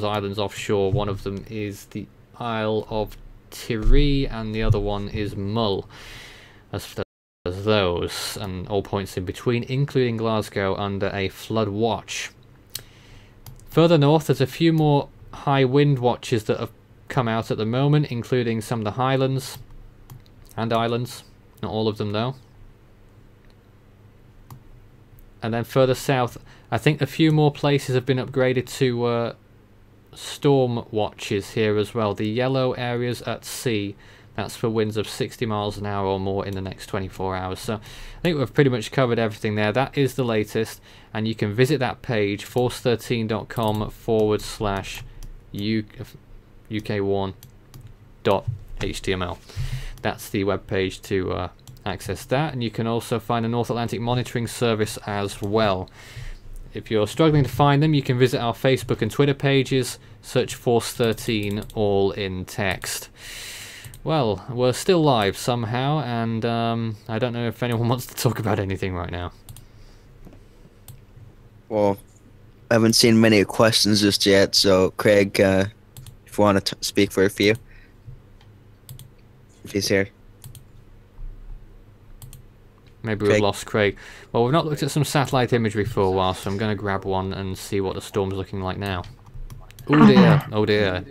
islands offshore. One of them is the Isle of Tiree, and the other one is Mull. As those, and all points in between, including Glasgow, under a flood watch. Further north, there's a few more high wind watches that have come out at the moment, including some of the Highlands and Islands, not all of them though. And then further south, I think a few more places have been upgraded to storm watches here as well. The yellow areas at sea, that's for winds of 60 miles an hour or more in the next 24 hours. So I think we've pretty much covered everything there. That is the latest, and you can visit that page, force13.com/uk1.html. That's the web page to access that, and you can also find a North Atlantic monitoring service as well. If you're struggling to find them, you can visit our Facebook and Twitter pages, search Force 13 all in text. Well, we're still live somehow, and I don't know if anyone wants to talk about anything right now. Well, I haven't seen many questions just yet, so Craig, if you want to speak for a few, if he's here. Maybe we've lost Craig. Well, we've not looked at some satellite imagery for a while, so I'm going to grab one and see what the storm's looking like now. Oh dear, oh dear.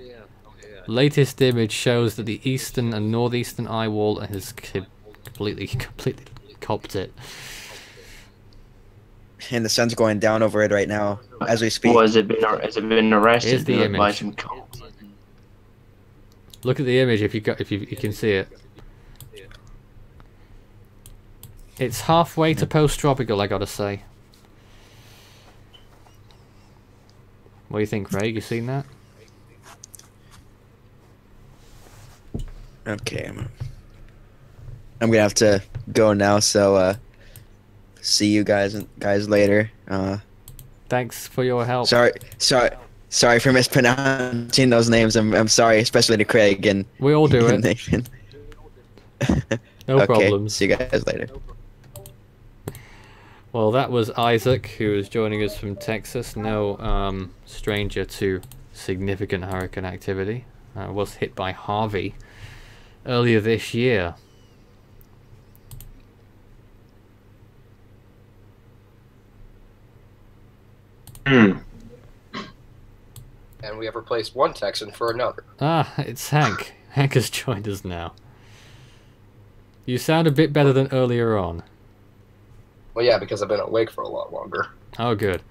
Latest image shows that the eastern and northeastern eye wall has completely copped it. And the sun's going down over it right now as we speak. Well, has it been arrested? Here's the image. Look at the image if you can see it. It's halfway to post-tropical, I gotta say. What do you think, Craig? You seen that? Okay, I'm gonna have to go now. So see you guys later. Thanks for your help. Sorry for mispronouncing those names. I'm sorry, especially to Craig and we all do it. Nathan. No problems. See you guys later. Well, that was Isaac, who was joining us from Texas. No stranger to significant hurricane activity. Was hit by Harvey earlier this year. And we have replaced one Texan for another. Ah, it's Hank. Hank has joined us now. You sound a bit better than earlier on. Well, yeah, because I've been awake for a lot longer. Oh, good.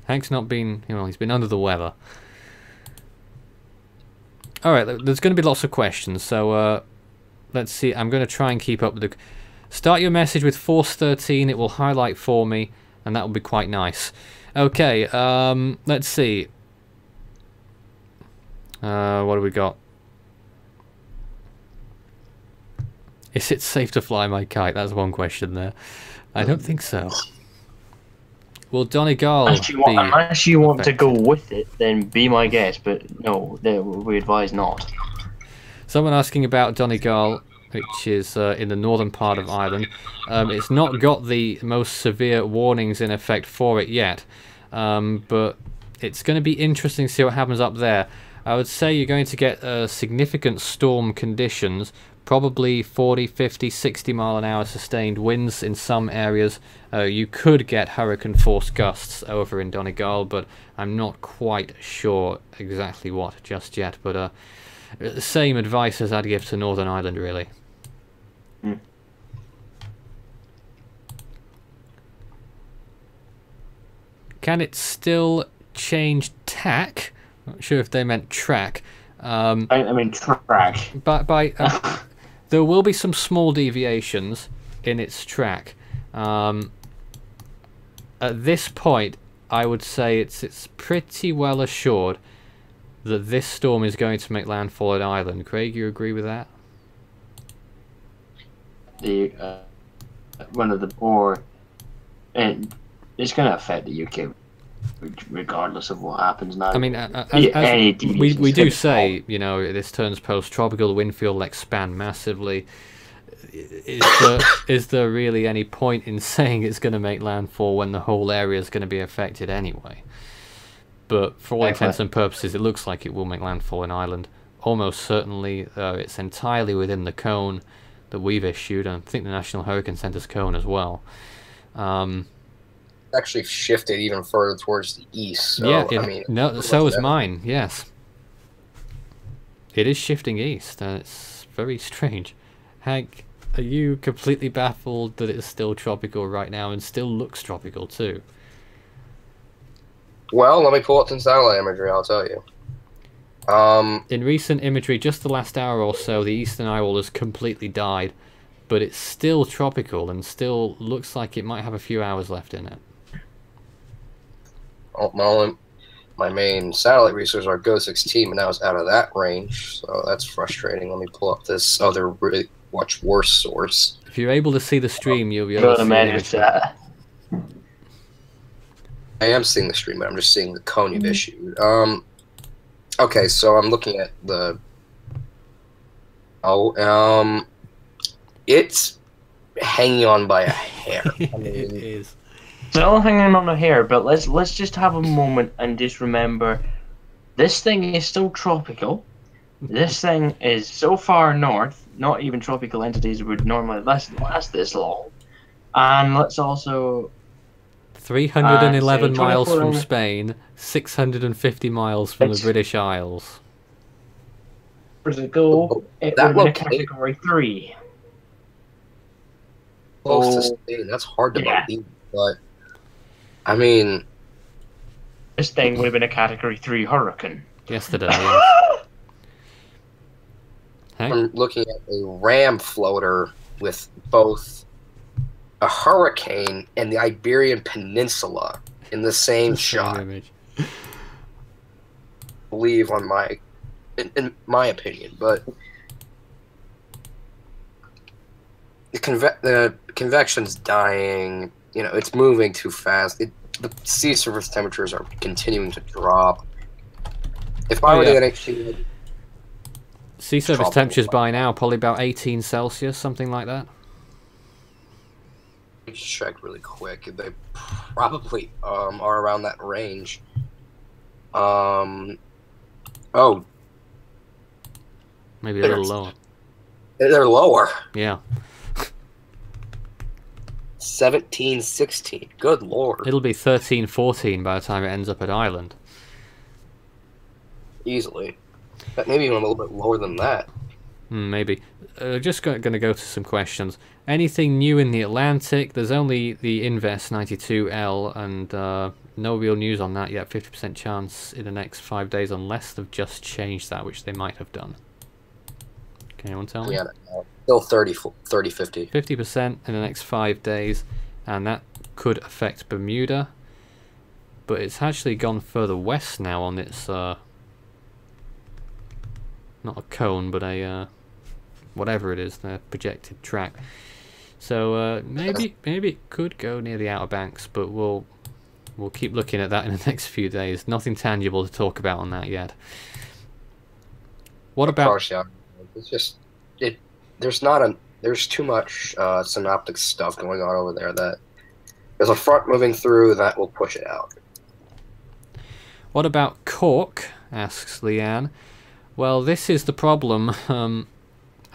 Hank's not been... Well, he's been under the weather. Alright, there's going to be lots of questions, so let's see. I'm going to try and keep up with the... Start your message with Force 13. It will highlight for me, and that will be quite nice. Okay, let's see. What do we got? Is it safe to fly my kite? That's one question there. I don't think so. Will Donegal unless you want to go with it, then be my guest. But no, we advise not. Someone asking about Donegal, which is in the northern part of Ireland. It's not got the most severe warnings in effect for it yet, but it's going to be interesting to see what happens up there. I would say you're going to get significant storm conditions, probably 40, 50, 60 mile an hour sustained winds in some areas. You could get hurricane force gusts over in Donegal, but I'm not quite sure exactly what just yet. But the same advice as I'd give to Northern Ireland, really. Mm. Can it still change tack? Not sure if they meant track. I mean track. But there will be some small deviations in its track. At this point, I would say it's pretty well assured that this storm is going to make landfall at Ireland. Craig, you agree with that? And it's going to affect the UK regardless of what happens now. I mean, we do say, you know, this turns post-tropical, the wind field will expand massively. Is there really any point in saying it's going to make landfall when the whole area is going to be affected anyway? But for all intents and purposes, it looks like it will make landfall in Ireland. Almost certainly, it's entirely within the cone that we've issued, and I think the National Hurricane Centre's cone as well. Actually shifted even further towards the east. So, yeah, I mean, no, so is mine. Yes, it is shifting east. It's very strange. Hank, are you completely baffled that it's still tropical right now and still looks tropical too? Well, let me pull up some satellite imagery. I'll tell you. In recent imagery, just the last hour or so, the eastern eye wall has completely died, but it's still tropical and still looks like it might have a few hours left in it. My main satellite resource, our Go-16, but now it's out of that range, so that's frustrating. Let me pull up this other really much worse source. If you're able to see the stream, you'll be able to see the image. I am seeing the stream, but I'm just seeing the cone you've issued. Okay, so I'm looking at the... it's hanging on by a hair. I mean, it is. It's all hanging on a hair, but let's just have a moment and just remember, this thing is still tropical. This thing is so far north, not even tropical entities would normally last this long. And let's also... 311 miles from Spain, 650 miles from the British Isles. Years ago, it would have been a category 3. Close to Spain, that's hard to believe, but... I mean... This thing would have been a category 3 hurricane. Yesterday, yeah. I'm looking at a ram floater with both a hurricane and the Iberian Peninsula in the same shot. Image. I believe on in my opinion, but the convection's dying. You know, it's moving too fast. The sea surface temperatures are continuing to drop. If I were the NHC... Sea surface temperatures by now probably about 18 Celsius, something like that. Just check really quick. They probably are around that range. Oh, maybe a little lower. They're lower. Yeah. 17, 16. Good lord. It'll be 13, 14 by the time it ends up at Ireland. Easily. Maybe even a little bit lower than that. Maybe. Just going to go to some questions. Anything new in the Atlantic? There's only the Invest 92L and no real news on that yet. 50% chance in the next 5 days unless they've just changed that, which they might have done. Can anyone tell me? Yeah, still 30, 50. 50% in the next 5 days, and that could affect Bermuda. But it's actually gone further west now on its, not a cone, but a, whatever it is, the projected track. So maybe it could go near the Outer Banks, but we'll keep looking at that in the next few days. Nothing tangible to talk about on that yet. What about? Course, yeah. It's just there's too much synoptic stuff going on over there that there's a front moving through that will push it out. What about Cork? Asks Leanne. Well, this is the problem.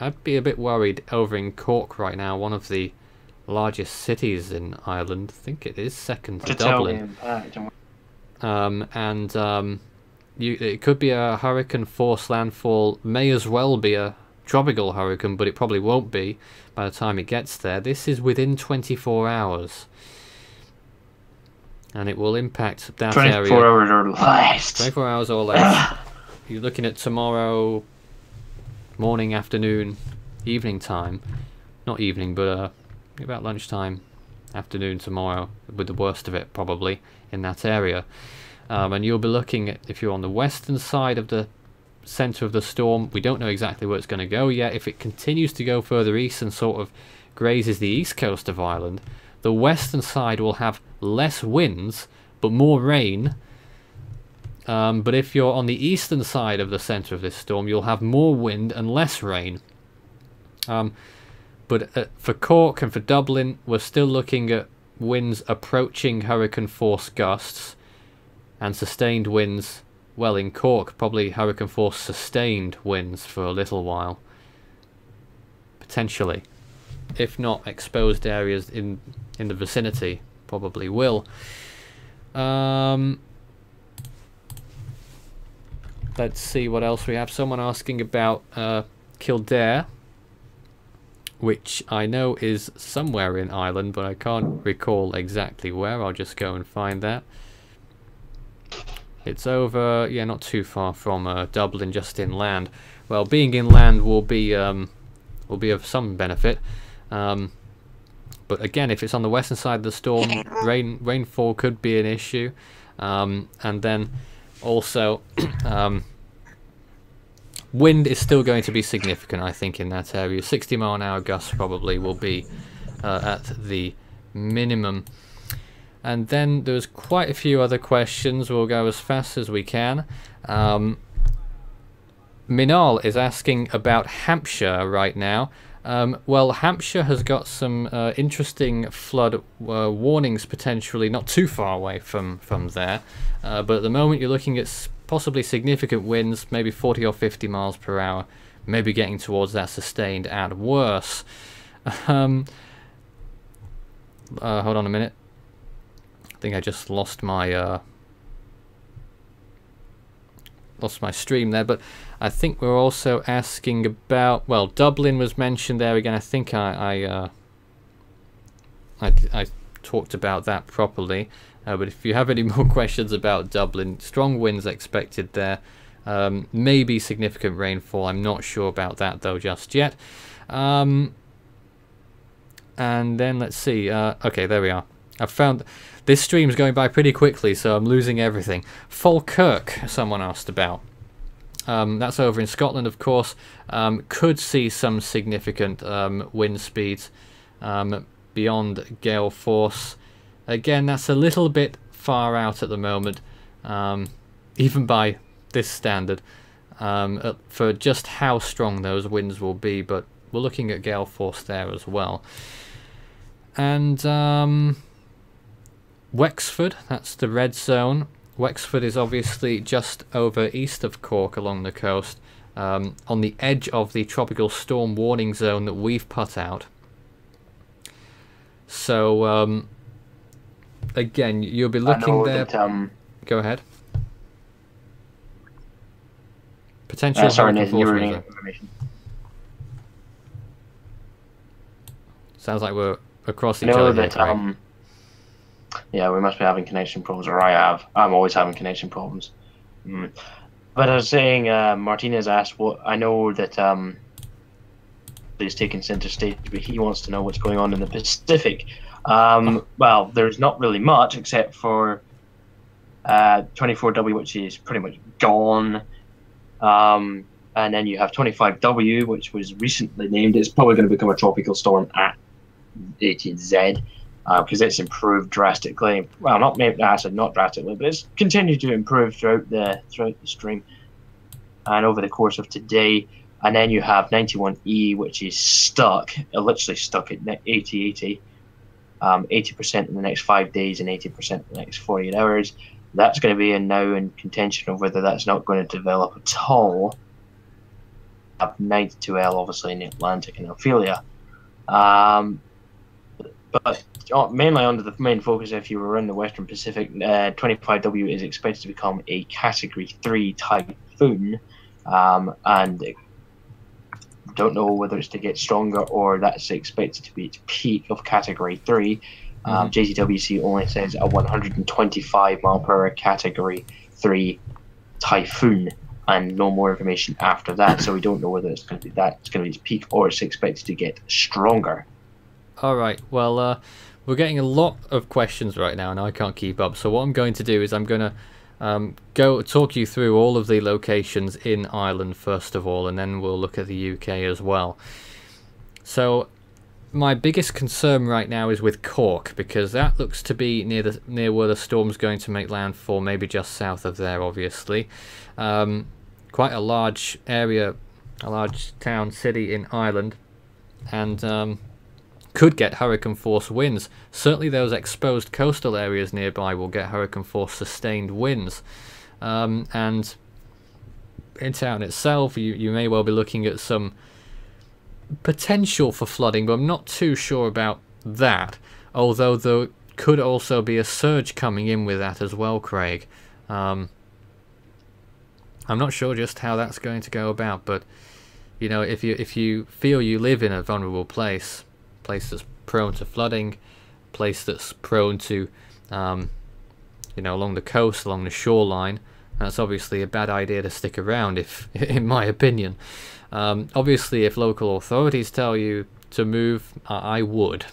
I'd be a bit worried over in Cork right now, one of the largest cities in Ireland. I think it is second to Dublin. It could be a hurricane force landfall, may as well be a tropical hurricane, but it probably won't be by the time it gets there. This is within 24 hours. And it will impact that 24 area. 24 hours or less. 24 hours or less. You're looking at tomorrow morning, afternoon, evening time. Not evening, but about lunchtime, afternoon tomorrow, with the worst of it probably in that area. And you'll be looking at, if you're on the western side of the center of the storm, we don't know exactly where it's going to go yet. If it continues to go further east and sort of grazes the east coast of Ireland, the western side will have less winds but more rain. But if you're on the eastern side of the center of this storm, you'll have more wind and less rain. But for Cork and for Dublin, we're still looking at winds approaching hurricane force gusts and sustained winds. Well, in Cork, probably hurricane force sustained winds for a little while. Potentially. If not, exposed areas in the vicinity probably will. Let's see what else we have. Someone asking about Kildare, which I know is somewhere in Ireland, but I can't recall exactly where. I'll just go and find that. It's over, yeah, not too far from Dublin, just inland. Well, being inland will be of some benefit. But again, if it's on the western side of the storm, rainfall could be an issue. And then also, wind is still going to be significant, I think, in that area. 60-mile-an-hour gusts probably will be at the minimum. And then there's quite a few other questions. We'll go as fast as we can. Minal is asking about Hampshire right now. Well, Hampshire has got some interesting flood warnings potentially not too far away from there. But at the moment you're looking at possibly significant winds, maybe 40 or 50 miles per hour, maybe getting towards that sustained and worse. Hold on a minute. I think I just lost my stream there, but I think we're also asking about, well, Dublin was mentioned there again. I think I talked about that properly, but if you have any more questions about Dublin, strong winds expected there, maybe significant rainfall. I'm not sure about that though just yet. And then let's see. Okay, there we are. I've found this stream's going by pretty quickly, so I'm losing everything. Falkirk, someone asked about. That's over in Scotland, of course. Could see some significant wind speeds beyond gale force. Again, that's a little bit far out at the moment, even by this standard, for just how strong those winds will be, but we're looking at gale force there as well. And Wexford, that's the red zone. Wexford is obviously just over east of Cork along the coast, on the edge of the tropical storm warning zone that we've put out. So again, you'll be looking there. That, go ahead. Potential sorry, hurricane Nathan, you force were winds reading there. information. Sounds like we're across I each know other here, that Craig. yeah, we must be having connection problems, or I'm always having connection problems. But I was saying, Martinez asked what I know that he's taking center stage, but he wants to know what's going on in the Pacific. Well, there's not really much except for 24W, which is pretty much gone. And then you have 25W, which was recently named. It's probably going to become a tropical storm at 18Z because it's improved drastically. Well, not drastically, but it's continued to improve throughout the stream and over the course of today. And then you have 91E, which is stuck, literally stuck at 80, 80% in the next 5 days and 80% in the next 48 hours. That's going to be now in contention of whether that's not going to develop at all. Have 92L, obviously, in the Atlantic and Ophelia. But mainly under the main focus, if you were in the Western Pacific, 25W is expected to become a Category 3 typhoon. And don't know whether it's to get stronger or that's expected to be its peak of Category 3. JTWC only says a 125 mile per hour Category 3 typhoon, and no more information after that. So we don't know whether it's going to be that, it's going to be its peak, or it's expected to get stronger. All right. Well, we're getting a lot of questions right now, and I can't keep up. So what I'm going to do is I'm going to go talk you through all of the locations in Ireland first of all, and then we'll look at the UK as well. So my biggest concern right now is with Cork, because that looks to be near where the storm's going to make landfall, maybe just south of there, obviously. Quite a large area, a large town, city in Ireland, and could get hurricane force winds. Certainly those exposed coastal areas nearby will get hurricane force sustained winds. And in town itself, you may well be looking at some potential for flooding, but I'm not too sure about that, although there could also be a surge coming in with that as well, Craig. I'm not sure just how that's going to go about, but you know, if you feel you live in a vulnerable place that's prone to flooding, place that's prone to you know, along the coast, along the shoreline, that's obviously a bad idea to stick around, if in my opinion. Obviously, if local authorities tell you to move, I would.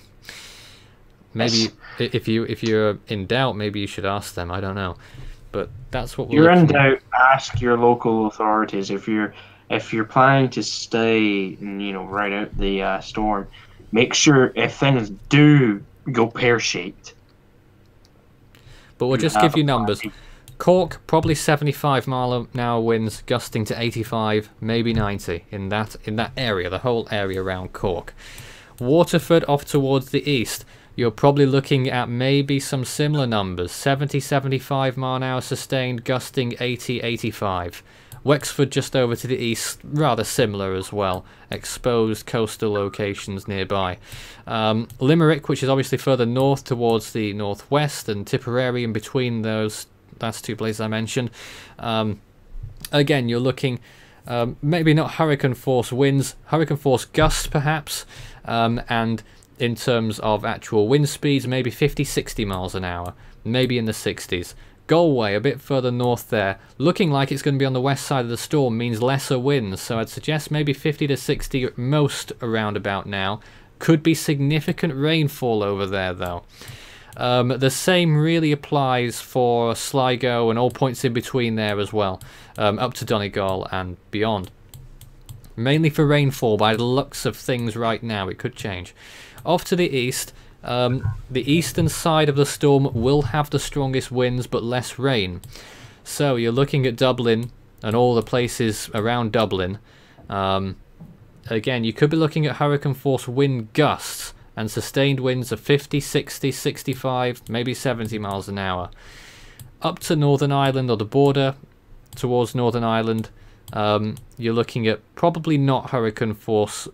Maybe if you're in doubt, maybe you should ask them. I don't know, but that's what we're You're in looking at. doubt. Ask your local authorities. If you're planning to stay, you know, right out the storm, make sure if things do go pear-shaped. But we'll just give you numbers. Cork, probably 75 mile an hour winds, gusting to 85, maybe 90 in that area, the whole area around Cork. Waterford off towards the east, you're probably looking at maybe some similar numbers, 70, 75 mile an hour sustained, gusting 80, 85. Wexford just over to the east, rather similar as well, exposed coastal locations nearby. Limerick, which is obviously further north towards the northwest, and Tipperary in between those last two places I mentioned. Again, you're looking maybe not hurricane force winds, hurricane force gusts perhaps, and in terms of actual wind speeds, maybe 50-60 miles an hour, maybe in the 60s. Galway, a bit further north there, looking like it's going to be on the west side of the storm, means lesser winds, so I'd suggest maybe 50 to 60 at most around about now. Could be significant rainfall over there though. The same really applies for Sligo and all points in between there as well, up to Donegal and beyond. Mainly for rainfall by the looks of things right now. It could change. Off to the east, the eastern side of the storm will have the strongest winds but less rain. So you're looking at Dublin and all the places around Dublin. Again, you could be looking at hurricane force wind gusts and sustained winds of 50, 60, 65, maybe 70 miles an hour. Up to Northern Ireland or the border towards Northern Ireland, you're looking at probably not hurricane force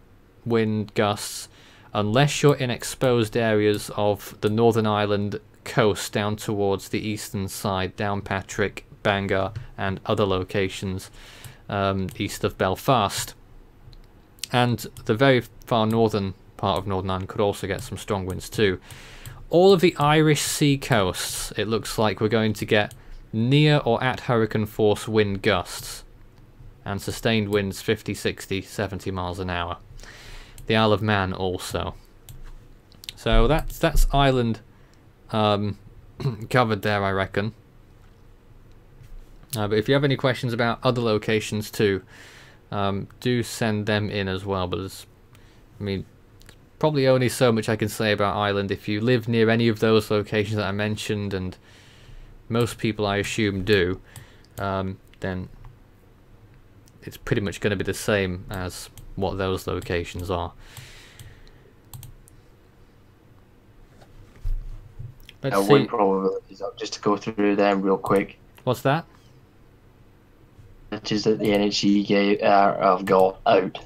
wind gusts unless you're in exposed areas of the Northern Ireland coast down towards the eastern side, Downpatrick, Bangor and other locations east of Belfast. And the very far northern part of Northern Ireland could also get some strong winds too. All of the Irish sea coasts, it looks like we're going to get near or at hurricane force wind gusts and sustained winds 50, 60, 70 miles an hour. The Isle of Man also. So that's Ireland covered there, I reckon. But if you have any questions about other locations too, do send them in as well. But there's, I mean, probably only so much I can say about Ireland. If you live near any of those locations that I mentioned, and most people I assume do, then it's pretty much going to be the same as what those locations are. Let's see. Wind probabilities up, just to go through them real quick. What's that? Which is that the NHC have got out,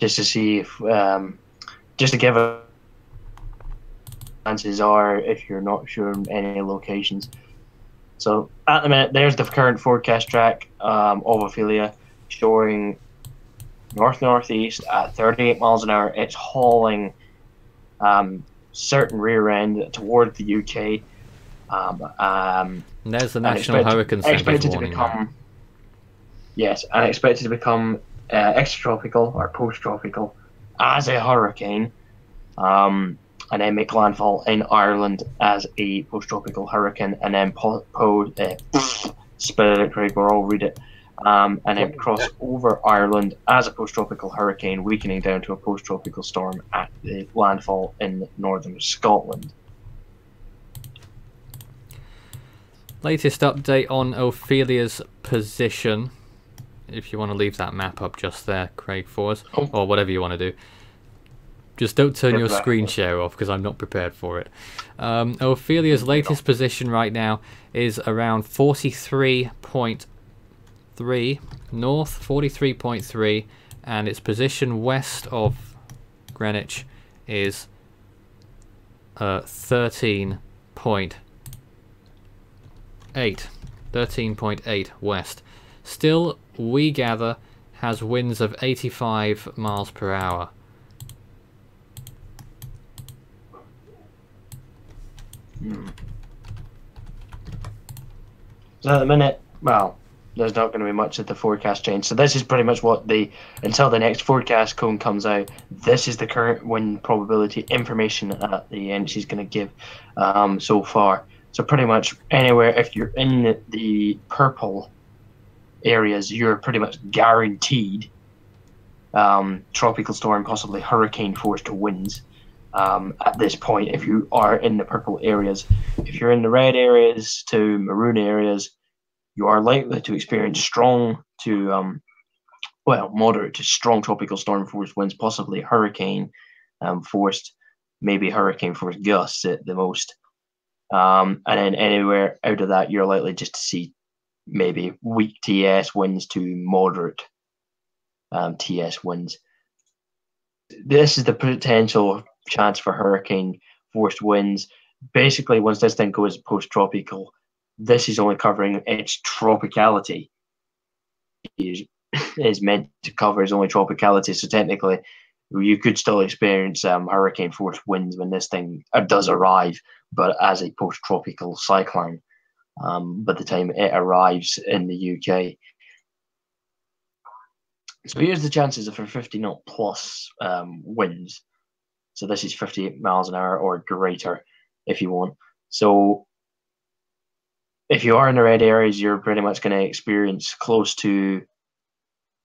just to see if, just to give a chances are if you're not sure in any locations. So at the minute, there's the current forecast track of Ophelia, showing north-northeast at 38 miles an hour. It's hauling certain rear end toward the UK. And there's the National Hurricane Centre's warning. Yes, and expected to become extratropical or post-tropical as a hurricane, and then make landfall in Ireland as a post-tropical hurricane, and then spell it, Craig, or I'll read it, and then cross over Ireland as a post-tropical hurricane, weakening down to a post-tropical storm at the landfall in northern Scotland. Latest update on Ophelia's position. If you want to leave that map up just there, Craig, for us, or whatever you want to do. Just don't turn your screen share off, because I'm not prepared for it. Ophelia's latest position right now is around 43.3 north, 43.3, and its position west of Greenwich is 13.8 west. Still, we gather, has winds of 85 miles per hour. So at the minute, well, there's not going to be much of the forecast change. So this is pretty much what until the next forecast cone comes out, this is the current wind probability information that the NHC is going to give so far. So pretty much anywhere, if you're in the purple areas, you're pretty much guaranteed tropical storm, possibly hurricane force to winds at this point. If you are in the purple areas, if you're in the red areas to maroon areas, you are likely to experience strong to moderate to strong tropical storm force winds, possibly hurricane forced, maybe hurricane force gusts at the most. And then anywhere out of that, you're likely just to see maybe weak TS winds to moderate TS winds. This is the potential chance for hurricane forced winds. Basically, once this thing goes post-tropical, this is only covering its tropicality. Is meant to cover its only tropicality. So technically, you could still experience hurricane force winds when this thing does arrive, but as a post-tropical cyclone. By the time it arrives in the UK. So here's the chances of 50 knot plus winds. So this is 58 miles an hour or greater if you want. So if you are in the red areas, you're pretty much going to experience close to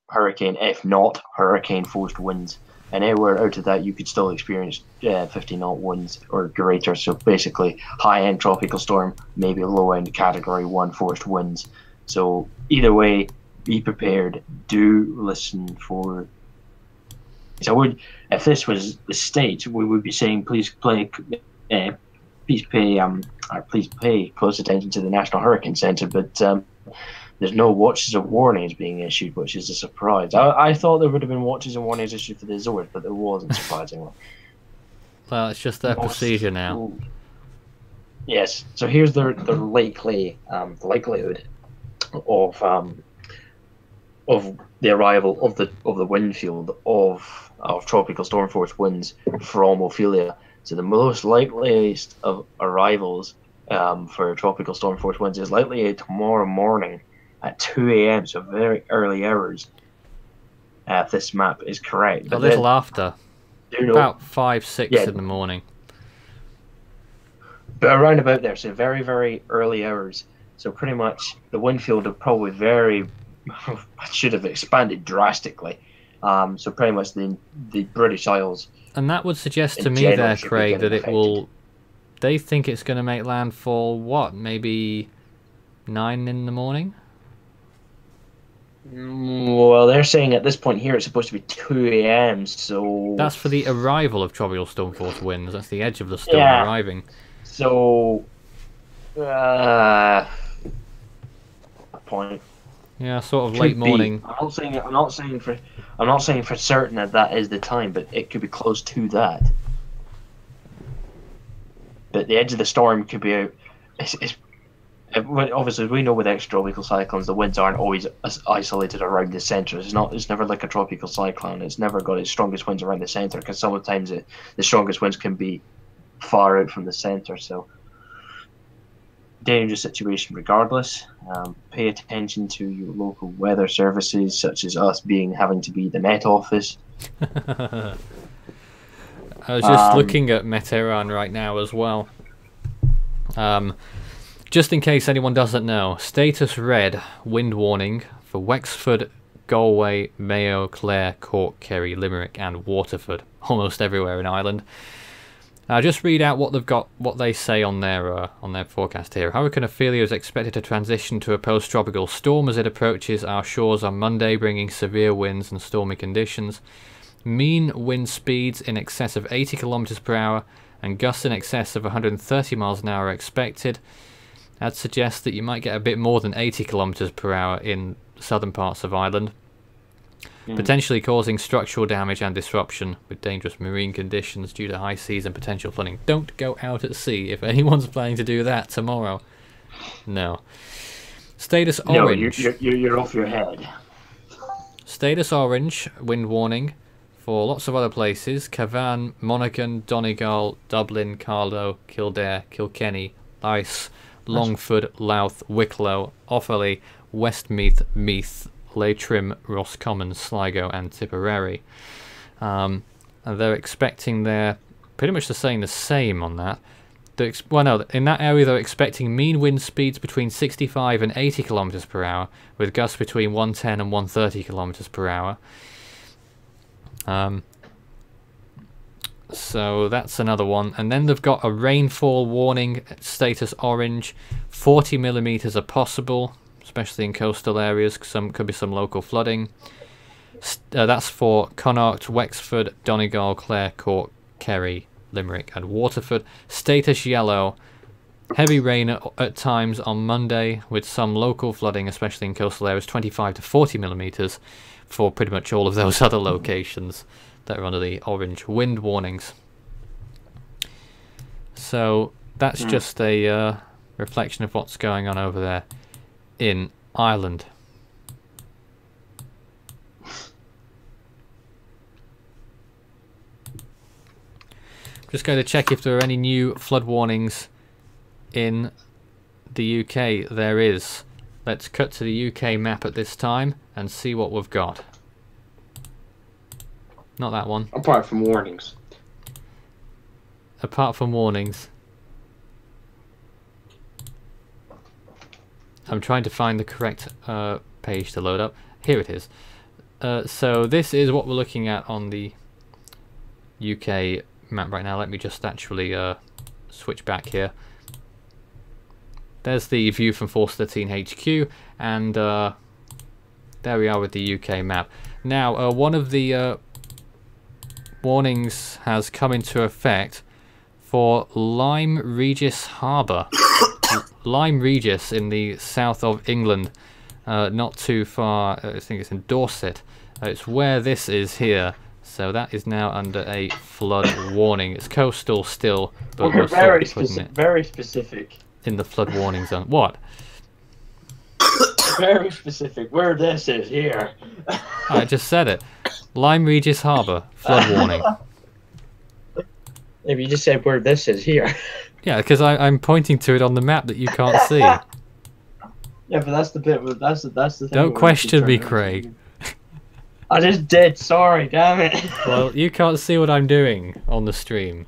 hurricane, if not hurricane forced winds. And anywhere out of that, you could still experience 50 knot winds or greater. So basically, high-end tropical storm, maybe low-end Category 1 forced winds. So either way, be prepared. Do listen for. So if this was the States, we would be saying please pay close attention to the National Hurricane Center. But there's no watches or warnings being issued, which is a surprise. I thought there would have been watches and warnings issued for the Azores, but there wasn't, surprisingly. Well, it's just their procedure now. Yes. So here's the likelihood of of the arrival of the wind field of tropical storm force winds from Ophelia. So the most likeliest of arrivals for tropical storm force winds is likely tomorrow morning at 2 a.m. So very early hours. If this map is correct, a little after, about 5, 6 yeah, in the morning. But around about there, so very, very early hours. So pretty much the wind field would probably should have expanded drastically. So pretty much the British Isles. And that would suggest to me there, Craig, that it will... They think it's going to make landfall, what, maybe 9 in the morning? Well, they're saying at this point here it's supposed to be 2 a.m. So that's for the arrival of tropical storm force winds. That's the edge of the storm arriving. So, point. Yeah, sort of late morning. I'm not saying for certain that is the time, but it could be close to that. But the edge of the storm could be out. Obviously, we know with extratropical cyclones, the winds aren't always isolated around the center. It's never like a tropical cyclone. It's never got its strongest winds around the center, because sometimes the strongest winds can be far out from the center. So dangerous situation regardless. Pay attention to your local weather services, such as us having to be the Met Office. I was just looking at Meteran right now as well. Just in case anyone doesn't know, status red wind warning for Wexford, Galway, Mayo, Clare, Cork, Kerry, Limerick and Waterford. Almost everywhere in Ireland. I'll just read out what they've got, what they say on their forecast here. Hurricane Ophelia is expected to transition to a post-tropical storm as it approaches our shores on Monday, bringing severe winds and stormy conditions. Mean wind speeds in excess of 80 km per hour and gusts in excess of 130 miles an hour are expected. That suggests that you might get a bit more than 80 km per hour in southern parts of Ireland, potentially causing structural damage and disruption with dangerous marine conditions due to high seas and potential flooding. Don't go out at sea if anyone's planning to do that tomorrow. No. Status orange. No, you're off your head. Status orange, wind warning for lots of other places: Cavan, Monaghan, Donegal, Dublin, Carlow, Kildare, Kilkenny, Lice, Longford, Louth, Wicklow, Offaly, Westmeath, Meath, Leitrim, Roscommon, Sligo and Tipperary. And they're expecting they're pretty much saying the same on that. Well, no, in that area they're expecting mean wind speeds between 65 and 80 km per hour, with gusts between 110 and 130 km per hour. So that's another one. And then they've got a rainfall warning, status orange. 40 millimeters are possible, especially in coastal areas. Could be some local flooding. That's for Connacht, Wexford, Donegal, Clare, Cork, Kerry, Limerick and Waterford. Status yellow, heavy rain at times on Monday with some local flooding, especially in coastal areas. 25 to 40 millimeters for pretty much all of those other locations that are under the orange wind warnings. So that's just a reflection of what's going on over there in Ireland. Just going to check if there are any new flood warnings in the UK. There is. Let's cut to the UK map at this time and see what we've got. Not that one. Apart from warnings. Apart from warnings. I'm trying to find the correct page to load up. Here it is. So this is what we're looking at on the UK map right now. Let me just actually switch back here. There's the view from Force 13 HQ, and there we are with the UK map. Now, one of the warnings has come into effect for Lyme Regis Harbour. Lyme Regis in the south of England, not too far, I think it's in Dorset. It's where this is here. So that is now under a flood warning. It's coastal still, but we're very specific. In the flood warning zone. What? very specific. Where this is here. I just said it. Lyme Regis Harbour, flood warning. If you just said where this is here. Yeah, because I'm pointing to it on the map that you can't see. Yeah, but that's the bit. That's the thing. Don't question me, Craig. I just did. Sorry, damn it. Well, you can't see what I'm doing on the stream.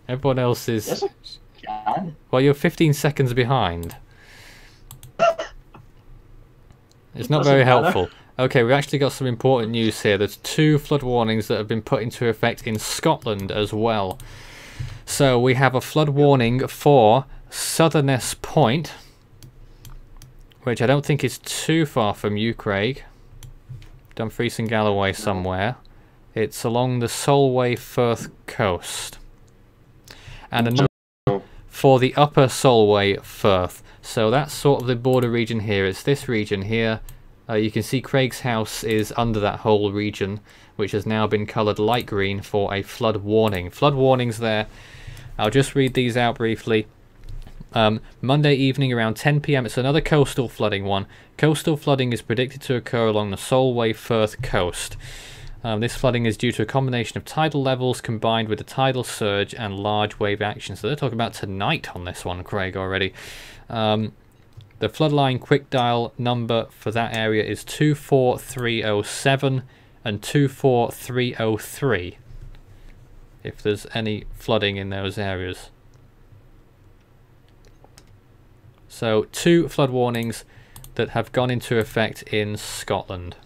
Everyone else is. Yes, I can. Well, you're 15 seconds behind. It's not very helpful. Okay, we've actually got some important news here. There's 2 flood warnings that have been put into effect in Scotland as well. So we have a flood warning for Southerness Point, which I don't think is too far from you, Craig. Dumfries and Galloway somewhere. It's along the Solway Firth coast. And another for the upper Solway Firth. So that's sort of the border region here. It's this region here. You can see Craig's house is under that whole region, which has now been coloured light green for a flood warning. Flood warnings there. I'll just read these out briefly. Monday evening around 10 PM, it's another coastal flooding one. Coastal flooding is predicted to occur along the Solway Firth coast. This flooding is due to a combination of tidal levels combined with a tidal surge and large wave action. So they're talking about tonight on this one, Craig, already. The floodline quick dial number for that area is 24307 and 24303 if there's any flooding in those areas. So 2 flood warnings that have gone into effect in Scotland.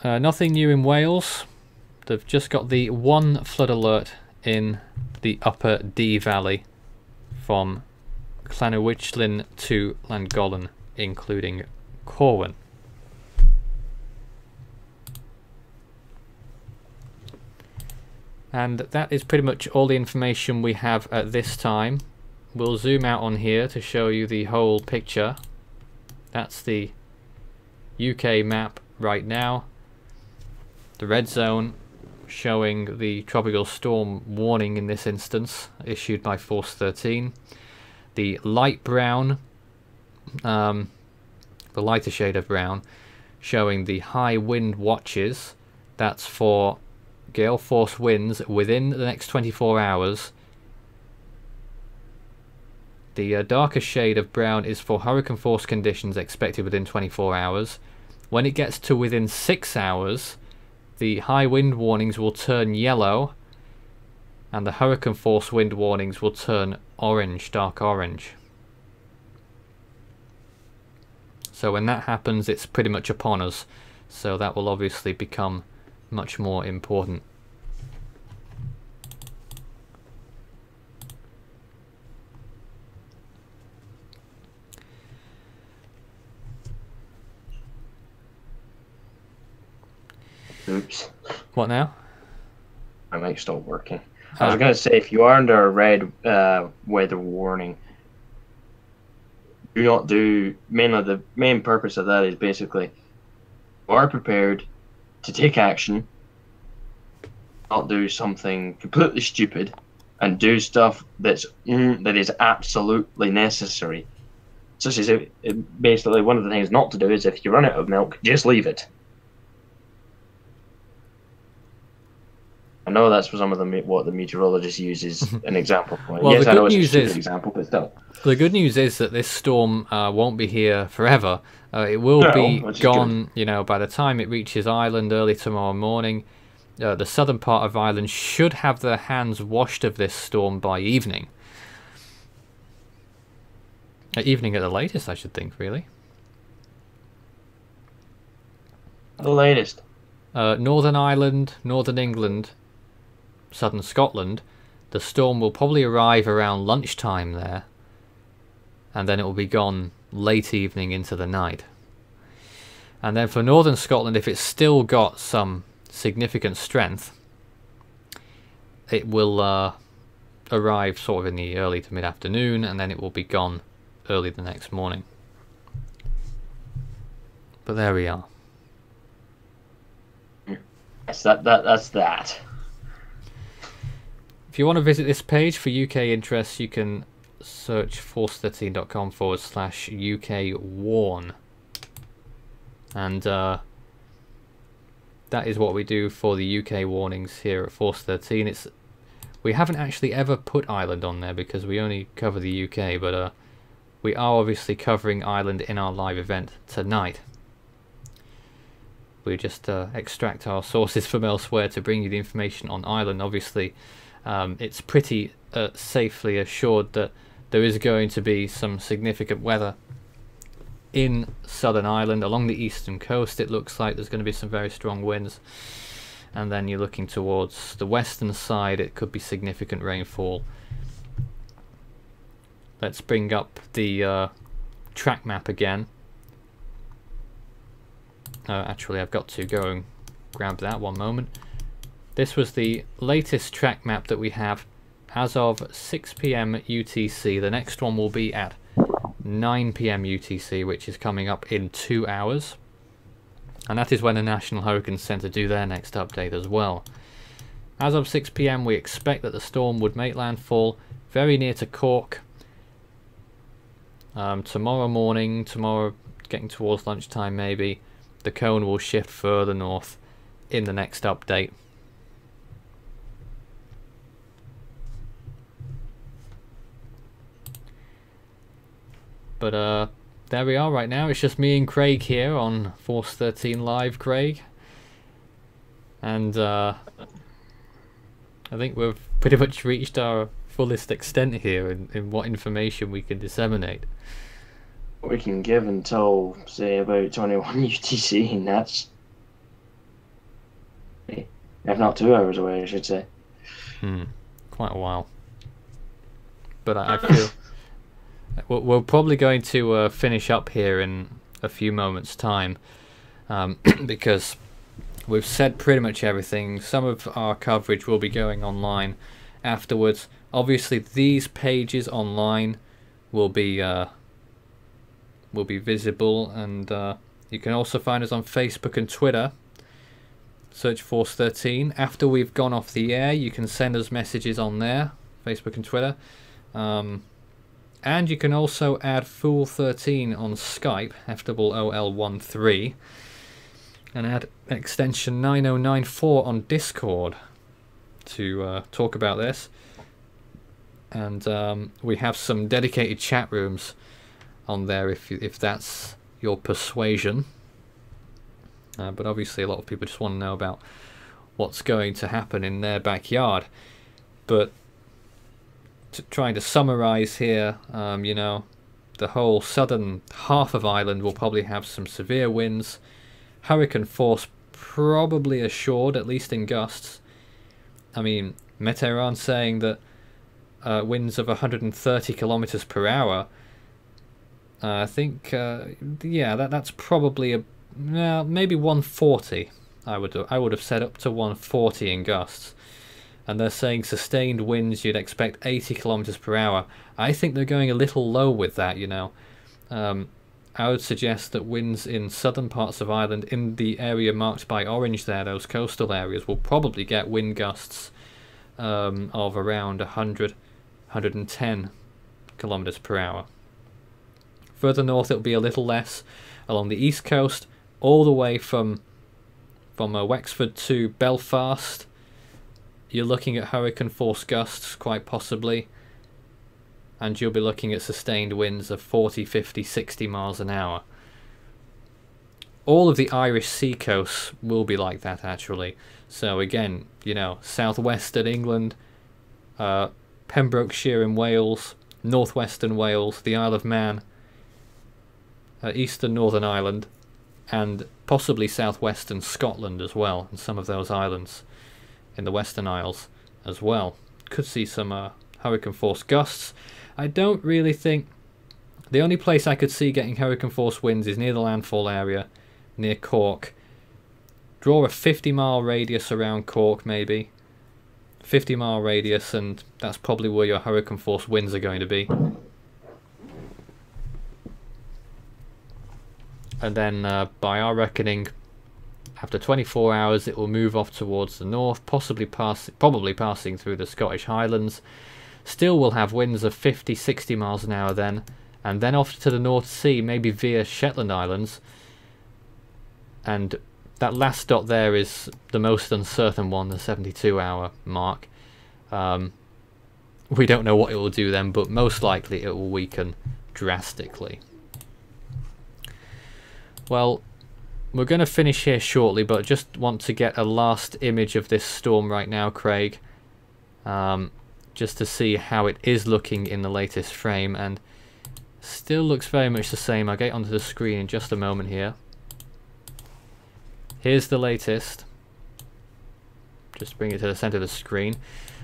Nothing new in Wales. They've just got the 1 flood alert in the upper Dee Valley from Llanuwchlyn to Llangollen, including Corwin. And that is pretty much all the information we have at this time. We'll zoom out on here to show you the whole picture. That's the UK map right now. The red zone showing the tropical storm warning in this instance, issued by Force 13. The light brown, the lighter shade of brown, showing the high wind watches. That's for gale force winds within the next 24 hours. The darker shade of brown is for hurricane force conditions expected within 24 hours. When it gets to within 6 hours, the high wind warnings will turn yellow and the hurricane force wind warnings will turn orange, dark orange. So when that happens, it's pretty much upon us. So that will obviously become much more important. Oops. What now? My mic's still working. I was going to say, if you are under a red weather warning, do not do, mainly the main purpose of that is basically you are prepared to take action, not do something completely stupid, and do stuff that is absolutely necessary. Such as basically one of the things not to do is if you run out of milk, just leave it. I know that's some of what the meteorologist uses an example for. Well, yes, the I know good it's a news stupid is example, but still. the good news is that this storm won't be here forever. It will be gone, you know, by the time it reaches Ireland early tomorrow morning. The southern part of Ireland should have their hands washed of this storm by evening. Evening at the latest, I should think, really. The latest. Northern Ireland, Northern England, southern Scotland, the storm will probably arrive around lunchtime there, and then it will be gone late evening into the night. And then for northern Scotland, if it's still got some significant strength, it will arrive sort of in the early to mid-afternoon, and then it will be gone early the next morning. But there we are. Yes, that's that. if you want to visit this page for UK interests, you can search force13.com/UK warn. And that is what we do for the UK warnings here at Force 13. We haven't actually ever put Ireland on there because we only cover the UK, but we are obviously covering Ireland in our live event tonight. We just extract our sources from elsewhere to bring you the information on Ireland. Obviously, it's pretty safely assured that there is going to be some significant weather in southern Ireland. Along the eastern coast, it looks like there's going to be some very strong winds. And then you're looking towards the western side, it could be significant rainfall. Let's bring up the track map again. Actually, I've got to go and grab that one moment. This was the latest track map that we have as of 6 PM UTC. The next one will be at 9 PM UTC, which is coming up in 2 hours. And that is when the National Hurricane Centre do their next update as well. As of 6 PM, we expect that the storm would make landfall very near to Cork. Tomorrow morning, getting towards lunchtime maybe, the cone will shift further north in the next update. But there we are right now. It's just me and Craig here on Force 13 Live, Craig. And I think we've pretty much reached our fullest extent here in what information we can disseminate. We can give until, say, about 21 UTC, and that's, if not 2 hours away, I should say. Quite a while. But I feel we're probably going to finish up here in a few moments' time, because we've said pretty much everything. Some of our coverage will be going online afterwards. Obviously, these pages online will be visible, and you can also find us on Facebook and Twitter. Search Force 13. After we've gone off the air, you can send us messages on there, Facebook and Twitter. And you can also add Fool13 on Skype, FOOL13, and add extension 9094 on Discord to talk about this. And we have some dedicated chat rooms on there if that's your persuasion. But obviously a lot of people just want to know about what's going to happen in their backyard. But trying to summarize here, you know, the whole southern half of Ireland will probably have some severe winds. Hurricane force probably assured, at least in gusts. I mean, Meteoran saying that winds of 130 kilometers per hour. I think, yeah, that's probably maybe 140. I would have said up to 140 in gusts. And they're saying sustained winds, you'd expect 80 kilometers per hour. I think they're going a little low with that, you know. I would suggest that winds in southern parts of Ireland, in the area marked by orange there, those coastal areas, will probably get wind gusts of around 100, 110 kilometers per hour. Further north, it'll be a little less. Along the east coast, all the way from Wexford to Belfast, you're looking at hurricane force gusts, quite possibly, and you'll be looking at sustained winds of 40, 50, 60 miles an hour. All of the Irish sea coasts will be like that, actually. So again, you know, southwestern England, Pembrokeshire in Wales, northwestern Wales, the Isle of Man, eastern Northern Ireland, and possibly southwestern Scotland as well, and some of those islands in the Western Isles as well. Could see some hurricane force gusts. I don't really think... The only place I could see getting hurricane force winds is near the landfall area, near Cork. Draw a 50-mile radius around Cork, maybe. 50-mile radius, and that's probably where your hurricane force winds are going to be. And then, by our reckoning, After 24 hours, it will move off towards the north, probably passing through the Scottish Highlands. Still will have winds of 50-60 miles an hour then, and then off to the North Sea, maybe via Shetland Islands. And that last dot there is the most uncertain one, the 72-hour mark. We don't know what it will do then, but most likely it will weaken drastically. Well, we're going to finish here shortly, but just want to get a last image of this storm right now, Craig. Just to see how it is looking in the latest frame, and still looks very much the same. I'll get onto the screen in just a moment here. Here's the latest. Just bring it to the center of the screen.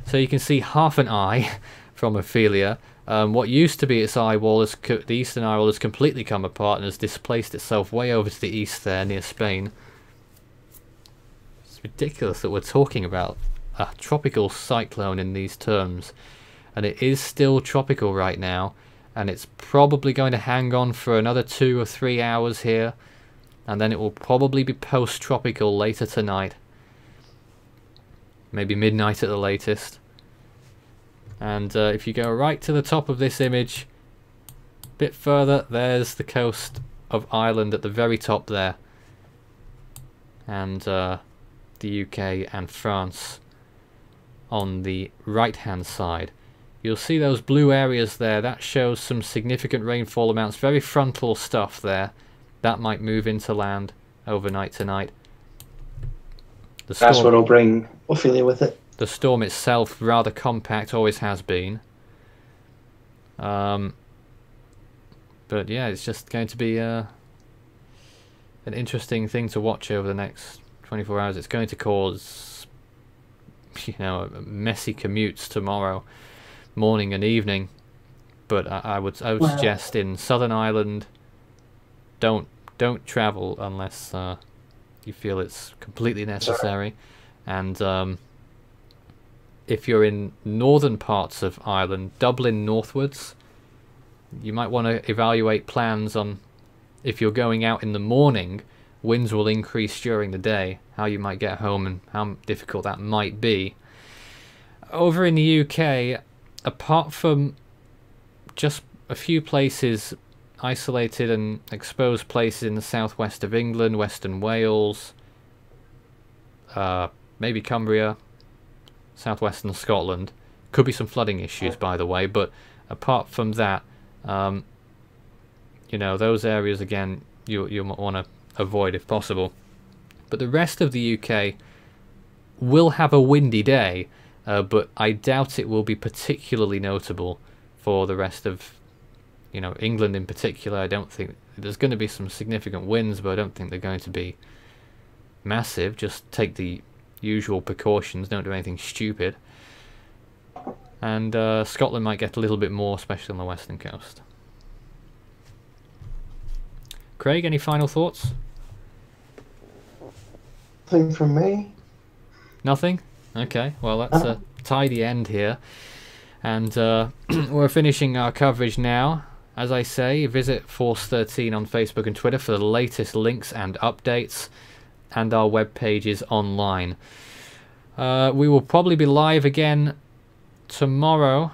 So you can see half an eye from Ophelia. What used to be its eye wall, the eastern eye wall, has completely come apart and has displaced itself way over to the east there near Spain. It's ridiculous that we're talking about a tropical cyclone in these terms, and it is still tropical right now, and it's probably going to hang on for another 2 or 3 hours here, and then it will probably be post-tropical later tonight, maybe midnight at the latest. And if you go right to the top of this image, a bit further, there's the coast of Ireland at the very top there, and the UK and France on the right hand side. You'll see those blue areas there. That shows some significant rainfall amounts, very frontal stuff there. That might move into land overnight tonight. That's what'll bring Ophelia with it. The storm itself rather compact, always has been. But yeah, it's just going to be an interesting thing to watch over the next 24 hours. It's going to cause, you know, messy commutes tomorrow morning and evening. But I would suggest in Southern Ireland, don't travel unless you feel it's completely necessary. And if you're in northern parts of Ireland, Dublin northwards, you might want to evaluate plans on, if you're going out in the morning, winds will increase during the day, how you might get home and how difficult that might be. Over in the UK, apart from just a few places, isolated and exposed places in the southwest of England, Western Wales, maybe Cumbria, southwestern Scotland, could be some flooding issues, by the way, but apart from that, you know, those areas again you might want to avoid if possible. But the rest of the UK will have a windy day, but I doubt it will be particularly notable for the rest of, you know, England in particular. I don't think there's going to be some significant winds, but I don't think they're going to be massive. Just take the usual precautions, don't do anything stupid. And Scotland might get a little bit more, especially on the western coast. Craig, any final thoughts? Nothing from me. Nothing? Okay, well that's a tidy end here. And we're finishing our coverage now. As I say, visit Force 13 on Facebook and Twitter for the latest links and updates, and our web pages online. We will probably be live again tomorrow,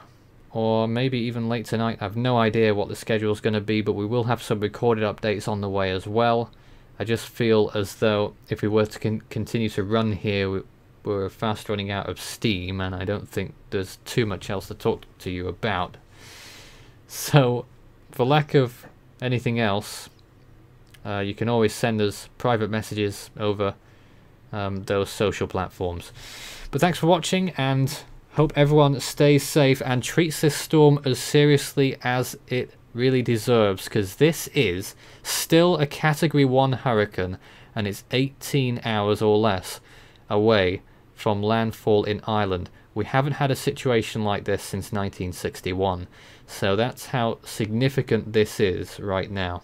or maybe even late tonight. I have no idea what the schedule is going to be, but we will have some recorded updates on the way as well. I just feel as though if we were to continue to run here, we're fast running out of steam, and I don't think there's too much else to talk to you about. So, for lack of anything else, you can always send us private messages over those social platforms. But thanks for watching, and hope everyone stays safe and treats this storm as seriously as it really deserves, because this is still a Category 1 hurricane, and it's 18 hours or less away from landfall in Ireland. We haven't had a situation like this since 1961, so that's how significant this is right now.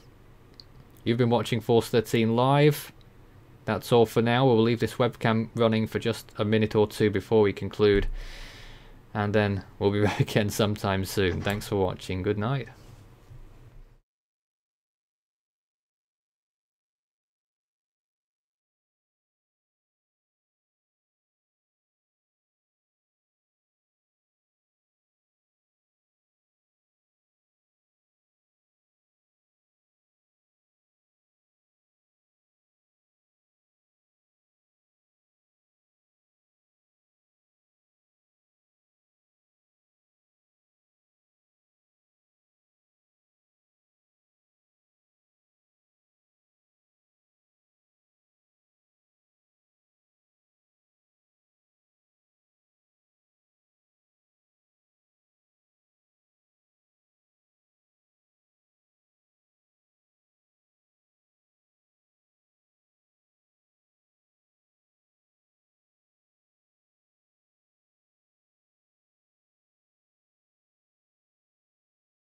You've been watching Force 13 live. That's all for now. We'll leave this webcam running for just a minute or two before we conclude, and then we'll be back again sometime soon. Thanks for watching. Good night.